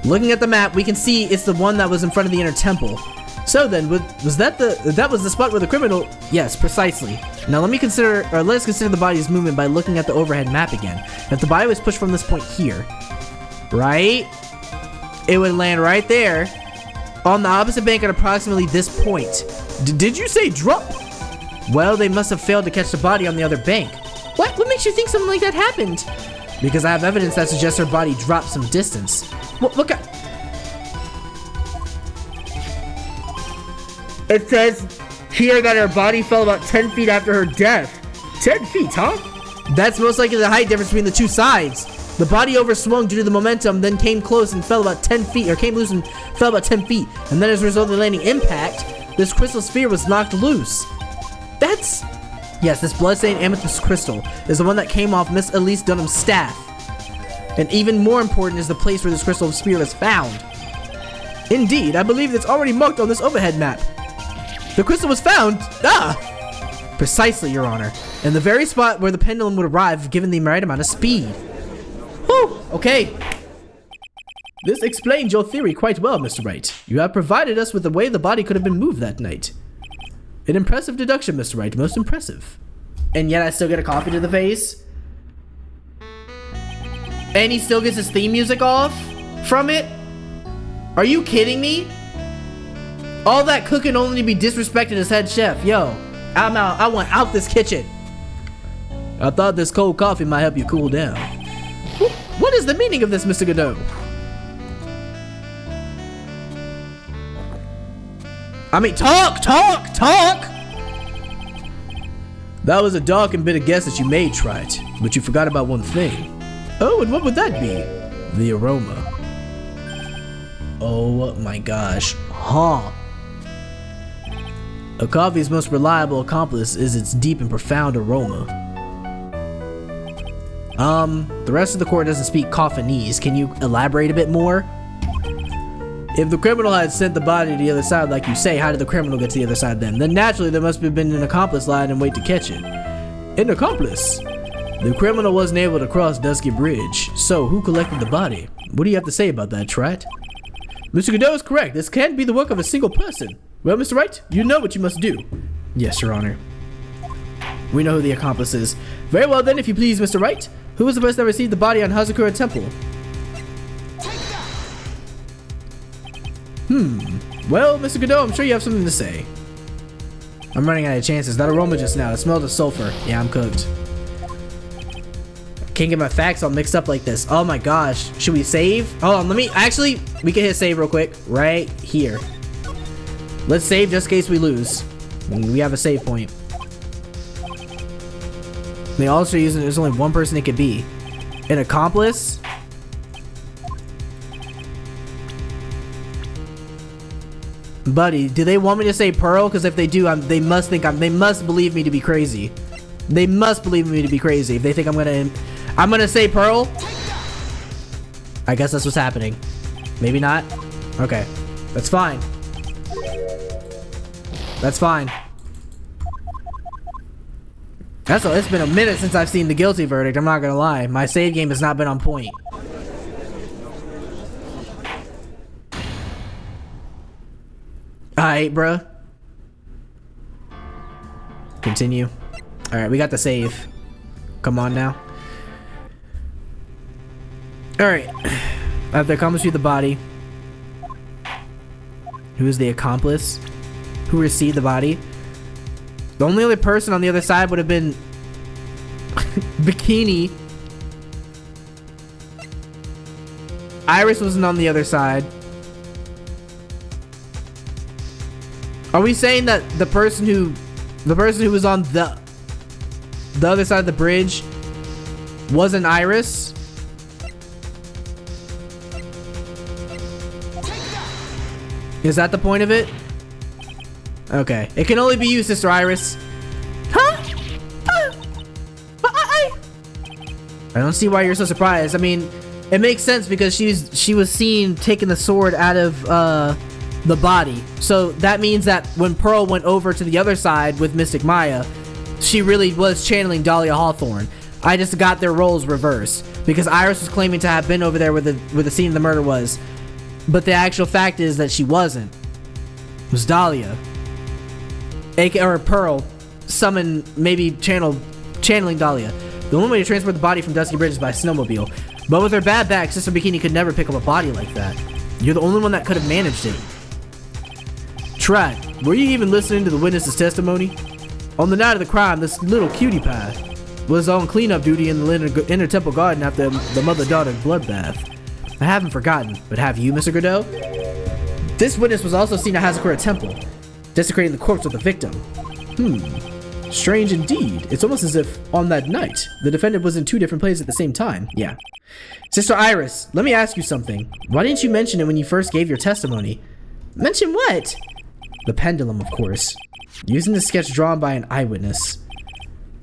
Looking at the map, we can see it's the one that was in front of the inner temple. So then, was that the spot where the criminal? Yes, precisely. Now let us consider the body's movement by looking at the overhead map again. If the body was pushed from this point here, right, it would land right there on the opposite bank at approximately this point. Did you say drop? Well, they must have failed to catch the body on the other bank. What makes you think something like that happened? Because I have evidence that suggests her body dropped some distance. Look at. It says here that her body fell about 10 feet after her death. 10 feet, huh? That's most likely the height difference between the two sides. The body overswung due to the momentum, then came close and fell about 10 feet, or came loose and fell about 10 feet. And then as a result of the landing impact, this crystal sphere was knocked loose. Yes, this bloodstained amethyst crystal is the one that came off Miss Elise Dunham's staff. And even more important is the place where this crystal sphere was found. Indeed, I believe it's already marked on this overhead map. The crystal was found! Precisely, Your Honor. In the very spot where the pendulum would arrive given the right amount of speed. Whew, okay. This explains your theory quite well, Mr. Wright. You have provided us with the way the body could have been moved that night. An impressive deduction, Mr. Wright. Most impressive. And yet I still get a coffee to the face? And he still gets his theme music off from it? Are you kidding me? All that cooking only to be disrespected as head chef. Yo, I'm out. I want out this kitchen. I thought this cold coffee might help you cool down. What is the meaning of this, Mr. Godot? I mean, talk! That was a dark and bitter guess that you made, Trite, but you forgot about one thing. Oh, and what would that be? The aroma. Oh my gosh. Huh. A coffee's most reliable accomplice is its deep and profound aroma. The rest of the court doesn't speak Coffinese. Can you elaborate a bit more? If the criminal had sent the body to the other side like you say, how did the criminal get to the other side then? Then naturally there must have been an accomplice lying in wait to catch it. An accomplice? The criminal wasn't able to cross Dusky Bridge, so who collected the body? What do you have to say about that, Trite? Mr. Godot is correct. This can't be the work of a single person. Well, Mr. Wright, you know what you must do. Yes, Your Honor. We know who the accomplice is. Very well then, if you please, Mr. Wright. Who was the person that received the body on Hazakura Temple? Well, Mr. Godot, I'm sure you have something to say. I'm running out of chances. That aroma just now, it smelled of sulfur. Yeah, I'm cooked. Can't get my facts all mixed up like this. Oh my gosh. Should we save? Hold on, actually, we can hit save real quick. Right here. Let's save just in case we lose. We have a save point. They also use it, there's only one person it could be. An accomplice? Buddy, do they want me to say Pearl? Because if they do, they must believe me to be crazy. They must believe me to be crazy. If they think I'm gonna say Pearl? I guess that's what's happening. Maybe not? Okay. That's fine. That's fine. It's been a minute since I've seen the guilty verdict, I'm not gonna lie. My save game has not been on point. Alright, bruh. Continue. Alright, we got the save. Come on now. Alright. After accomplice with the body. Who is the accomplice? Who received the body? The only other person on the other side would have been Bikini. Iris wasn't on the other side. Are we saying that the person who was on the other side of the bridge wasn't Iris? Is that the point of it? Okay. It can only be you, Sister Iris. Huh? I don't see why you're so surprised. I mean, it makes sense because she was seen taking the sword out of the body. So that means that when Pearl went over to the other side with Mystic Maya, she really was channeling Dahlia Hawthorne. I just got their roles reversed because Iris was claiming to have been over there where the scene of the murder was, but the actual fact is that she wasn't. It was Dahlia, or Pearl, channeling Dahlia. The only way to transport the body from Dusky Bridge is by snowmobile, but with her bad back, Sister Bikini could never pick up a body like that. You're the only one that could have managed it. Trat, were you even listening to the witness's testimony? On the night of the crime, this little cutie pie was on cleanup duty in the inner temple garden after the mother-daughter bloodbath. I haven't forgotten, but have you, Mr. Godot? This witness was also seen at Hazakura Temple, desecrating the corpse of the victim. Strange indeed. It's almost as if, on that night, the defendant was in two different places at the same time. Yeah. Sister Iris, let me ask you something. Why didn't you mention it when you first gave your testimony? Mention what? The pendulum, of course. Using the sketch drawn by an eyewitness,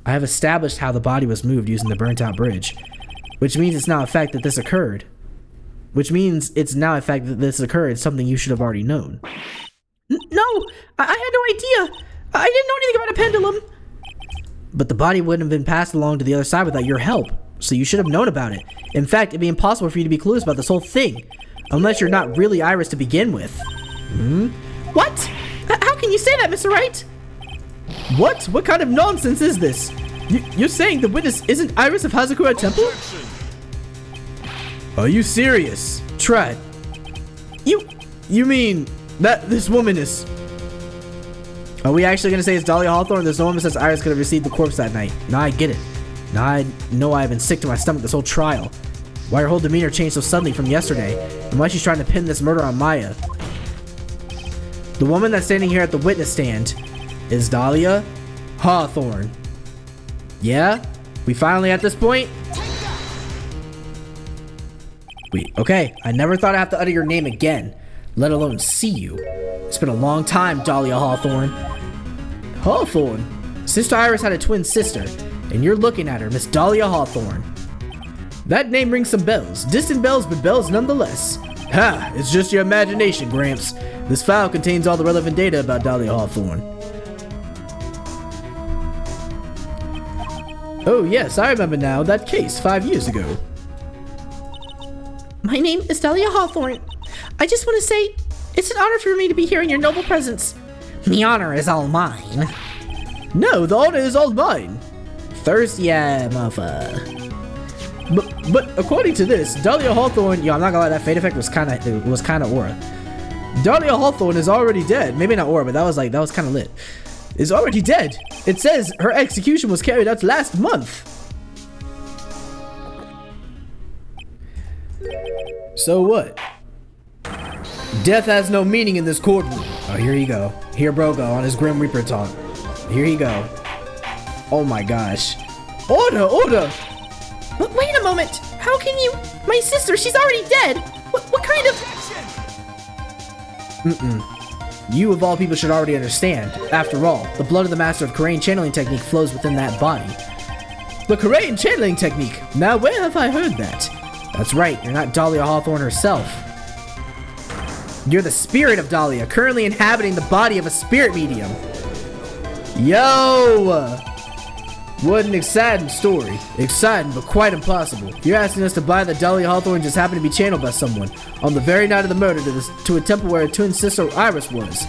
I have established how the body was moved using the burnt-out bridge, which means it's now a fact that this occurred. Something you should have already known. No, I had no idea. I didn't know anything about a pendulum. But the body wouldn't have been passed along to the other side without your help, so you should have known about it. In fact, it'd be impossible for you to be clueless about this whole thing, unless you're not really Iris to begin with. What? How can you say that, Mr. Wright? What? What kind of nonsense is this? You're saying the witness isn't Iris of Hazakura Temple? Are you serious? Trat. You mean that this woman is... Are we actually gonna say it's Dahlia Hawthorne? There's no one that says Iris could have received the corpse that night. Now I get it. Now I know I've been sick to my stomach this whole trial. Why her whole demeanor changed so suddenly from yesterday, and why she's trying to pin this murder on Maya. The woman that's standing here at the witness stand is Dahlia Hawthorne. Yeah? We finally at this point? Wait, okay. I never thought I'd have to utter your name again, let alone see you. It's been a long time, Dahlia Hawthorne. Hawthorne? Sister Iris had a twin sister, and you're looking at her, Miss Dahlia Hawthorne. That name rings some bells. Distant bells, but bells nonetheless. Ha! It's just your imagination, Gramps. This file contains all the relevant data about Dahlia Hawthorne. Oh yes, I remember now. That case 5 years ago. My name is Dahlia Hawthorne. I just want to say, it's an honor for me to be here in your noble presence. The honor is all mine. No, the honor is all mine. Thirsty, motherfucker. But according to this, Dahlia Hawthorne, I'm not gonna lie, that fade effect was kind of aura. Dahlia Hawthorne is already dead. Maybe not aura, but that was kind of lit. Is already dead. It says her execution was carried out last month. So what? Death has no meaning in this courtroom. Oh, here you go. Here bro go on his Grim Reaper talk. Here you go. Oh my gosh. Order! But wait a moment. How can you... My sister, she's already dead. What kind of... You of all people should already understand. After all, the blood of the master of Korean channeling technique flows within that body. The Korean channeling technique? Now where have I heard that? That's right, you're not Dahlia Hawthorne herself. You're the spirit of Dahlia, currently inhabiting the body of a spirit medium. Yo! What an exciting story. Exciting, but quite impossible. You're asking us to buy that Dahlia Hawthorne just happened to be channeled by someone on the very night of the murder to a temple where a twin sister Iris was.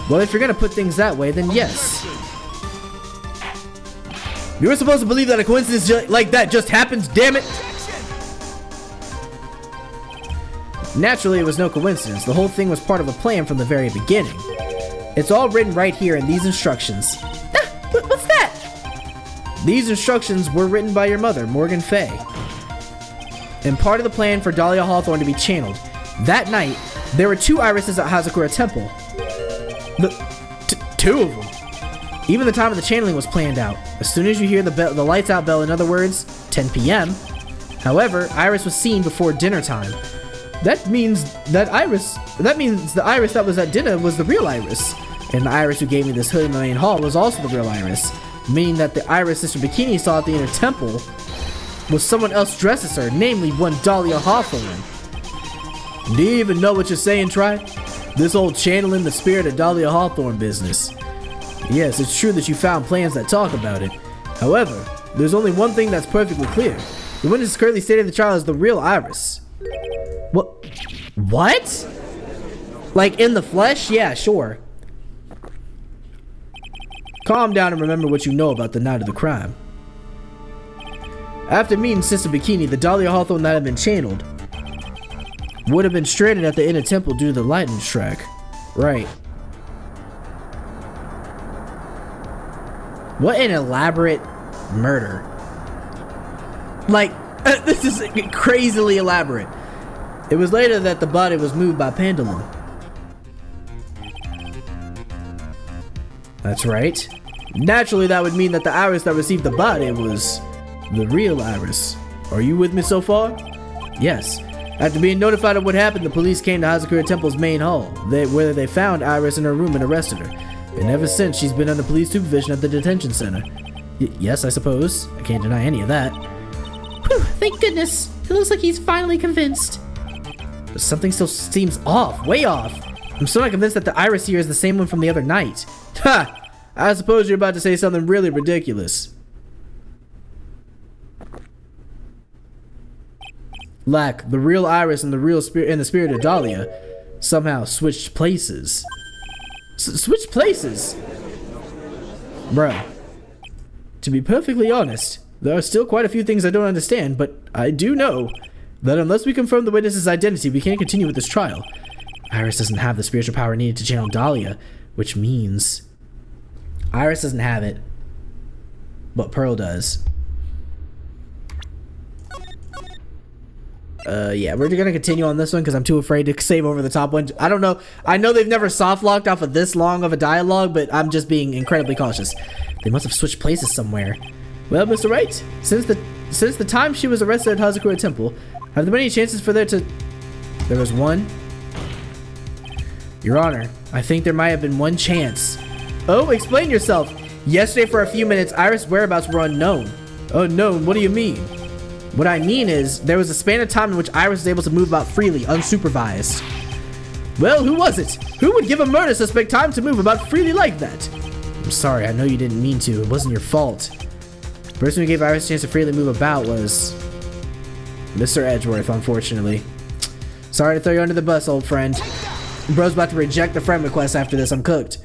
Well, if you're gonna put things that way, then yes. You were supposed to believe that a coincidence like that just happens, damn it! Naturally, it was no coincidence. The whole thing was part of a plan from the very beginning. It's all written right here in these instructions. What's that? These instructions were written by your mother, Morgan Fey, and part of the plan for Dahlia Hawthorne to be channeled. That night, there were two irises at Hazakura Temple. 2 of them. Even the time of the channeling was planned out. As soon as you hear the lights out bell, in other words, 10 p.m. However, Iris was seen before dinner time. That means the Iris that was at dinner was the real Iris. And the Iris who gave me this hood in the main hall was also the real Iris. Meaning that the Iris Sister Bikini saw at the inner temple was someone else dressed as her, namely one Dahlia Hawthorne. Do you even know what you're saying, Tri? This old channeling the spirit of Dahlia Hawthorne business. Yes, it's true that you found plans that talk about it. However, there's only one thing that's perfectly clear. The witness currently stated the trial is the real Iris. What? Like in the flesh? Yeah, sure. Calm down and remember what you know about the night of the crime. After meeting Sister Bikini, the Dahlia Hawthorne that had been channeled would have been stranded at the inner temple due to the lightning strike. Right. What an elaborate murder. Like, this is crazily elaborate. It was later that the body was moved by pendulum. That's right. Naturally, that would mean that the Iris that received the body was the real Iris. Are you with me so far? Yes. After being notified of what happened, the police came to Hazakura Temple's main hall, where they found Iris in her room and arrested her. And ever since, she's been under police supervision at the detention center. Yes, I suppose. I can't deny any of that. Whew, thank goodness. It looks like he's finally convinced. But something still seems off, way off. I'm still not convinced that the Iris here is the same one from the other night. Ha! I suppose you're about to say something really ridiculous. Lack, the real Iris and the real spirit and the spirit of Dahlia somehow switched places. Switched places? Bruh. To be perfectly honest, there are still quite a few things I don't understand, but I do know that unless we confirm the witness's identity, we can't continue with this trial. Iris doesn't have the spiritual power needed to channel Dahlia, which means Iris doesn't have it, but Pearl does. Yeah, we're gonna continue on this one because I'm too afraid to save over the top one. I don't know. I know they've never soft locked off of this long of a dialogue, but I'm just being incredibly cautious. They must have switched places somewhere. Well, Mr. Wright, since the time she was arrested at Hazakura Temple, have there been any chances for there to... There was one? Your Honor, I think there might have been one chance. Oh, explain yourself. Yesterday for a few minutes, Iris' whereabouts were unknown. Unknown? What do you mean? What I mean is, there was a span of time in which Iris was able to move about freely, unsupervised. Well, who was it? Who would give a murder suspect time to move about freely like that? I'm sorry, I know you didn't mean to. It wasn't your fault. The person who gave Iris a chance to freely move about was Mr. Edgeworth, unfortunately. Sorry to throw you under the bus, old friend. Bro's about to reject the friend request after this. I'm cooked.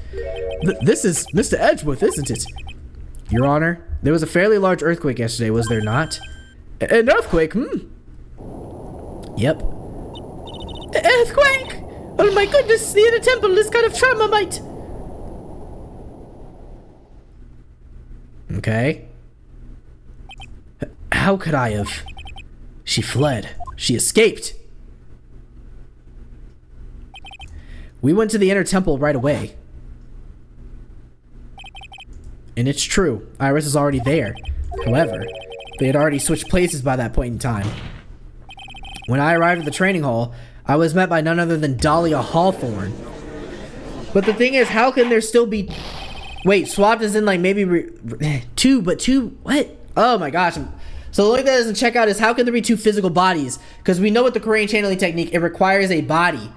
This is Mr. Edgeworth, isn't it? Your Honor, there was a fairly large earthquake yesterday, was there not? An earthquake? Yep. Earthquake? Oh my goodness, the inner temple is kind of thermite. Okay. How could I have? She fled. She escaped. We went to the inner temple right away. And it's true, Iris is already there. However, they had already switched places by that point in time. When I arrived at the training hall, I was met by none other than Dahlia Hawthorne. But the thing is, how can there still be... Wait, swapped as in like maybe... two, what? Oh my gosh. So the only thing that doesn't check out is how can there be two physical bodies? Because we know with the Korean channeling technique, it requires a body.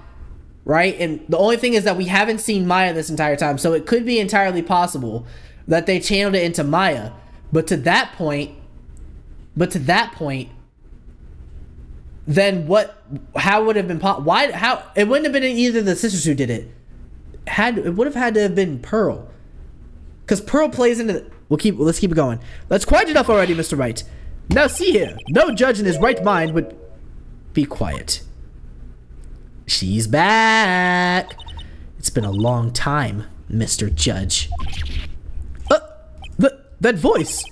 Right? And the only thing is that we haven't seen Maya this entire time. So it could be entirely possible that they channeled it into Maya. But to that point, then what? How would it have been? Why? How? It wouldn't have been either of the sisters who did it. It would have had to have been Pearl, because Pearl plays into. Let's keep it going. That's quite enough already, Mr. Wright. Now see here, no judge in his right mind would be quiet. She's back. It's been a long time, Mr. Judge. That voice.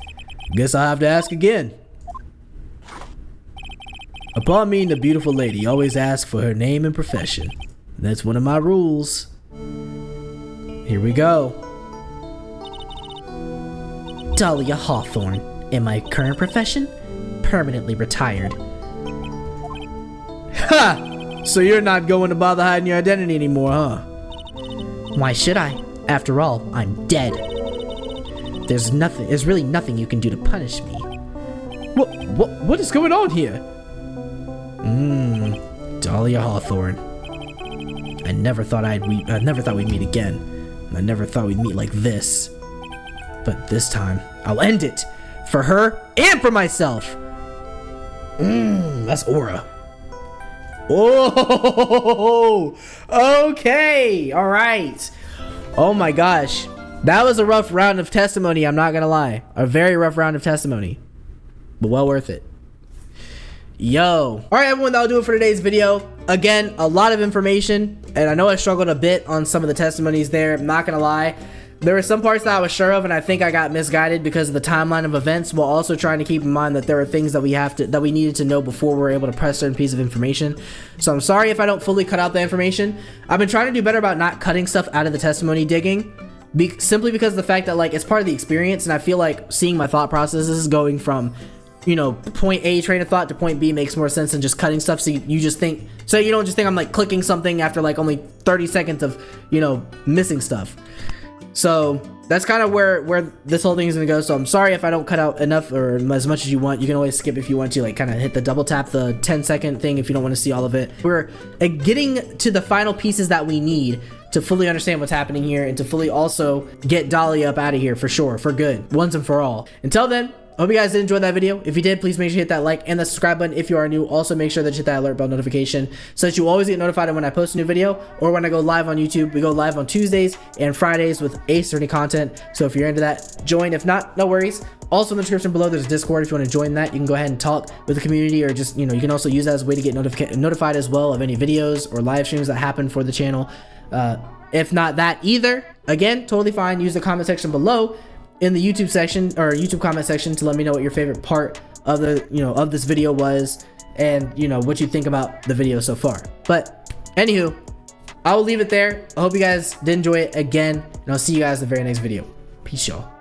Guess I'll have to ask again. Upon meeting a beautiful lady, always ask for her name and profession. That's one of my rules. Here we go. Dahlia Hawthorne. In my current profession, permanently retired. Ha! So you're not going to bother hiding your identity anymore, huh? Why should I? After all, I'm dead. There's really nothing you can do to punish me. What is going on here? Dahlia Hawthorne. I never thought we'd meet again. I never thought we'd meet like this. But this time, I'll end it. For her and for myself. That's aura. Oh, okay. All right. Oh my gosh. That was a rough round of testimony, I'm not gonna lie. A very rough round of testimony. But well worth it. Yo. Alright everyone, that'll do it for today's video. Again, a lot of information. And I know I struggled a bit on some of the testimonies there. I'm not gonna lie. There were some parts that I was sure of, and I think I got misguided because of the timeline of events, while also trying to keep in mind that there are things that we needed to know before we were able to press certain piece of information. So I'm sorry if I don't fully cut out the information. I've been trying to do better about not cutting stuff out of the testimony digging, simply because of the fact that like it's part of the experience, and I feel like seeing my thought processes going from, you know, point A train of thought to point B makes more sense than just cutting stuff. So you just think, so you don't just think I'm like clicking something after like only 30 seconds of, you know, missing stuff. So that's kind of where this whole thing is gonna go. So I'm sorry if I don't cut out enough or as much as you want. You can always skip if you want to, like kind of hit the double tap the 10-second thing if you don't want to see all of it. We're getting to the final pieces that we need to fully understand what's happening here and to fully also get Dahlia up out of here for sure, for good, once and for all. Until then, I hope you guys did enjoy that video. If you did, please make sure you hit that like and the subscribe button if you are new. Also, make sure that you hit that alert bell notification so that you always get notified when I post a new video or when I go live on YouTube. We go live on Tuesdays and Fridays with Ace Attorney content. So if you're into that, join. If not, no worries. Also in the description below, there's a Discord. If you want to join that, you can go ahead and talk with the community, or just, you know, you can also use that as a way to get notified as well of any videos or live streams that happen for the channel. If not that either, again, totally fine. Use the comment section below in the YouTube section or YouTube comment section to let me know what your favorite part of the, you know, of this video was, and you know what you think about the video so far. But anywho, I will leave it there. I hope you guys did enjoy it again, and I'll see you guys in the very next video. Peace, y'all.